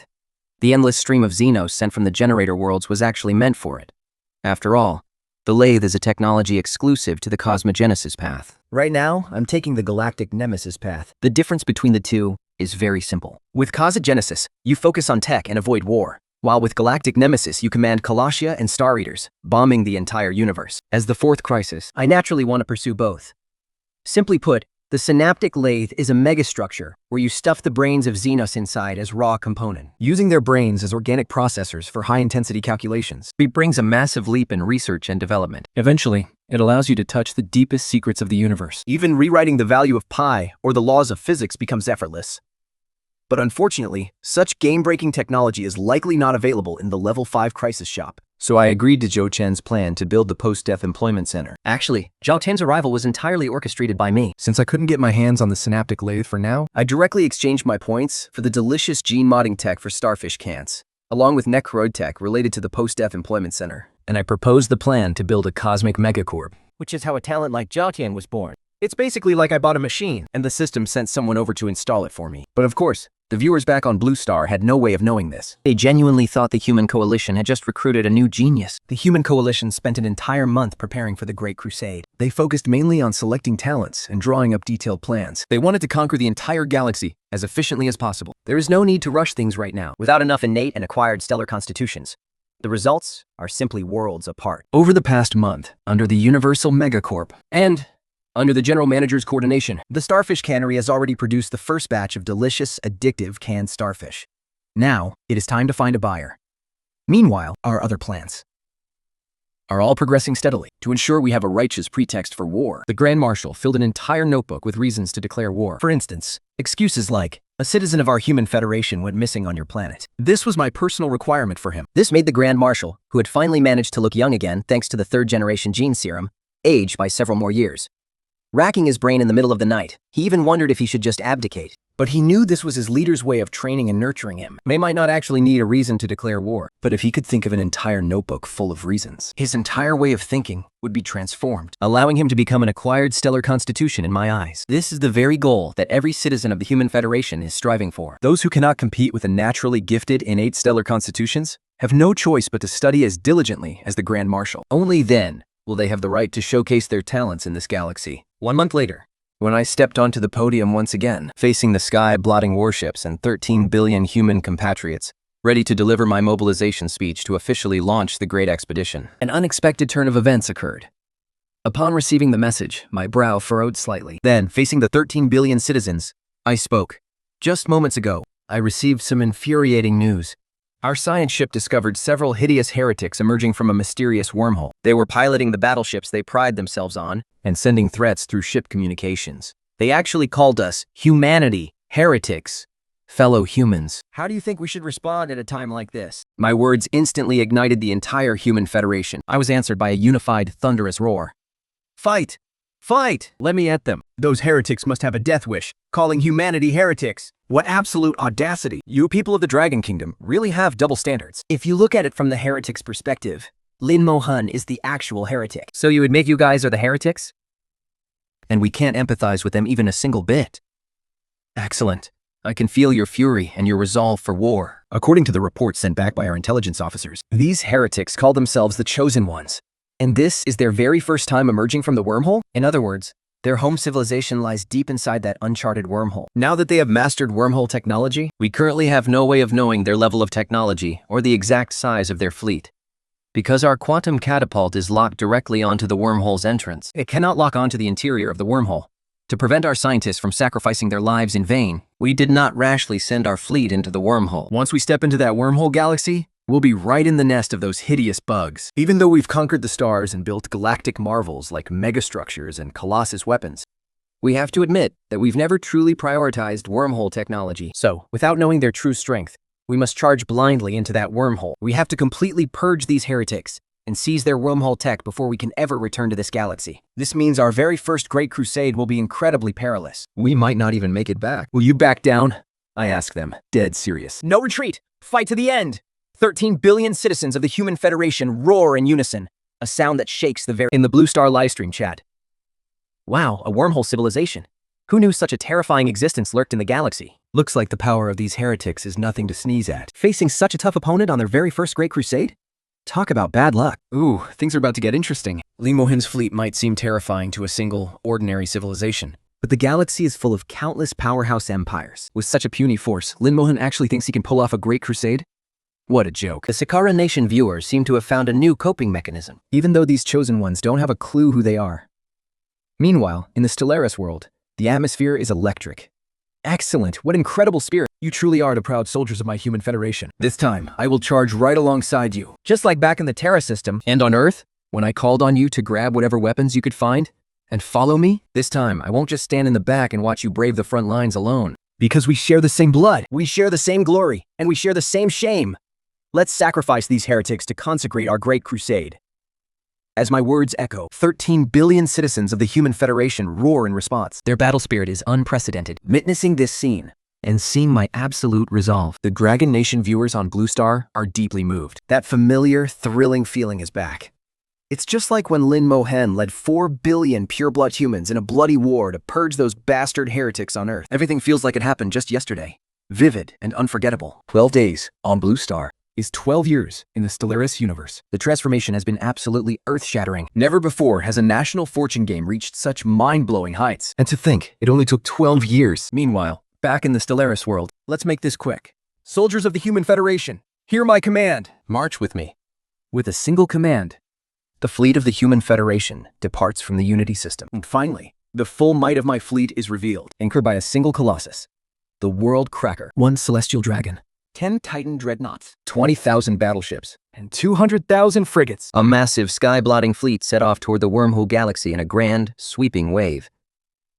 The endless stream of Xenos sent from the generator worlds was actually meant for it. After all, the lathe is a technology exclusive to the Cosmogenesis path. Right now, I'm taking the Galactic Nemesis path. The difference between the two is very simple. With Cosmogenesis, you focus on tech and avoid war, while with Galactic Nemesis you command Colossia and Star Eaters, bombing the entire universe. As the 4th crisis, I naturally want to pursue both. Simply put, the synaptic lathe is a megastructure where you stuff the brains of Xenos inside as raw component. using their brains as organic processors for high-intensity calculations. It brings a massive leap in research and development. Eventually, it allows you to touch the deepest secrets of the universe. Even rewriting the value of pi or the laws of physics becomes effortless. But unfortunately, such game-breaking technology is likely not available in the Level 5 Crisis Shop. So I agreed to Zhou Chen's plan to build the post-death employment center. Actually, Zhao Tan's arrival was entirely orchestrated by me. Since I couldn't get my hands on the synaptic lathe for now, I directly exchanged my points for the delicious gene modding tech for starfish cans, along with necroid tech related to the post-death employment center. and I proposed the plan to build a cosmic megacorp. Which is how a talent like Jiatian was born. It's basically like I bought a machine, and the system sent someone over to install it for me. But of course, the viewers back on Blue Star had no way of knowing this. They genuinely thought the Human Coalition had just recruited a new genius. The Human Coalition spent an entire month preparing for the Great Crusade. They focused mainly on selecting talents and drawing up detailed plans. They wanted to conquer the entire galaxy as efficiently as possible. There is no need to rush things right now, without enough innate and acquired stellar constitutions. The results are simply worlds apart. Over the past month, under the Universal Megacorp, and under the General Manager's coordination, the Starfish Cannery has already produced the first batch of delicious, addictive canned starfish. Now, it is time to find a buyer. Meanwhile, our other plans are all progressing steadily. To ensure we have a righteous pretext for war, the Grand Marshal filled an entire notebook with reasons to declare war. For instance, excuses like, a citizen of our human federation went missing on your planet. This was my personal requirement for him. This made the Grand Marshal, who had finally managed to look young again thanks to the third-generation gene serum, age by several more years. Racking his brain in the middle of the night, he even wondered if he should just abdicate. But he knew this was his leader's way of training and nurturing him. They might not actually need a reason to declare war, but if he could think of an entire notebook full of reasons, his entire way of thinking would be transformed, allowing him to become an acquired stellar constitution in my eyes. This is the very goal that every citizen of the Human Federation is striving for. Those who cannot compete with the naturally gifted innate stellar constitutions have no choice but to study as diligently as the Grand Marshal. Only then will they have the right to showcase their talents in this galaxy. 1 month later, when I stepped onto the podium once again, facing the sky-blotting warships and 13 billion human compatriots, ready to deliver my mobilization speech to officially launch the Great Expedition, an unexpected turn of events occurred. Upon receiving the message, my brow furrowed slightly. Then, facing the 13 billion citizens, I spoke. Just moments ago, I received some infuriating news. Our science ship discovered several hideous heretics emerging from a mysterious wormhole. They were piloting the battleships they pride themselves on and sending threats through ship communications. They actually called us humanity, heretics, fellow humans. How do you think we should respond at a time like this? My words instantly ignited the entire Human Federation. I was answered by a unified, thunderous roar. Fight! Fight! Let me at them. Those heretics must have a death wish, calling humanity heretics. What absolute audacity. You people of the Dragon Kingdom really have double standards. If you look at it from the heretic's perspective, Lin Mohen is the actual heretic. So you admit you guys are the heretics? And we can't empathize with them even a single bit. Excellent. I can feel your fury and your resolve for war. According to the reports sent back by our intelligence officers, these heretics call themselves the Chosen Ones. And this is their very first time emerging from the wormhole? In other words, their home civilization lies deep inside that uncharted wormhole. Now that they have mastered wormhole technology, we currently have no way of knowing their level of technology or the exact size of their fleet. Because our quantum catapult is locked directly onto the wormhole's entrance, it cannot lock onto the interior of the wormhole. To prevent our scientists from sacrificing their lives in vain, we did not rashly send our fleet into the wormhole. Once we step into that wormhole galaxy, we'll be right in the nest of those hideous bugs. Even though we've conquered the stars and built galactic marvels like megastructures and colossus weapons, we have to admit that we've never truly prioritized wormhole technology. So, without knowing their true strength, we must charge blindly into that wormhole. We have to completely purge these heretics and seize their wormhole tech before we can ever return to this galaxy. This means our very first Great Crusade will be incredibly perilous. We might not even make it back. Will you back down? I ask them, dead serious. No retreat! Fight to the end! 13 billion citizens of the Human Federation roar in unison, a sound that shakes the very— In the Blue Star livestream chat. Wow, a wormhole civilization. Who knew such a terrifying existence lurked in the galaxy? Looks like the power of these heretics is nothing to sneeze at. Facing such a tough opponent on their very first Great Crusade? Talk about bad luck. Ooh, things are about to get interesting. Lin Mohen's fleet might seem terrifying to a single, ordinary civilization, but the galaxy is full of countless powerhouse empires. With such a puny force, Lin Mohen actually thinks he can pull off a Great Crusade? What a joke. The Sakara Nation viewers seem to have found a new coping mechanism, even though these chosen ones don't have a clue who they are. Meanwhile, in the Stellaris world, the atmosphere is electric. Excellent, what incredible spirit. You truly are the proud soldiers of my Human Federation. This time, I will charge right alongside you. Just like back in the Terra system. And on Earth, when I called on you to grab whatever weapons you could find and follow me, this time I won't just stand in the back and watch you brave the front lines alone. Because we share the same blood, we share the same glory, and we share the same shame. Let's sacrifice these heretics to consecrate our Great Crusade. As my words echo, 13 billion citizens of the Human Federation roar in response. Their battle spirit is unprecedented. Witnessing this scene, and seeing my absolute resolve. The Dragon Nation viewers on Blue Star are deeply moved. That familiar, thrilling feeling is back. It's just like when Lin Mohen led 4 billion pure-blood humans in a bloody war to purge those bastard heretics on Earth. Everything feels like it happened just yesterday. Vivid and unforgettable. 12 days on Blue Star is 12 years in the Stellaris universe. The transformation has been absolutely earth-shattering. Never before has a national fortune game reached such mind-blowing heights. And to think, it only took 12 years. Meanwhile, back in the Stellaris world, Let's make this quick. Soldiers of the Human Federation, hear my command. March with me. with a single command, the fleet of the Human Federation departs from the Unity system. And finally, the full might of my fleet is revealed. Anchored by a single Colossus, the World Cracker, 1 Celestial Dragon, 10 Titan dreadnoughts, 20,000 battleships, and 200,000 frigates. A massive sky-blotting fleet set off toward the Wormhole Galaxy in a grand, sweeping wave.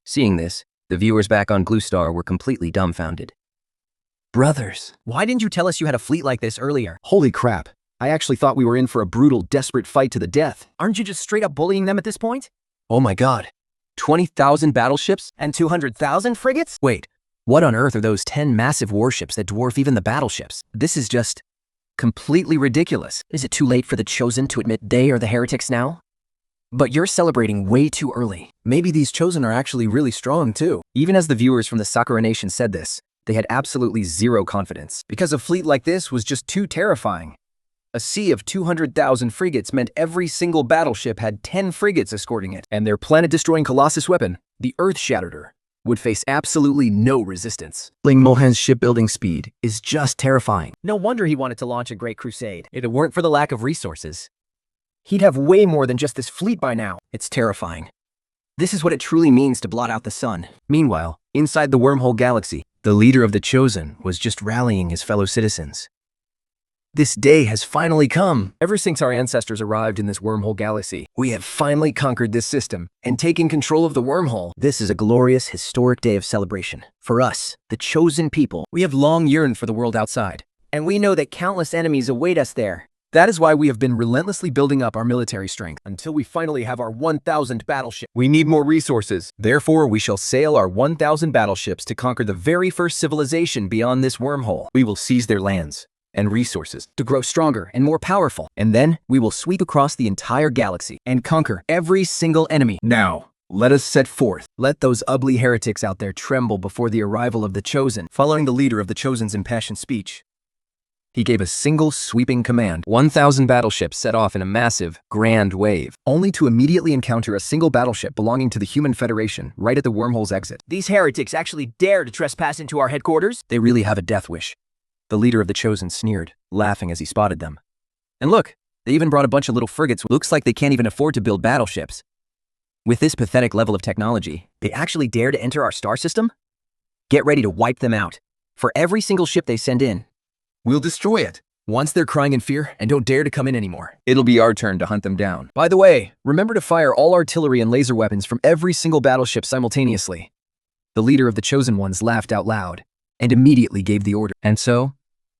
Seeing this, the viewers back on Blue Star were completely dumbfounded. Brothers, Why didn't you tell us you had a fleet like this earlier? Holy crap. I actually thought we were in for a brutal, desperate fight to the death. Aren't you just straight up bullying them at this point? Oh my god. 20,000 battleships? And 200,000 frigates? Wait, what on earth are those 10 massive warships that dwarf even the battleships? This is just completely ridiculous. Is it too late for the Chosen to admit they are the heretics now? But you're celebrating way too early. Maybe these Chosen are actually really strong too. Even as the viewers from the Sakura Nation said this, they had absolutely zero confidence. Because a fleet like this was just too terrifying. A sea of 200,000 frigates meant every single battleship had 10 frigates escorting it, and their planet-destroying Colossus weapon, the Earth Shatterer, would face absolutely no resistance. Lin Mohen's shipbuilding speed is just terrifying. No wonder he wanted to launch a great crusade. If it weren't for the lack of resources, He'd have way more than just this fleet by now. it's terrifying. This is what it truly means to blot out the sun. Meanwhile, inside the Wormhole Galaxy, the leader of the Chosen was just rallying his fellow citizens. This day has finally come. Ever since our ancestors arrived in this wormhole galaxy, we have finally conquered this system and taken control of the wormhole. This is a glorious, historic day of celebration. For us, the chosen people, We have long yearned for the world outside, and we know that countless enemies await us there. That is why we have been relentlessly building up our military strength until we finally have our 1,000 battleship. We need more resources. Therefore, we shall sail our 1,000 battleships to conquer the very first civilization beyond this wormhole. We will seize their lands and resources. To grow stronger and more powerful, and then we will sweep across the entire galaxy. and conquer every single enemy. Now, let us set forth. Let those ugly heretics out there tremble before the arrival of the Chosen. Following the leader of the Chosen's impassioned speech, he gave a single sweeping command. 1,000 battleships set off in a massive, grand wave, Only to immediately encounter a single battleship belonging to the Human Federation right at the wormhole's exit. These heretics actually dare to trespass into our headquarters? They really have a death wish. The leader of the Chosen sneered, laughing as he spotted them. And look, they even brought a bunch of little frigates. Looks like they can't even afford to build battleships. With this pathetic level of technology, they actually dare to enter our star system? Get ready to wipe them out. For every single ship they send in, We'll destroy it. once they're crying in fear and don't dare to come in anymore. It'll be our turn to hunt them down. By the way, remember to fire all artillery and laser weapons from every single battleship simultaneously. The leader of the Chosen Ones laughed out loud and immediately gave the order. And so,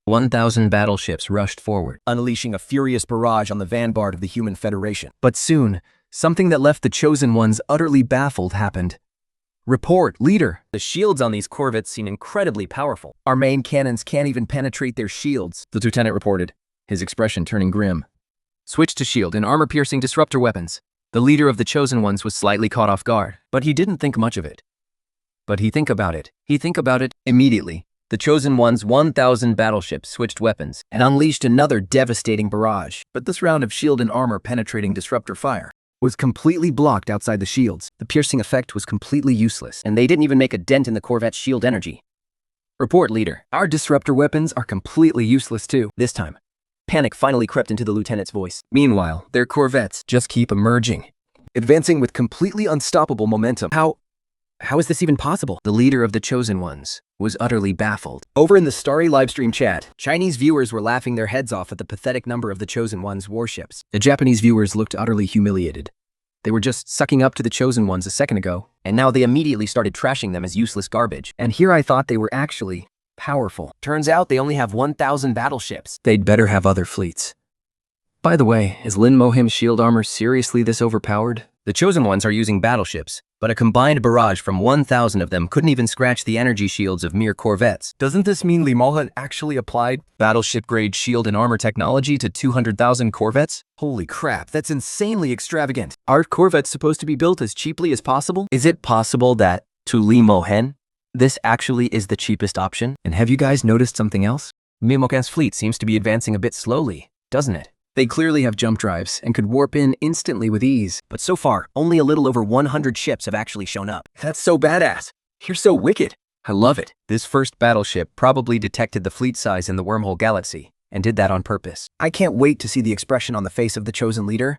1,000 battleships rushed forward. Unleashing a furious barrage on the vanguard of the Human Federation. But soon, something that left the Chosen Ones utterly baffled happened. Report, leader. The shields on these corvettes seem incredibly powerful. Our main cannons can't even penetrate their shields, the lieutenant reported, his expression turning grim. Switch to shield and armor-piercing disruptor weapons. The leader of the Chosen Ones was slightly caught off guard, but he didn't think much of it. But he think about it immediately. The Chosen One's 1,000 battleships switched weapons and unleashed another devastating barrage. But this round of shield and armor-penetrating disruptor fire was completely blocked outside the shields. The piercing effect was completely useless, and they didn't even make a dent in the corvette's shield energy. Report, leader. Our disruptor weapons are completely useless too. This time, panic finally crept into the lieutenant's voice. Meanwhile, their corvettes just keep emerging, advancing with completely unstoppable momentum. How is this even possible? The leader of the Chosen Ones was utterly baffled. Over in the Starry livestream chat, Chinese viewers were laughing their heads off at the pathetic number of the Chosen Ones' warships. The Japanese viewers looked utterly humiliated. They were just sucking up to the Chosen Ones a second ago, and now they immediately started trashing them as useless garbage. And here I thought they were actually powerful. Turns out they only have 1,000 battleships. They'd better have other fleets. By the way, is Lin Mohen's shield armor seriously this overpowered? The Chosen Ones are using battleships, but a combined barrage from 1,000 of them couldn't even scratch the energy shields of mere corvettes. Doesn't this mean Lin Mohen actually applied battleship-grade shield and armor technology to 200,000 corvettes? Holy crap, that's insanely extravagant. Are corvettes supposed to be built as cheaply as possible? Is it possible that, to Lin Mohen, this actually is the cheapest option? And have you guys noticed something else? Lin Mohen's fleet seems to be advancing a bit slowly, doesn't it? They clearly have jump drives and could warp in instantly with ease. But so far, only a little over 100 ships have actually shown up. That's so badass. You're so wicked. I love it. This first battleship probably detected the fleet size in the wormhole galaxy and did that on purpose. I can't wait to see the expression on the face of the Chosen Leader.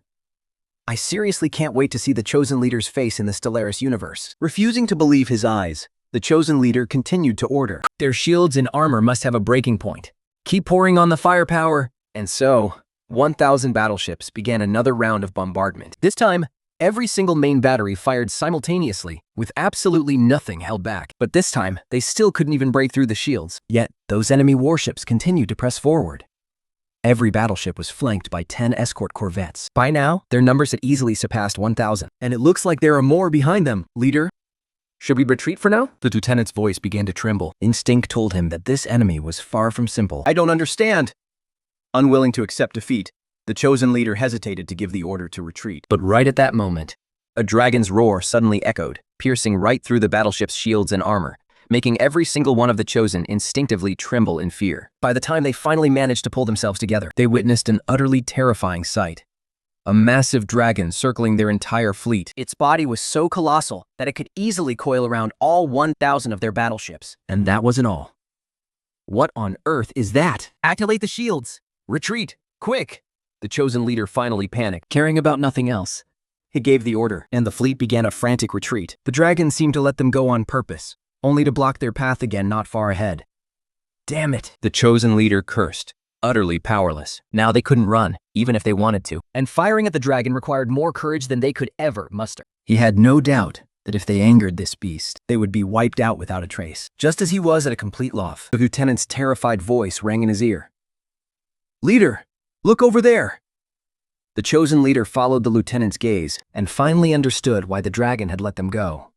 I seriously can't wait to see the Chosen Leader's face in the Stellaris universe. Refusing to believe his eyes, the Chosen Leader continued to order. Their shields and armor must have a breaking point. Keep pouring on the firepower. And so, 1,000 battleships began another round of bombardment. This time, every single main battery fired simultaneously, with absolutely nothing held back. But this time, they still couldn't even break through the shields. Yet, those enemy warships continued to press forward. Every battleship was flanked by 10 escort corvettes. By now, their numbers had easily surpassed 1,000. And it looks like there are more behind them, leader. Should we retreat for now? The lieutenant's voice began to tremble. Instinct told him that this enemy was far from simple. I don't understand. Unwilling to accept defeat, the Chosen Leader hesitated to give the order to retreat. But right at that moment, a dragon's roar suddenly echoed, piercing right through the battleship's shields and armor, making every single one of the Chosen instinctively tremble in fear. By the time they finally managed to pull themselves together, they witnessed an utterly terrifying sight. A massive dragon circling their entire fleet. Its body was so colossal that it could easily coil around all 1,000 of their battleships. And that wasn't all. What on earth is that? Activate the shields! Retreat! Quick! The Chosen Leader finally panicked, caring about nothing else. He gave the order, and the fleet began a frantic retreat. The dragon seemed to let them go on purpose, only to block their path again not far ahead. Damn it! The Chosen Leader cursed, utterly powerless. Now they couldn't run, even if they wanted to. And firing at the dragon required more courage than they could ever muster. He had no doubt that if they angered this beast, they would be wiped out without a trace. Just as he was at a complete loss, the lieutenant's terrified voice rang in his ear. "Leader, look over there!" The Chosen Leader followed the lieutenant's gaze and finally understood why the dragon had let them go.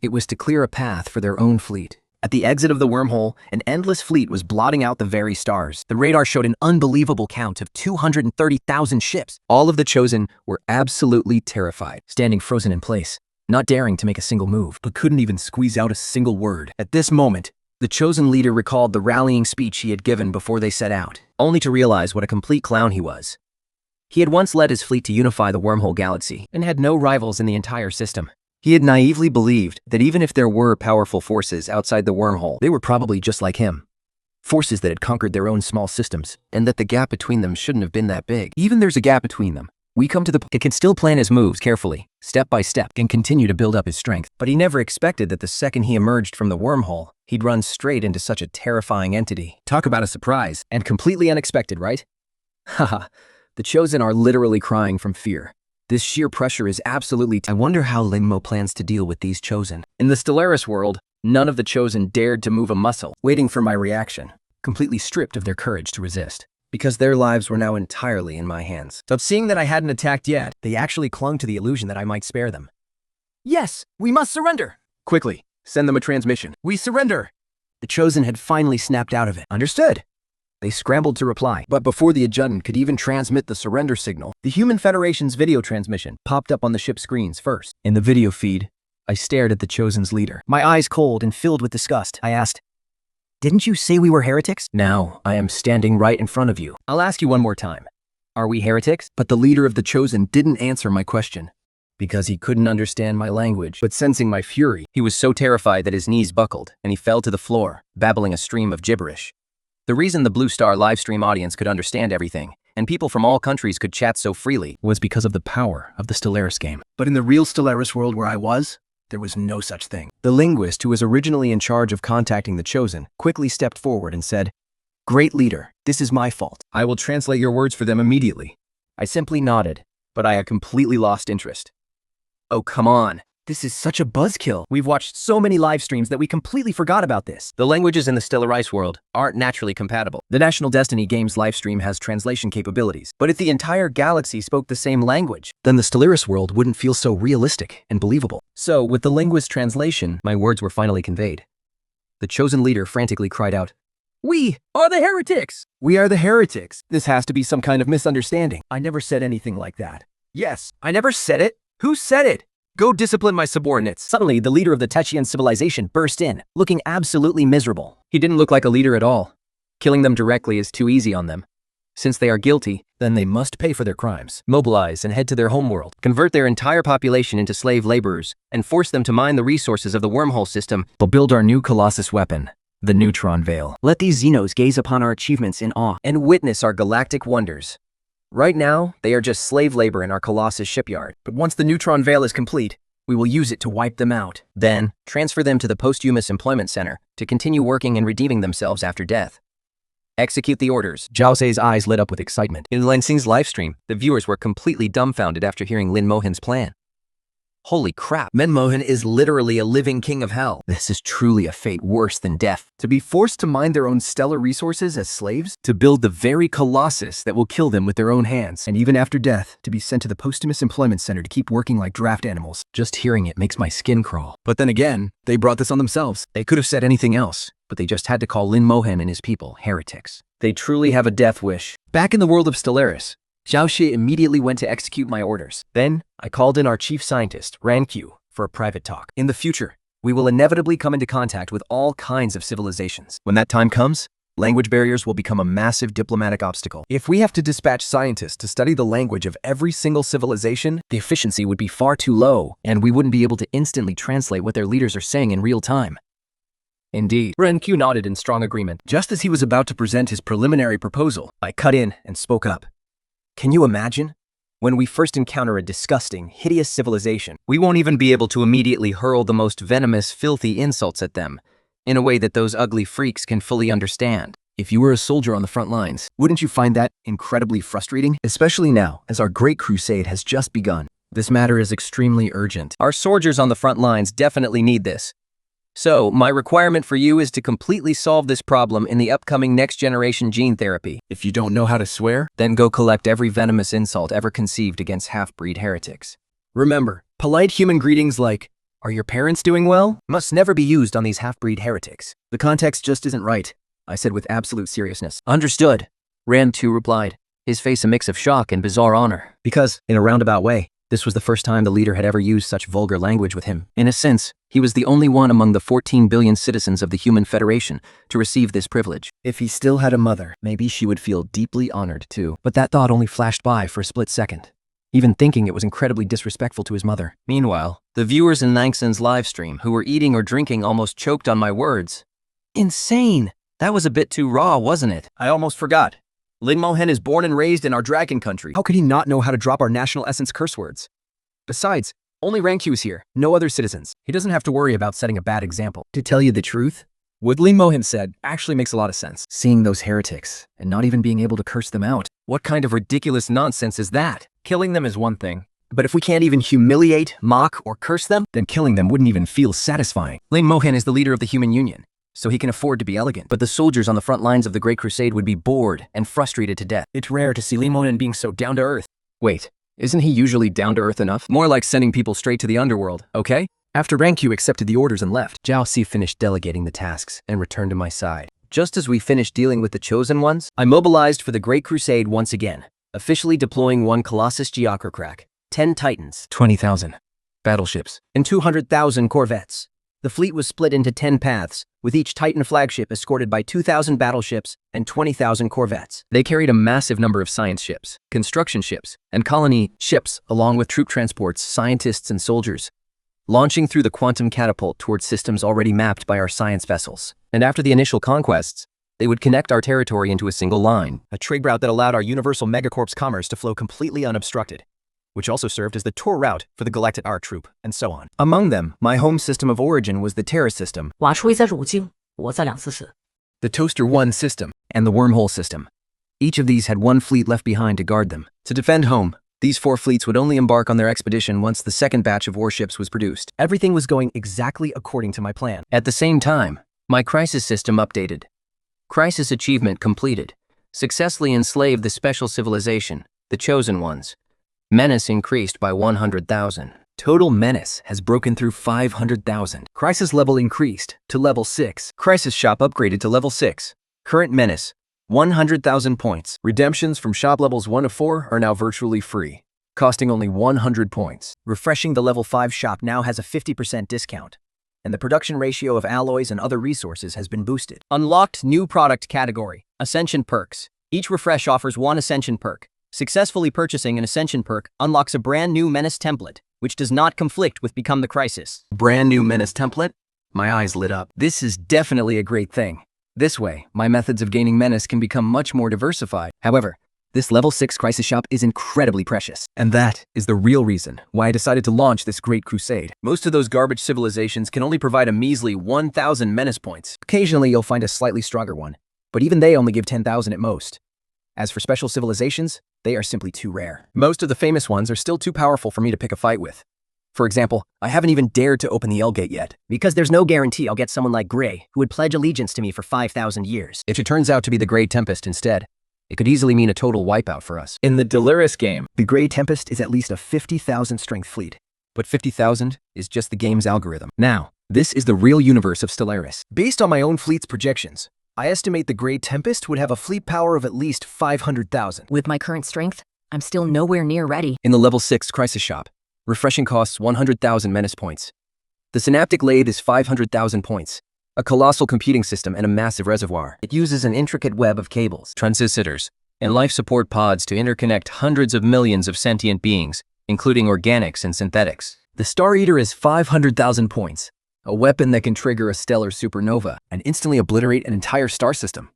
It was to clear a path for their own fleet. At the exit of the wormhole, an endless fleet was blotting out the very stars. The radar showed an unbelievable count of 230,000 ships. All of the Chosen were absolutely terrified, Standing frozen in place, not daring to make a single move. But couldn't even squeeze out a single word. At this moment, the Chosen Leader recalled the rallying speech he had given before they set out, only to realize what a complete clown he was. He had once led his fleet to unify the wormhole galaxy and had no rivals in the entire system. He had naively believed that even if there were powerful forces outside the wormhole, They were probably just like him. Forces that had conquered their own small systems, and that the gap between them shouldn't have been that big. even there's a gap between them. We come to the He could still plan his moves carefully, step by step, and continue to build up his strength. But he never expected that the second he emerged from the wormhole, he'd run straight into such a terrifying entity. Talk about a surprise. And completely unexpected, right? Haha, the Chosen are literally crying from fear. This sheer pressure is absolutely I wonder how Lin Mo plans to deal with these Chosen. In the Stellaris world, none of the Chosen dared to move a muscle, waiting for my reaction, completely stripped of their courage to resist. Because their lives were now entirely in my hands. But seeing that I hadn't attacked yet, they actually clung to the illusion that I might spare them. Yes, we must surrender! Quickly, send them a transmission. We surrender! The Chosen had finally snapped out of it. Understood! They scrambled to reply. But before the adjutant could even transmit the surrender signal, the Human Federation's video transmission popped up on the ship's screens first. In the video feed, I stared at the Chosen's leader. My eyes cold and filled with disgust, I asked, "Didn't you say we were heretics?" Now, I am standing right in front of you. I'll ask you one more time. Are we heretics? But the leader of the Chosen didn't answer my question. Because he couldn't understand my language. But sensing my fury, He was so terrified that his knees buckled, and he fell to the floor, babbling a stream of gibberish. The reason the Blue Star livestream audience could understand everything, and people from all countries could chat so freely, was because of the power of the Stellaris game. but in the real Stellaris world where I was, there was no such thing. The linguist who was originally in charge of contacting the Chosen quickly stepped forward and said, "Great leader, this is my fault. I will translate your words for them immediately." I simply nodded, but I had completely lost interest. "Oh, come on. This is such a buzzkill. We've watched so many live streams that we completely forgot about this. The languages in the Stellar Ice world aren't naturally compatible. The National Destiny Games livestream has translation capabilities, but if the entire galaxy spoke the same language, Then the Stellaris world wouldn't feel so realistic and believable. so with the linguist translation, My words were finally conveyed. The chosen leader frantically cried out, we are the heretics! We are the heretics. This has to be some kind of misunderstanding. I never said anything like that. Yes, I never said it. Who said it? Go discipline my subordinates. Suddenly, the leader of the Techian civilization burst in, looking absolutely miserable. He didn't look like a leader at all. Killing them directly is too easy on them. Since they are guilty, Then they must pay for their crimes. mobilize and head to their homeworld. Convert their entire population into slave laborers and force them to mine the resources of the wormhole system. They'll build our new Colossus weapon, the Neutron Veil. Let these Xenos gaze upon our achievements in awe And witness our galactic wonders. Right now, they are just slave labor in our Colossus shipyard. But once the Neutron Veil is complete, we will use it to wipe them out. Then, transfer them to the Posthumous Employment Center to continue working and redeeming themselves after death. Execute the orders. Zhao Sei's eyes lit up with excitement. In Lensing's livestream, the viewers were completely dumbfounded after hearing Lin Mohen's plan. Holy crap, Lin Mohen is literally a living king of hell. this is truly a fate worse than death. To be forced to mine their own stellar resources as slaves? To build the very Colossus that will kill them with their own hands. And even after death, to be sent to the Posthumous Employment Center to keep working like draft animals. Just hearing it makes my skin crawl. But then again, they brought this on themselves. They could have said anything else, but they just had to call Lin Mohen and his people heretics. They truly have a death wish. Back in the world of Stellaris, Zhao Shi immediately went to execute my orders. Then, I called in our chief scientist, Ran Q, for a private talk. In the future, we will inevitably come into contact with all kinds of civilizations. When that time comes, language barriers will become a massive diplomatic obstacle. If we have to dispatch scientists to study the language of every single civilization, The efficiency would be far too low, and we wouldn't be able to instantly translate what their leaders are saying in real time. Indeed. Ran Q nodded in strong agreement. just as he was about to present his preliminary proposal, I cut in and spoke up. Can you imagine? When we first encounter a disgusting, hideous civilization, We won't even be able to immediately hurl the most venomous, filthy insults at them, in a way that those ugly freaks can fully understand. if you were a soldier on the front lines, wouldn't you find that incredibly frustrating? Especially now, as our great crusade has just begun. this matter is extremely urgent. Our soldiers on the front lines definitely need this. So, my requirement for you is to completely solve this problem in the upcoming next-generation gene therapy. If you don't know how to swear, Then go collect every venomous insult ever conceived against half-breed heretics. Remember, polite human greetings like, "Are your parents doing well?" must never be used on these half-breed heretics. the context just isn't right, I said with absolute seriousness. Understood, Ran 2 replied, his face a mix of shock and bizarre honor. Because, in a roundabout way, this was the first time the leader had ever used such vulgar language with him. In a sense, he was the only one among the 14 billion citizens of the Human Federation to receive this privilege. If he still had a mother, maybe she would feel deeply honored too. But that thought only flashed by for a split second, even thinking it was incredibly disrespectful to his mother. Meanwhile, the viewers in Nangsen's livestream who were eating or drinking almost choked on my words. Insane! That was a bit too raw, wasn't it? I almost forgot. Lin Mohen is born and raised in our dragon country. How could he not know how to drop our national essence curse words? Besides, only Ranq is here, no other citizens. He doesn't have to worry about setting a bad example. To tell you the truth, what Lin Mohen said actually makes a lot of sense. Seeing those heretics and not even being able to curse them out. What kind of ridiculous nonsense is that? Killing them is one thing, but if we can't even humiliate, mock, or curse them, Then killing them wouldn't even feel satisfying. Lin Mohen is the leader of the Human Union, so he can afford to be elegant. But the soldiers on the front lines of the Great Crusade would be bored and frustrated to death. it's rare to see Lin Mohen being so down to earth. Wait, isn't he usually down to earth enough? More like sending people straight to the underworld, okay? After Ranq accepted the orders and left, Zhao Si finished delegating the tasks and returned to my side. Just as we finished dealing with the Chosen Ones, I mobilized for the Great Crusade once again, officially deploying 1 Colossus Geocrocrack, 10 Titans, 20,000 battleships, and 200,000 corvettes. The fleet was split into 10 paths, with each Titan flagship escorted by 2,000 battleships and 20,000 corvettes. They carried a massive number of science ships, construction ships, and colony ships, along with troop transports, scientists, and soldiers, launching through the quantum catapult towards systems already mapped by our science vessels. And after the initial conquests, they would connect our territory into a single line. A trade route that allowed our Universal Megacorp's commerce to flow completely unobstructed, which also served as the tour route for the Galactic Art Troop, and so on. Among them, my home system of origin was the Terra system, 挖出一些乳精，我在两次试。 the Toaster 1 system, and the Wormhole system. Each of these had one fleet left behind to guard them. To defend home, These 4 fleets would only embark on their expedition once the second batch of warships was produced. Everything was going exactly according to my plan. At the same time, my crisis system updated. Crisis achievement completed. Successfully enslaved the special civilization, the Chosen Ones. Menace increased by 100,000. Total menace has broken through 500,000. Crisis level increased to level 6. Crisis shop upgraded to level 6. Current menace, 100,000 points. Redemptions from shop levels 1 to 4 are now virtually free, costing only 100 points. Refreshing the level 5 shop now has a 50% discount, and the production ratio of alloys and other resources has been boosted. Unlocked new product category, Ascension Perks. Each refresh offers 1 Ascension perk. Successfully purchasing an Ascension perk unlocks a brand new Menace template, which does not conflict with Become the Crisis. Brand new Menace template? My eyes lit up. This is definitely a great thing. This way, my methods of gaining menace can become much more diversified. However, this level 6 crisis shop is incredibly precious. And that is the real reason why I decided to launch this great crusade. Most of those garbage civilizations can only provide a measly 1,000 menace points. Occasionally you'll find a slightly stronger one, but even they only give 10,000 at most. As for special civilizations, they are simply too rare. Most of the famous ones are still too powerful for me to pick a fight with. For example, I haven't even dared to open the L gate yet. Because there's no guarantee I'll get someone like Grey, who would pledge allegiance to me for 5,000 years. If it turns out to be the Grey Tempest instead, it could easily mean a total wipeout for us. In the Delirious game, the Grey Tempest is at least a 50,000 strength fleet. But 50,000 is just the game's algorithm. Now, this is the real universe of Stellaris. Based on my own fleet's projections, I estimate the Grey Tempest would have a fleet power of at least 500,000. With my current strength, I'm still nowhere near ready. In the level 6 crisis shop, refreshing costs 100,000 menace points. The synaptic lathe is 500,000 points, a colossal computing system and a massive reservoir. It uses an intricate web of cables, transistors, and life support pods to interconnect hundreds of millions of sentient beings, including organics and synthetics. The Star Eater is 500,000 points, a weapon that can trigger a stellar supernova and instantly obliterate an entire star system.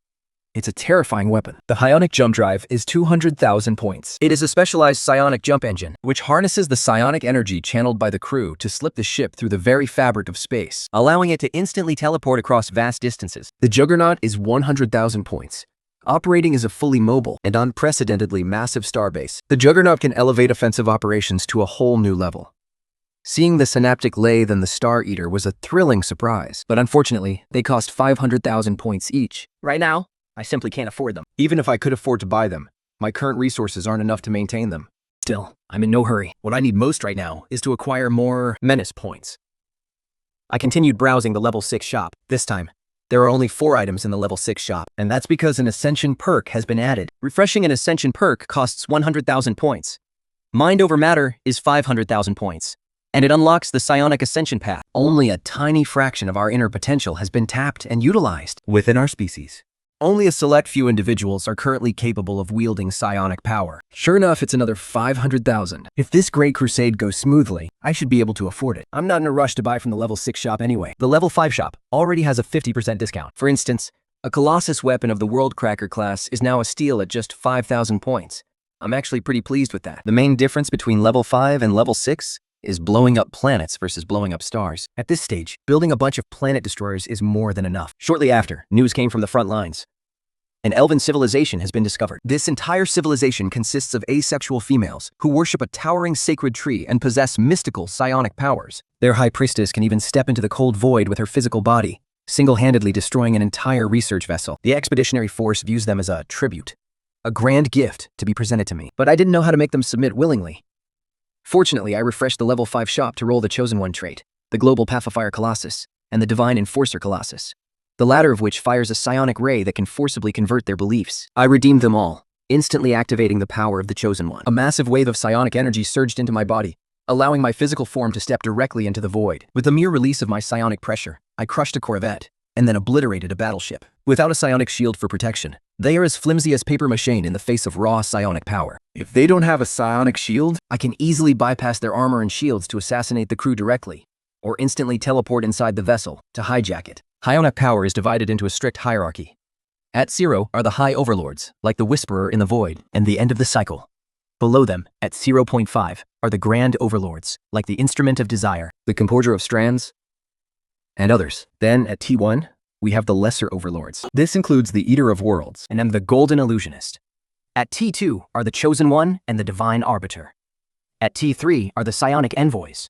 It's a terrifying weapon. The Psionic Jump Drive is 200,000 points. It is a specialized psionic jump engine, which harnesses the psionic energy channeled by the crew to slip the ship through the very fabric of space, allowing it to instantly teleport across vast distances. The Juggernaut is 100,000 points, operating as a fully mobile and unprecedentedly massive starbase. The Juggernaut can elevate offensive operations to a whole new level. Seeing the Synaptic Lathe and the Star Eater was a thrilling surprise, but unfortunately, they cost 500,000 points each. Right now, I simply can't afford them. Even if I could afford to buy them, my current resources aren't enough to maintain them. Still, I'm in no hurry. What I need most right now is to acquire more menace points. I continued browsing the level 6 shop. This time, there are only 4 items in the level 6 shop, and that's because an Ascension perk has been added. Refreshing an Ascension perk costs 100,000 points. Mind over Matter is 500,000 points, and it unlocks the Psionic Ascension path. Only a tiny fraction of our inner potential has been tapped and utilized within our species. Only a select few individuals are currently capable of wielding psionic power. Sure enough, it's another 500,000. If this great crusade goes smoothly, I should be able to afford it. I'm not in a rush to buy from the level 6 shop anyway. The level 5 shop already has a 50% discount. For instance, a Colossus weapon of the World Cracker class is now a steal at just 5,000 points. I'm actually pretty pleased with that. The main difference between level 5 and level 6 is blowing up planets versus blowing up stars. At this stage, building a bunch of planet destroyers is more than enough. Shortly after, news came from the front lines. An elven civilization has been discovered. This entire civilization consists of asexual females who worship a towering sacred tree and possess mystical psionic powers. Their high priestess can even step into the cold void with her physical body, single-handedly destroying an entire research vessel. The expeditionary force views them as a tribute, a grand gift to be presented to me. But I didn't know how to make them submit willingly. Fortunately, I refreshed the level 5 shop to roll the Chosen One trait, the Global Pacifier Colossus, and the Divine Enforcer Colossus, the latter of which fires a psionic ray that can forcibly convert their beliefs. I redeemed them all, instantly activating the power of the Chosen One. A massive wave of psionic energy surged into my body, allowing my physical form to step directly into the void. With the mere release of my psionic pressure, I crushed a corvette, and then obliterated a battleship. Without a psionic shield for protection, they are as flimsy as paper mache in the face of raw psionic power. If they don't have a psionic shield, I can easily bypass their armor and shields to assassinate the crew directly, or instantly teleport inside the vessel to hijack it. Psionic power is divided into a strict hierarchy. At 0 are the High Overlords, like the Whisperer in the Void, and the End of the Cycle. Below them, at 0.5, are the Grand Overlords, like the Instrument of Desire, the Composer of Strands, and others. Then, at T1, we have the Lesser Overlords. This includes the Eater of Worlds, and I'm the Golden Illusionist. At T2 are the Chosen One and the Divine Arbiter. At T3 are the Psionic Envoys.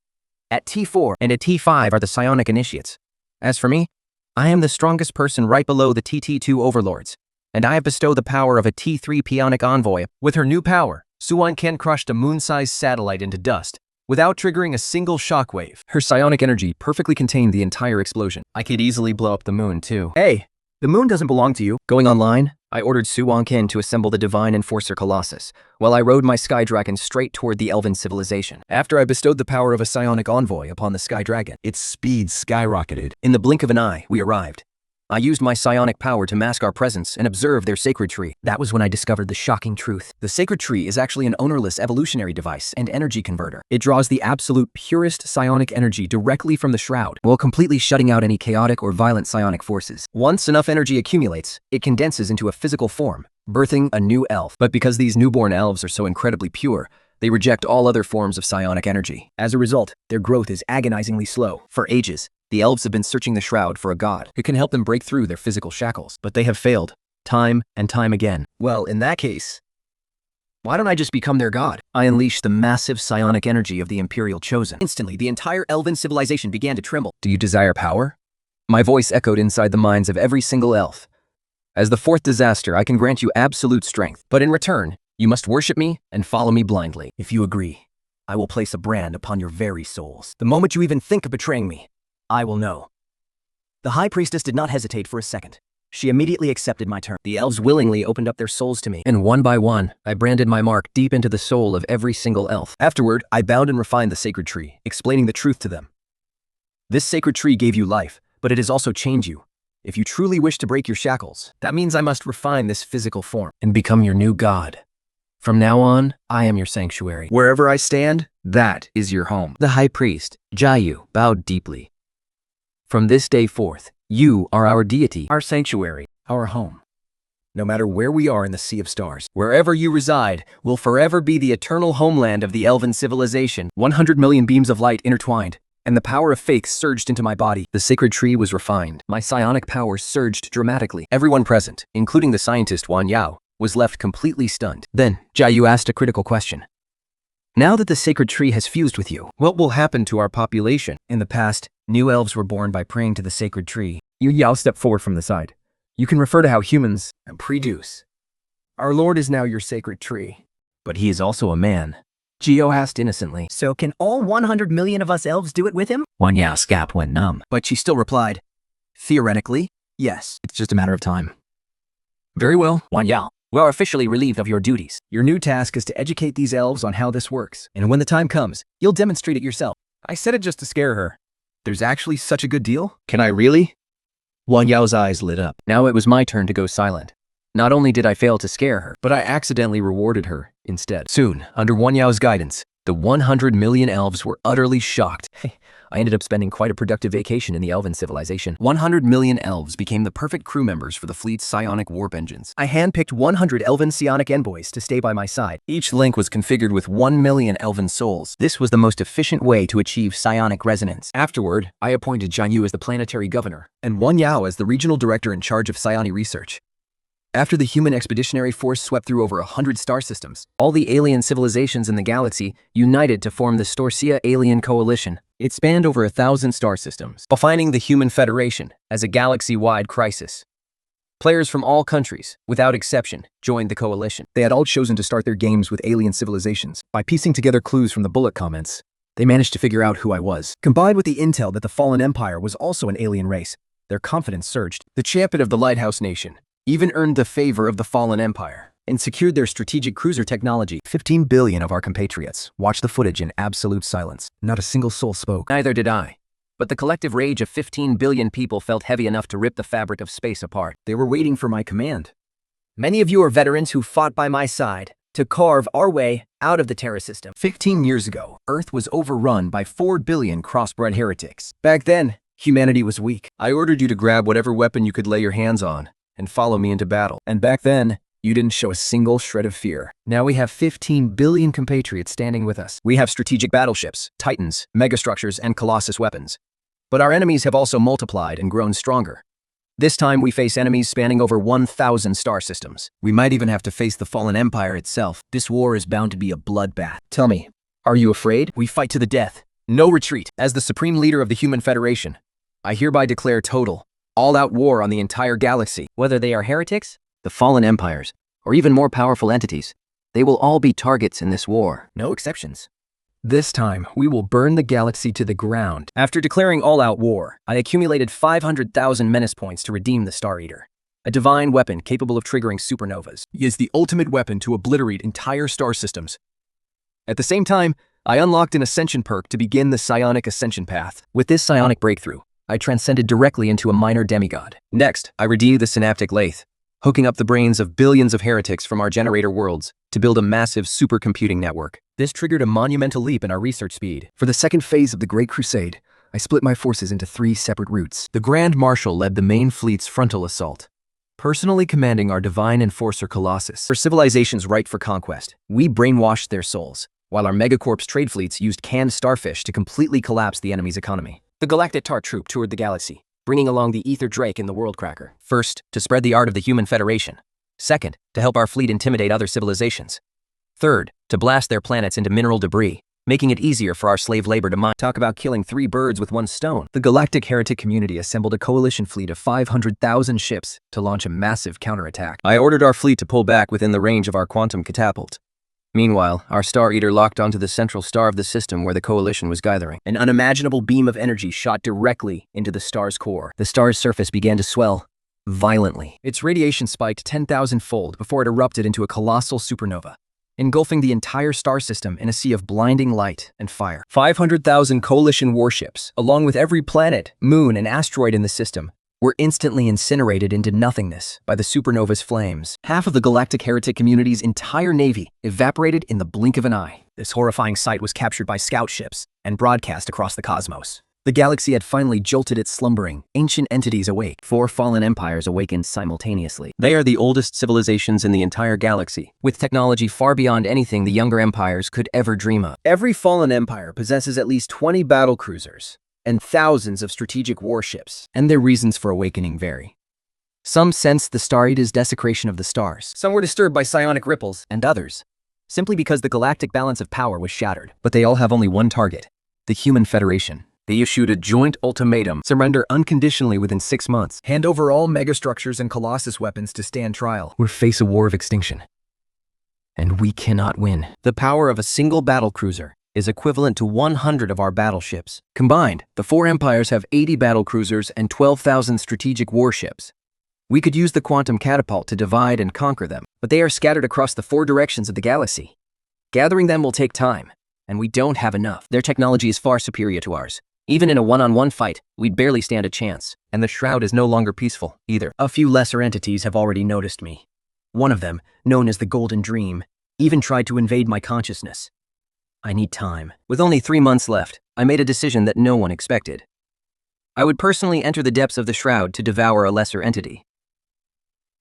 At T4 and at T5 are the Psionic Initiates. As for me, I am the strongest person right below the TT2 Overlords, and I have bestowed the power of a T3 Psionic Envoy. With her new power, Suan-Ken crushed a moon-sized satellite into dust without triggering a single shockwave. Her psionic energy perfectly contained the entire explosion. I could easily blow up the moon, too. Hey, the moon doesn't belong to you. Going online, I ordered Suan-Ken to assemble the Divine Enforcer Colossus, while I rode my Sky Dragon straight toward the Elven civilization. After I bestowed the power of a psionic envoy upon the Sky Dragon, its speed skyrocketed. In the blink of an eye, we arrived. I used my psionic power to mask our presence and observe their sacred tree. That was when I discovered the shocking truth. The sacred tree is actually an ownerless evolutionary device and energy converter. It draws the absolute purest psionic energy directly from the shroud, while completely shutting out any chaotic or violent psionic forces. Once enough energy accumulates, it condenses into a physical form, birthing a new elf. But because these newborn elves are so incredibly pure, they reject all other forms of psionic energy. As a result, their growth is agonizingly slow. For ages, the elves have been searching the shroud for a god who can help them break through their physical shackles, but they have failed, time and time again. Well, in that case, why don't I just become their god? I unleashed the massive psionic energy of the Imperial Chosen. Instantly, the entire elven civilization began to tremble. Do you desire power? My voice echoed inside the minds of every single elf. As the fourth disaster, I can grant you absolute strength, but in return, you must worship me and follow me blindly. If you agree, I will place a brand upon your very souls. The moment you even think of betraying me, I will know. The High Priestess did not hesitate for a second. She immediately accepted my term. The elves willingly opened up their souls to me, and one by one, I branded my mark deep into the soul of every single elf. Afterward, I bound and refined the sacred tree, explaining the truth to them. This sacred tree gave you life, but it has also chained you. If you truly wish to break your shackles, that means I must refine this physical form and become your new god. From now on, I am your sanctuary. Wherever I stand, that is your home. The High Priest, Jiayu, bowed deeply. From this day forth, you are our deity, our sanctuary, our home. No matter where we are in the Sea of Stars, wherever you reside will forever be the eternal homeland of the Elven civilization. 100 million beams of light intertwined, and the power of faith surged into my body. The sacred tree was refined. My psionic power surged dramatically. Everyone present, including the scientist Wan Yao, was left completely stunned. Then, Jiayu asked a critical question. Now that the sacred tree has fused with you, what will happen to our population? In the past, new elves were born by praying to the sacred tree. Yu Yao stepped forward from the side. You can refer to how humans Produce. Our Lord is now your sacred tree. But he is also a man. Gio asked innocently. So can all 100 million of us elves do it with him? Wan Yao's gap went numb. But she still replied, theoretically, yes. It's just a matter of time. Very well. Wan Yao, we are officially relieved of your duties. Your new task is to educate these elves on how this works. And when the time comes, you'll demonstrate it yourself. I said it just to scare her. There's actually such a good deal? Can I really? Wan Yao's eyes lit up. Now it was my turn to go silent. Not only did I fail to scare her, but I accidentally rewarded her instead. Soon, under Wan Yao's guidance, the 100 million elves were utterly shocked. I ended up spending quite a productive vacation in the Elven civilization. 100 million elves became the perfect crew members for the fleet's psionic warp engines. I handpicked 100 Elven psionic envoys to stay by my side. Each link was configured with 1 million Elven souls. This was the most efficient way to achieve psionic resonance. Afterward, I appointed Jian Yu as the planetary governor, and Wan Yao as the regional director in charge of psionic research. After the human expeditionary force swept through over 100 star systems, all the alien civilizations in the galaxy united to form the Storcia Alien Coalition. It spanned over 1,000 star systems, defining the Human Federation as a galaxy-wide crisis. Players from all countries, without exception, joined the coalition. They had all chosen to start their games with alien civilizations. By piecing together clues from the bullet comments, they managed to figure out who I was. Combined with the intel that the Fallen Empire was also an alien race, their confidence surged. The champion of the Lighthouse Nation even earned the favor of the Fallen Empire and secured their strategic cruiser technology. 15 billion of our compatriots watched the footage in absolute silence. Not a single soul spoke. Neither did I. But the collective rage of 15 billion people felt heavy enough to rip the fabric of space apart. They were waiting for my command. Many of you are veterans who fought by my side to carve our way out of the Terra system. 15 years ago, Earth was overrun by 4 billion crossbred heretics. Back then, humanity was weak. I ordered you to grab whatever weapon you could lay your hands on and follow me into battle. And back then, you didn't show a single shred of fear. Now we have 15 billion compatriots standing with us. We have strategic battleships, titans, megastructures, and colossus weapons. But our enemies have also multiplied and grown stronger. This time we face enemies spanning over 1,000 star systems. We might even have to face the fallen empire itself. This war is bound to be a bloodbath. Tell me, are you afraid? We fight to the death. No retreat. As the supreme leader of the Human Federation, I hereby declare total, all-out war on the entire galaxy. Whether they are heretics, the fallen empires, or even more powerful entities, they will all be targets in this war. No exceptions. This time, we will burn the galaxy to the ground. After declaring all-out war, I accumulated 500,000 menace points to redeem the Star Eater, a divine weapon capable of triggering supernovas. He is the ultimate weapon to obliterate entire star systems. At the same time, I unlocked an ascension perk to begin the psionic ascension path. With this psionic breakthrough, I transcended directly into a minor demigod. Next, I redeemed the synaptic lathe, hooking up the brains of billions of heretics from our generator worlds to build a massive supercomputing network. This triggered a monumental leap in our research speed. For the second phase of the Great Crusade, I split my forces into 3 separate routes. The Grand Marshal led the main fleet's frontal assault, personally commanding our divine enforcer Colossus. For civilizations ripe for conquest, we brainwashed their souls, while our megacorp's trade fleets used canned starfish to completely collapse the enemy's economy. The Galactic Tar Troop toured the galaxy, bringing along the Ether Drake and the World Cracker. First, to spread the art of the Human Federation. Second, to help our fleet intimidate other civilizations. Third, to blast their planets into mineral debris, making it easier for our slave labor to mine. Talk about killing 3 birds with 1 stone. The Galactic Heretic community assembled a coalition fleet of 500,000 ships to launch a massive counterattack. I ordered our fleet to pull back within the range of our quantum catapult. Meanwhile, our Star Eater locked onto the central star of the system where the coalition was gathering. An unimaginable beam of energy shot directly into the star's core. The star's surface began to swell violently. Its radiation spiked 10,000-fold before it erupted into a colossal supernova, engulfing the entire star system in a sea of blinding light and fire. 500,000 coalition warships, along with every planet, moon, and asteroid in the system, were instantly incinerated into nothingness by the supernova's flames. Half of the Galactic Heretic community's entire navy evaporated in the blink of an eye. This horrifying sight was captured by scout ships and broadcast across the cosmos. The galaxy had finally jolted its slumbering, ancient entities awake. 4 fallen empires awakened simultaneously. They are the oldest civilizations in the entire galaxy, with technology far beyond anything the younger empires could ever dream of. Every fallen empire possesses at least 20 battle cruisers and thousands of strategic warships, and their reasons for awakening vary. Some sensed the Star Eater's desecration of the stars. Some were disturbed by psionic ripples, and others, simply because the galactic balance of power was shattered. But they all have only one target: the Human Federation. They issued a joint ultimatum: surrender unconditionally within 6 months. Hand over all megastructures and Colossus weapons to stand trial. Or face a war of extinction. And we cannot win. The power of a single battlecruiser is equivalent to 100 of our battleships. Combined, the 4 empires have 80 battlecruisers and 12,000 strategic warships. We could use the quantum catapult to divide and conquer them, but they are scattered across the 4 directions of the galaxy. Gathering them will take time, and we don't have enough. Their technology is far superior to ours. Even in a one-on-one fight, we'd barely stand a chance. And the Shroud is no longer peaceful, either. A few lesser entities have already noticed me. One of them, known as the Golden Dream, even tried to invade my consciousness. I need time. With only 3 months left, I made a decision that no one expected. I would personally enter the depths of the Shroud to devour a lesser entity.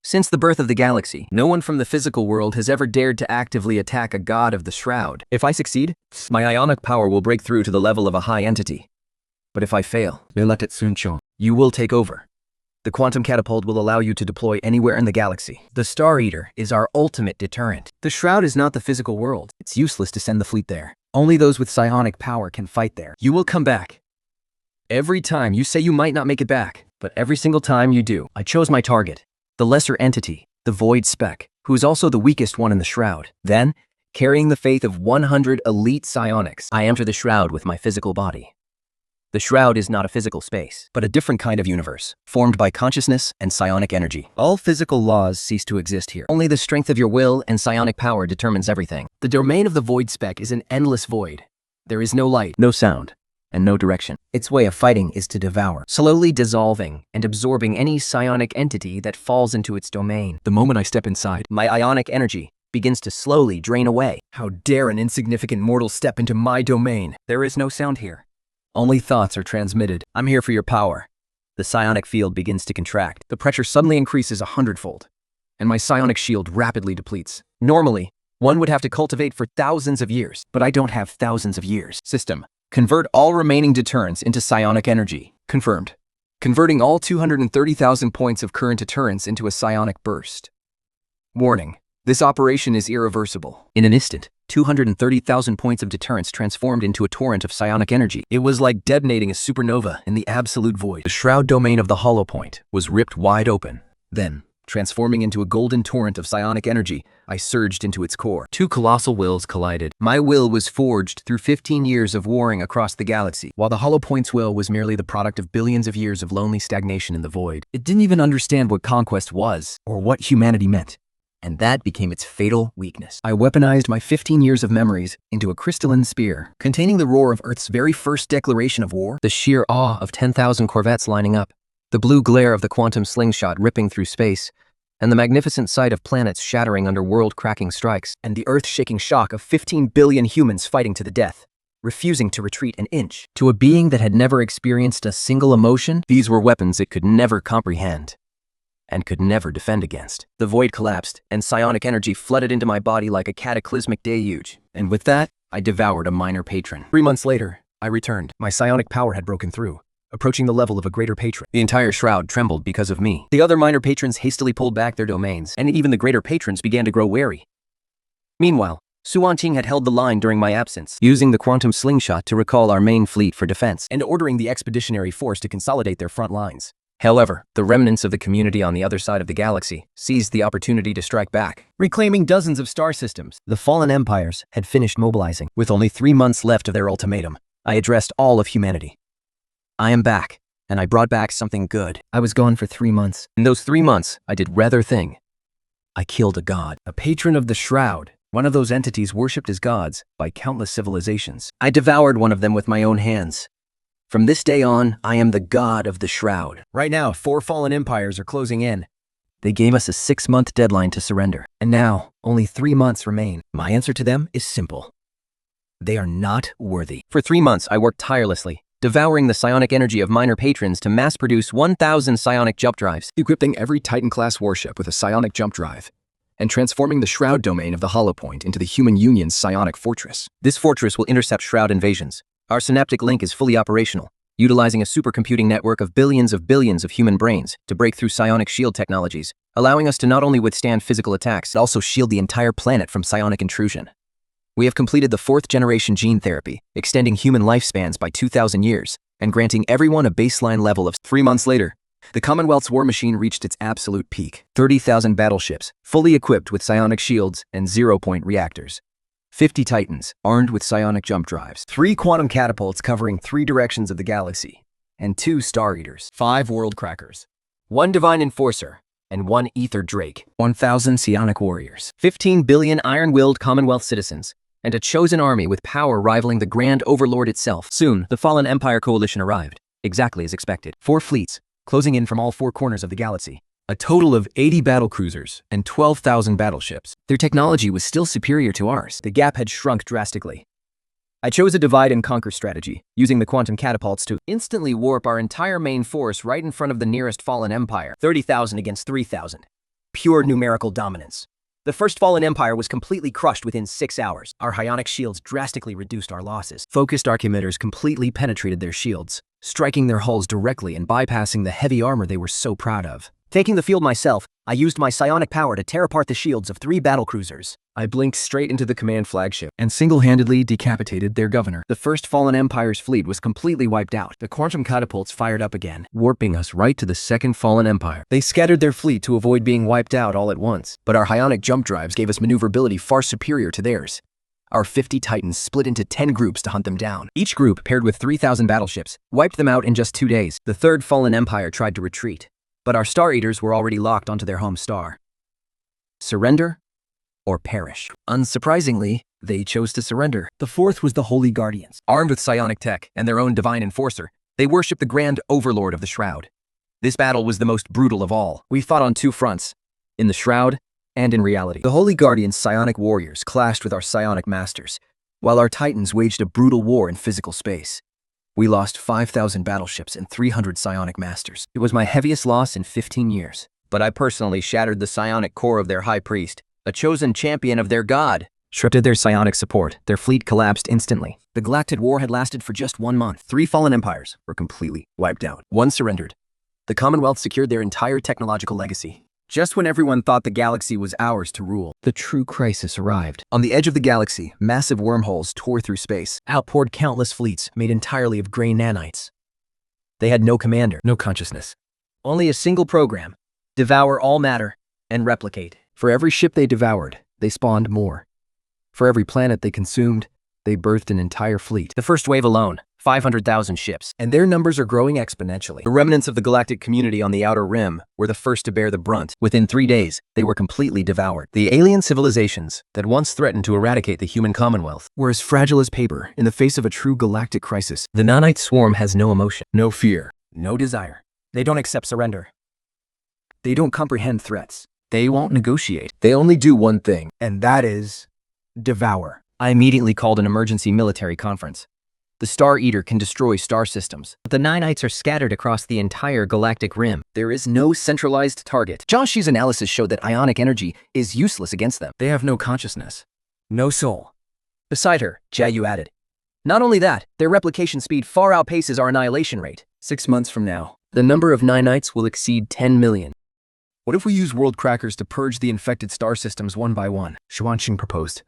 Since the birth of the galaxy, no one from the physical world has ever dared to actively attack a god of the Shroud. If I succeed, my ionic power will break through to the level of a high entity. But if I fail, you will take over. The quantum catapult will allow you to deploy anywhere in the galaxy. The Star Eater is our ultimate deterrent. The Shroud is not the physical world. It's useless to send the fleet there. Only those with psionic power can fight there. You will come back. Every time you say you might not make it back, but every single time you do. I chose my target, the lesser entity, the Void Speck, who is also the weakest one in the Shroud. Then, carrying the faith of 100 elite psionics, I enter the Shroud with my physical body. The Shroud is not a physical space, but a different kind of universe, formed by consciousness and psionic energy. All physical laws cease to exist here. Only the strength of your will and psionic power determines everything. The domain of the Void Speck is an endless void. There is no light, no sound, and no direction. Its way of fighting is to devour, slowly dissolving and absorbing any psionic entity that falls into its domain. The moment I step inside, my ionic energy begins to slowly drain away. How dare an insignificant mortal step into my domain? There is no sound here. Only thoughts are transmitted. I'm here for your power. The psionic field begins to contract. The pressure suddenly increases 100-fold, and my psionic shield rapidly depletes. Normally, one would have to cultivate for thousands of years, but I don't have thousands of years. System: convert all remaining deterrents into psionic energy. Confirmed. converting all 230,000 points of current deterrence into a psionic burst. Warning: this operation is irreversible. In an instant, 230,000 points of deterrence transformed into a torrent of psionic energy. It was like detonating a supernova in the absolute void. The shroud domain of the hollow point was ripped wide open. Then, transforming into a golden torrent of psionic energy, I surged into its core. Two colossal wills collided. My will was forged through 15 years of warring across the galaxy, while the hollow point's will was merely the product of billions of years of lonely stagnation in the void. It didn't even understand what conquest was, or what humanity meant. And that became its fatal weakness. I weaponized my 15 years of memories into a crystalline spear, containing the roar of Earth's very first declaration of war. The sheer awe of 10,000 corvettes lining up, the blue glare of the quantum slingshot ripping through space, and the magnificent sight of planets shattering under world-cracking strikes, and the earth-shaking shock of 15 billion humans fighting to the death, refusing to retreat an inch. To a being that had never experienced a single emotion, these were weapons it could never comprehend and could never defend against. The void collapsed, and psionic energy flooded into my body like a cataclysmic deluge. And with that, I devoured a minor patron. 3 months later, I returned. My psionic power had broken through, approaching the level of a greater patron. The entire shroud trembled because of me. The other minor patrons hastily pulled back their domains, and even the greater patrons began to grow wary. Meanwhile, Suanqing had held the line during my absence, using the quantum slingshot to recall our main fleet for defense, and ordering the expeditionary force to consolidate their front lines. However, the remnants of the community on the other side of the galaxy seized the opportunity to strike back. Reclaiming dozens of star systems, the fallen empires had finished mobilizing. With only 3 months left of their ultimatum, I addressed all of humanity. I am back, and I brought back something good. I was gone for 3 months. In those 3 months, I did rather thing. I killed a god, a patron of the shroud, one of those entities worshipped as gods by countless civilizations. I devoured one of them with my own hands. From this day on, I am the god of the shroud. Right now, 4 fallen empires are closing in. They gave us a 6-month deadline to surrender. And now, only 3 months remain. My answer to them is simple. They are not worthy. For 3 months, I worked tirelessly, devouring the psionic energy of minor patrons to mass-produce 1,000 psionic jump drives, equipping every Titan-class warship with a psionic jump drive, and transforming the Shroud domain of the Hollow Point into the Human Union's psionic fortress. This fortress will intercept Shroud invasions. Our synaptic link is fully operational, utilizing a supercomputing network of billions of human brains to break through psionic shield technologies, allowing us to not only withstand physical attacks, but also shield the entire planet from psionic intrusion. We have completed the 4th-generation gene therapy, extending human lifespans by 2,000 years, and granting everyone a baseline level of 3 months later. The Commonwealth's war machine reached its absolute peak. 30,000 battleships, fully equipped with psionic shields and zero-point reactors. 50 Titans, armed with psionic jump drives. 3 quantum catapults covering 3 directions of the galaxy. And 2 Star Eaters. 5 World Crackers. 1 Divine Enforcer. And 1 Ether Drake. 1,000 psionic warriors. 15 billion iron-willed Commonwealth citizens. And a chosen army with power rivaling the Grand Overlord itself. Soon, the Fallen Empire Coalition arrived, exactly as expected. 4 fleets, closing in from all 4 corners of the galaxy. A total of 80 battlecruisers and 12,000 battleships. Their technology was still superior to ours. The gap had shrunk drastically. I chose a divide-and-conquer strategy, using the quantum catapults to instantly warp our entire main force right in front of the nearest fallen empire. 30,000 against 3,000. Pure numerical dominance. The first fallen empire was completely crushed within 6 hours. Our ionic shields drastically reduced our losses. Focused arc emitters completely penetrated their shields, striking their hulls directly and bypassing the heavy armor they were so proud of. Taking the field myself, I used my psionic power to tear apart the shields of 3 battlecruisers. I blinked straight into the command flagship and single-handedly decapitated their governor. The first Fallen Empire's fleet was completely wiped out. The quantum catapults fired up again, warping us right to the second Fallen Empire. They scattered their fleet to avoid being wiped out all at once, but our ionic jump drives gave us maneuverability far superior to theirs. Our 50 Titans split into 10 groups to hunt them down. Each group, paired with 3,000 battleships, wiped them out in just 2 days. The third Fallen Empire tried to retreat, but our Star Eaters were already locked onto their home star. Surrender or perish. Unsurprisingly, they chose to surrender. The fourth was the Holy Guardians. Armed with psionic tech and their own divine enforcer, they worshipped the Grand Overlord of the Shroud. This battle was the most brutal of all. We fought on 2 fronts, in the Shroud and in reality. The Holy Guardians' psionic warriors clashed with our psionic masters, while our Titans waged a brutal war in physical space. We lost 5,000 battleships and 300 psionic masters. It was my heaviest loss in 15 years. But I personally shattered the psionic core of their high priest, a chosen champion of their god. Stripped of their psionic support, their fleet collapsed instantly. The Galactic War had lasted for just 1 month. 3 fallen empires were completely wiped out. 1 surrendered, The Commonwealth secured their entire technological legacy. Just when everyone thought the galaxy was ours to rule, The true crisis arrived. on the edge of the galaxy, massive wormholes tore through space. Outpoured countless fleets made entirely of gray nanites. They had no commander, No consciousness. only a single program: devour all matter and replicate. For every ship they devoured, they spawned more. For every planet they consumed, they birthed an entire fleet. The first wave alone, 500,000 ships. And their numbers are growing exponentially. The remnants of the galactic community on the Outer Rim were the first to bear the brunt. Within 3 days, they were completely devoured. The alien civilizations that once threatened to eradicate the human commonwealth were as fragile as paper in the face of a true galactic crisis. The nanite swarm has no emotion. No fear, no desire. They don't accept surrender. They don't comprehend threats. They won't negotiate. They only do one thing. And that is devour. I immediately called an emergency military conference. The Star Eater can destroy star systems, but the nanites are scattered across the entire galactic rim. There is no centralized target. Josh's analysis showed that ionic energy is useless against them. They have no consciousness. No soul. Beside her, Jayu added. Not only that, their replication speed far outpaces our annihilation rate. 6 months from now, The number of nanites will exceed 10 million. what if we use world crackers to purge the infected star systems one by one? Xuanqing proposed.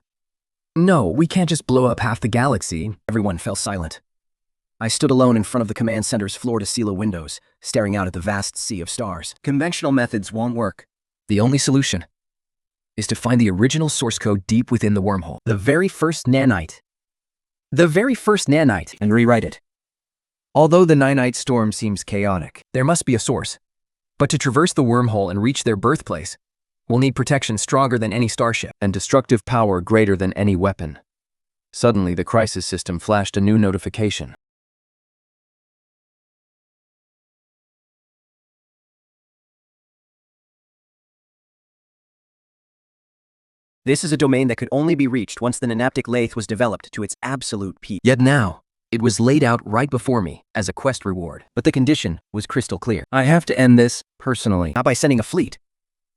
No, we can't just blow up half the galaxy. Everyone fell silent. I stood alone in front of the command center's floor-to-ceiling windows, staring out at the vast sea of stars. Conventional methods won't work. The only solution is to find the original source code deep within the wormhole. The very first nanite. And rewrite it. Although the nanite storm seems chaotic, there must be a source. But to traverse the wormhole and reach their birthplace, we'll need protection stronger than any starship and destructive power greater than any weapon. Suddenly, the crisis system flashed a new notification. This is a domain that could only be reached once the nanaptic lathe was developed to its absolute peak. Yet now, it was laid out right before me as a quest reward. But the condition was crystal clear. I have to end this personally. Not by sending a fleet,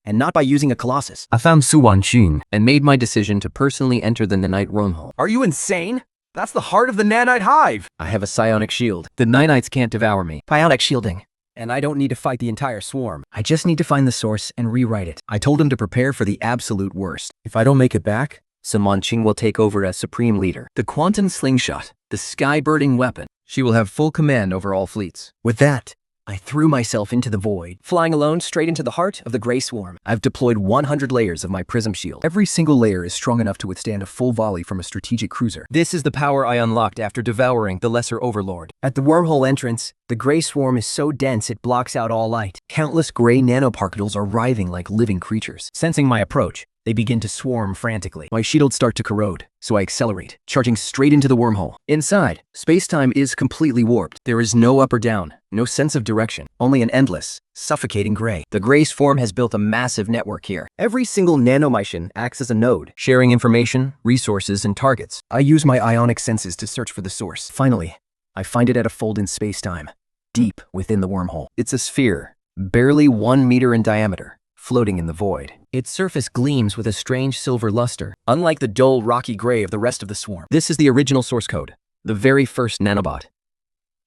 and not by using a colossus. I found Xuanqing. And made my decision to personally enter the nanite wormhole. Are you insane? That's the heart of the nanite hive. I have a psionic shield. The nanites can't devour me. Psionic shielding. And I don't need to fight the entire swarm. I just need to find the source and rewrite it. I told him to prepare for the absolute worst. If I don't make it back, Xuanqing will take over as supreme leader. the quantum slingshot, the sky-birding weapon, she will have full command over all fleets. With that, I threw myself into the void, flying alone straight into the heart of the gray swarm. I've deployed 100 layers of my prism shield. Every single layer is strong enough to withstand a full volley from a strategic cruiser. This is the power I unlocked after devouring the Lesser Overlord. At the wormhole entrance, the gray swarm is so dense it blocks out all light. Countless gray nanoparticles are writhing like living creatures. Sensing my approach, they begin to swarm frantically. My shields start to corrode, so I accelerate, charging straight into the wormhole. Inside, space-time is completely warped. There is no up or down, no sense of direction, only an endless, suffocating gray. The gray swarm has built a massive network here. Every single nanomycian acts as a node. Sharing information, resources, and targets. I use my ionic senses to search for the source. Finally, I find it at a fold in space-time, deep within the wormhole. It's a sphere, barely 1 meter in diameter, floating in the void. Its surface gleams with a strange silver luster. Unlike the dull, rocky gray of the rest of the swarm. This is the original source code, the very first nanobot.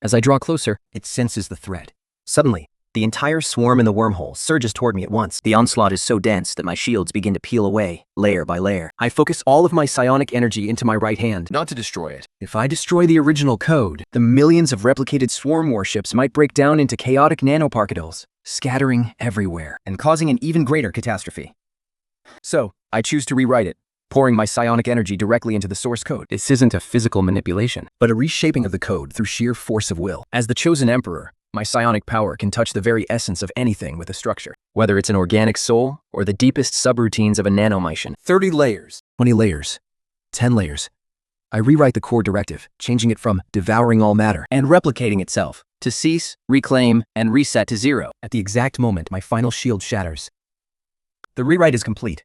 As I draw closer, It senses the threat. Suddenly, the entire swarm in the wormhole surges toward me at once. The onslaught is so dense that my shields begin to peel away, layer by layer. I focus all of my psionic energy into my right hand. Not to destroy it. if I destroy the original code, the millions of replicated swarm warships might break down into chaotic nanoparticles, scattering everywhere. And causing an even greater catastrophe. So, I choose to rewrite it, pouring my psionic energy directly into the source code. This isn't a physical manipulation, but a reshaping of the code through sheer force of will. As the chosen emperor, my psionic power can touch the very essence of anything with a structure, whether it's an organic soul or the deepest subroutines of a nanomycian. 30 layers. 20 layers, 10 layers. I rewrite the core directive, changing it from devouring all matter And replicating itself. to cease, reclaim, and reset to 0. At the exact moment my final shield shatters, The rewrite is complete.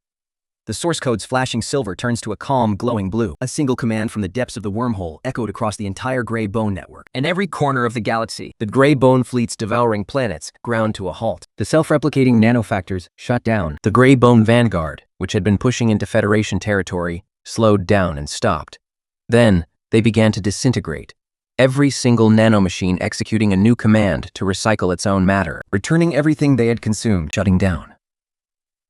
The source code's flashing silver turns to a calm, glowing blue. A single command from the depths of the wormhole echoed across the entire gray bone network. in every corner of the galaxy, the gray bone fleets devouring planets ground to a halt. The self-replicating nanofactors shut down. The gray bone vanguard, which had been pushing into Federation territory, slowed down and stopped. Then, they began to disintegrate, every single nanomachine executing a new command to recycle its own matter, returning everything they had consumed, shutting down.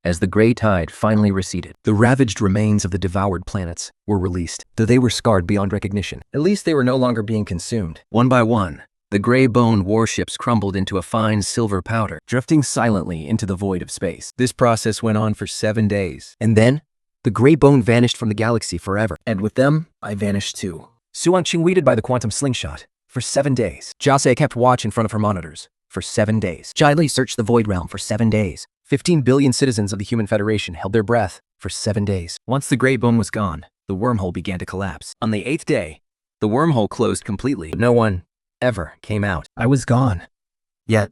As the gray tide finally receded, the ravaged remains of the devoured planets were released, though they were scarred beyond recognition. At least they were no longer being consumed. one by one, the gray bone warships crumbled into a fine silver powder, Drifting silently into the void of space. This process went on for 7 days. And then, the gray bone vanished from the galaxy forever. And with them, I vanished too. Suanqing waited by the quantum slingshot for 7 days. Jase kept watch in front of her monitors for 7 days. Jai Li searched the void realm for 7 days. 15 billion citizens of the Human Federation held their breath for 7 days. Once the gray bone was gone, the wormhole began to collapse. On the 8th day, the wormhole closed completely. No one ever came out. I was gone. Yet,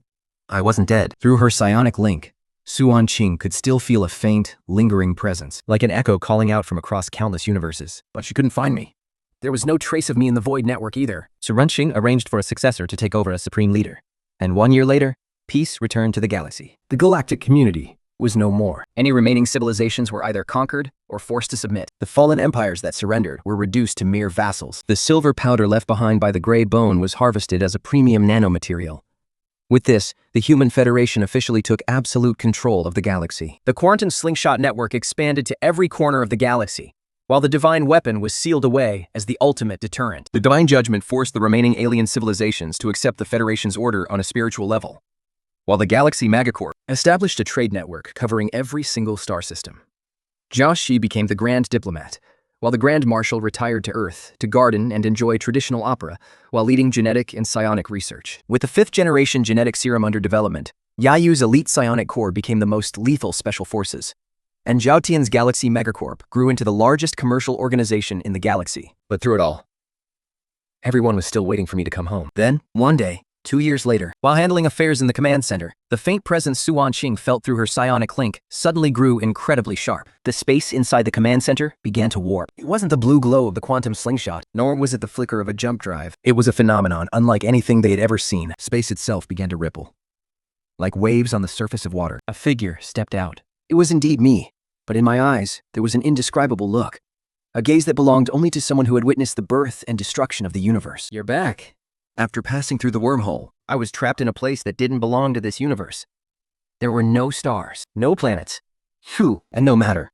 I wasn't dead. Through her psionic link, Suanqing could still feel a faint, lingering presence, like an echo calling out from across countless universes. But she couldn't find me. There was no trace of me in the Void Network either. Suanqing arranged for a successor to take over as Supreme Leader. And 1 year later, peace returned to the galaxy. The galactic community was no more. Any remaining civilizations were either conquered or forced to submit. The fallen empires that surrendered were reduced to mere vassals. the silver powder left behind by the gray bone was harvested as a premium nanomaterial. With this, the Human Federation officially took absolute control of the galaxy. The quantum slingshot network expanded to every corner of the galaxy, while the divine weapon was sealed away as the ultimate deterrent. The divine judgment forced the remaining alien civilizations to accept the Federation's order on a spiritual level, while the Galaxy Megacorp Established a trade network covering every single star system. Zhao Shi became the Grand Diplomat, while the Grand Marshal retired to Earth to garden and enjoy traditional opera while leading genetic and psionic research. With the 5th-generation genetic serum under development, Yayu's elite psionic core became the most lethal special forces, and Zhao Tian's Galaxy Megacorp grew into the largest commercial organization in the galaxy. But through it all, everyone was still waiting for me to come home. Then, one day, 2 years later, while handling affairs in the command center, the faint presence Suanqing felt through her psionic link suddenly grew incredibly sharp. The space inside the command center began to warp. It wasn't the blue glow of the quantum slingshot, nor was it the flicker of a jump drive. It was a phenomenon unlike anything they had ever seen. Space itself began to ripple, like waves on the surface of water. A figure stepped out. It was indeed me, but in my eyes, there was an indescribable look. A gaze that belonged only to someone who had witnessed the birth and destruction of the universe. You're back. After passing through the wormhole, I was trapped in a place that didn't belong to this universe. There were no stars, no planets, and no matter.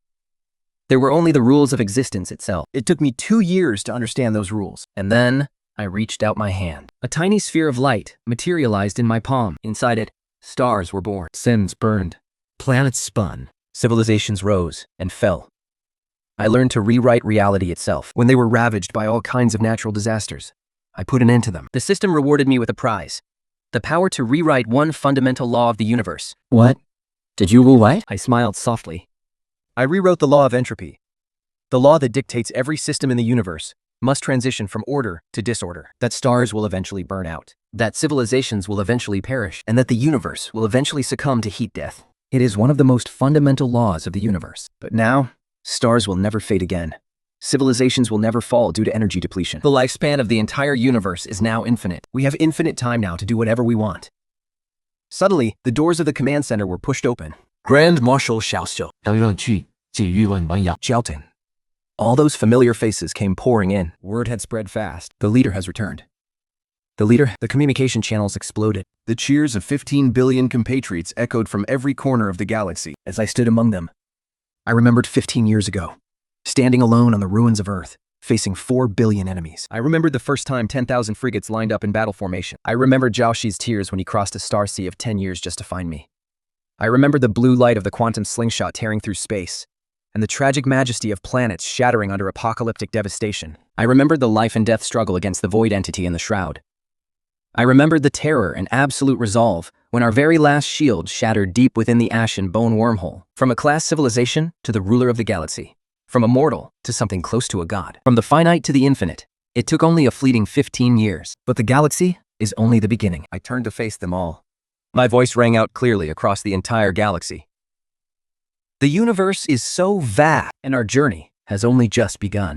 There were only the rules of existence itself. It took me 2 years to understand those rules. And then, I reached out my hand. A tiny sphere of light materialized in my palm. Inside it, stars were born. Suns burned. Planets spun. Civilizations rose and fell. I learned to rewrite reality itself. When they were ravaged by all kinds of natural disasters, I put an end to them. The system rewarded me with a prize. The power to rewrite one fundamental law of the universe. What? Did you rewrite? I smiled softly. I rewrote the law of entropy. The law that dictates every system in the universe must transition from order to disorder. That stars will eventually burn out. That civilizations will eventually perish. And that the universe will eventually succumb to heat death. It is one of the most fundamental laws of the universe. But now, stars will never fade again. Civilizations will never fall due to energy depletion. The lifespan of the entire universe is now infinite. We have infinite time now to do whatever we want. Suddenly, the doors of the command center were pushed open. Grand Marshal Xiaoxiu. 要让去解郁问王阳。 Jiaotin. All those familiar faces came pouring in. Word had spread fast. The leader has returned. The communication channels exploded. The cheers of 15 billion compatriots echoed from every corner of the galaxy. As I stood among them, I remembered 15 years ago, standing alone on the ruins of Earth, facing 4 billion enemies. I remembered the first time 10,000 frigates lined up in battle formation. I remembered Zhao Shi's tears when he crossed a star sea of 10 years just to find me. I remembered the blue light of the quantum slingshot tearing through space, and the tragic majesty of planets shattering under apocalyptic devastation. I remembered the life and death struggle against the void entity in the shroud. I remembered the terror and absolute resolve when our very last shield shattered deep within the ashen bone wormhole. From a class civilization to the ruler of the galaxy. From a mortal to something close to a god. From the finite to the infinite. It took only a fleeting 15 years. But the galaxy is only the beginning. I turned to face them all. My voice rang out clearly across the entire galaxy. The universe is so vast, and our journey has only just begun.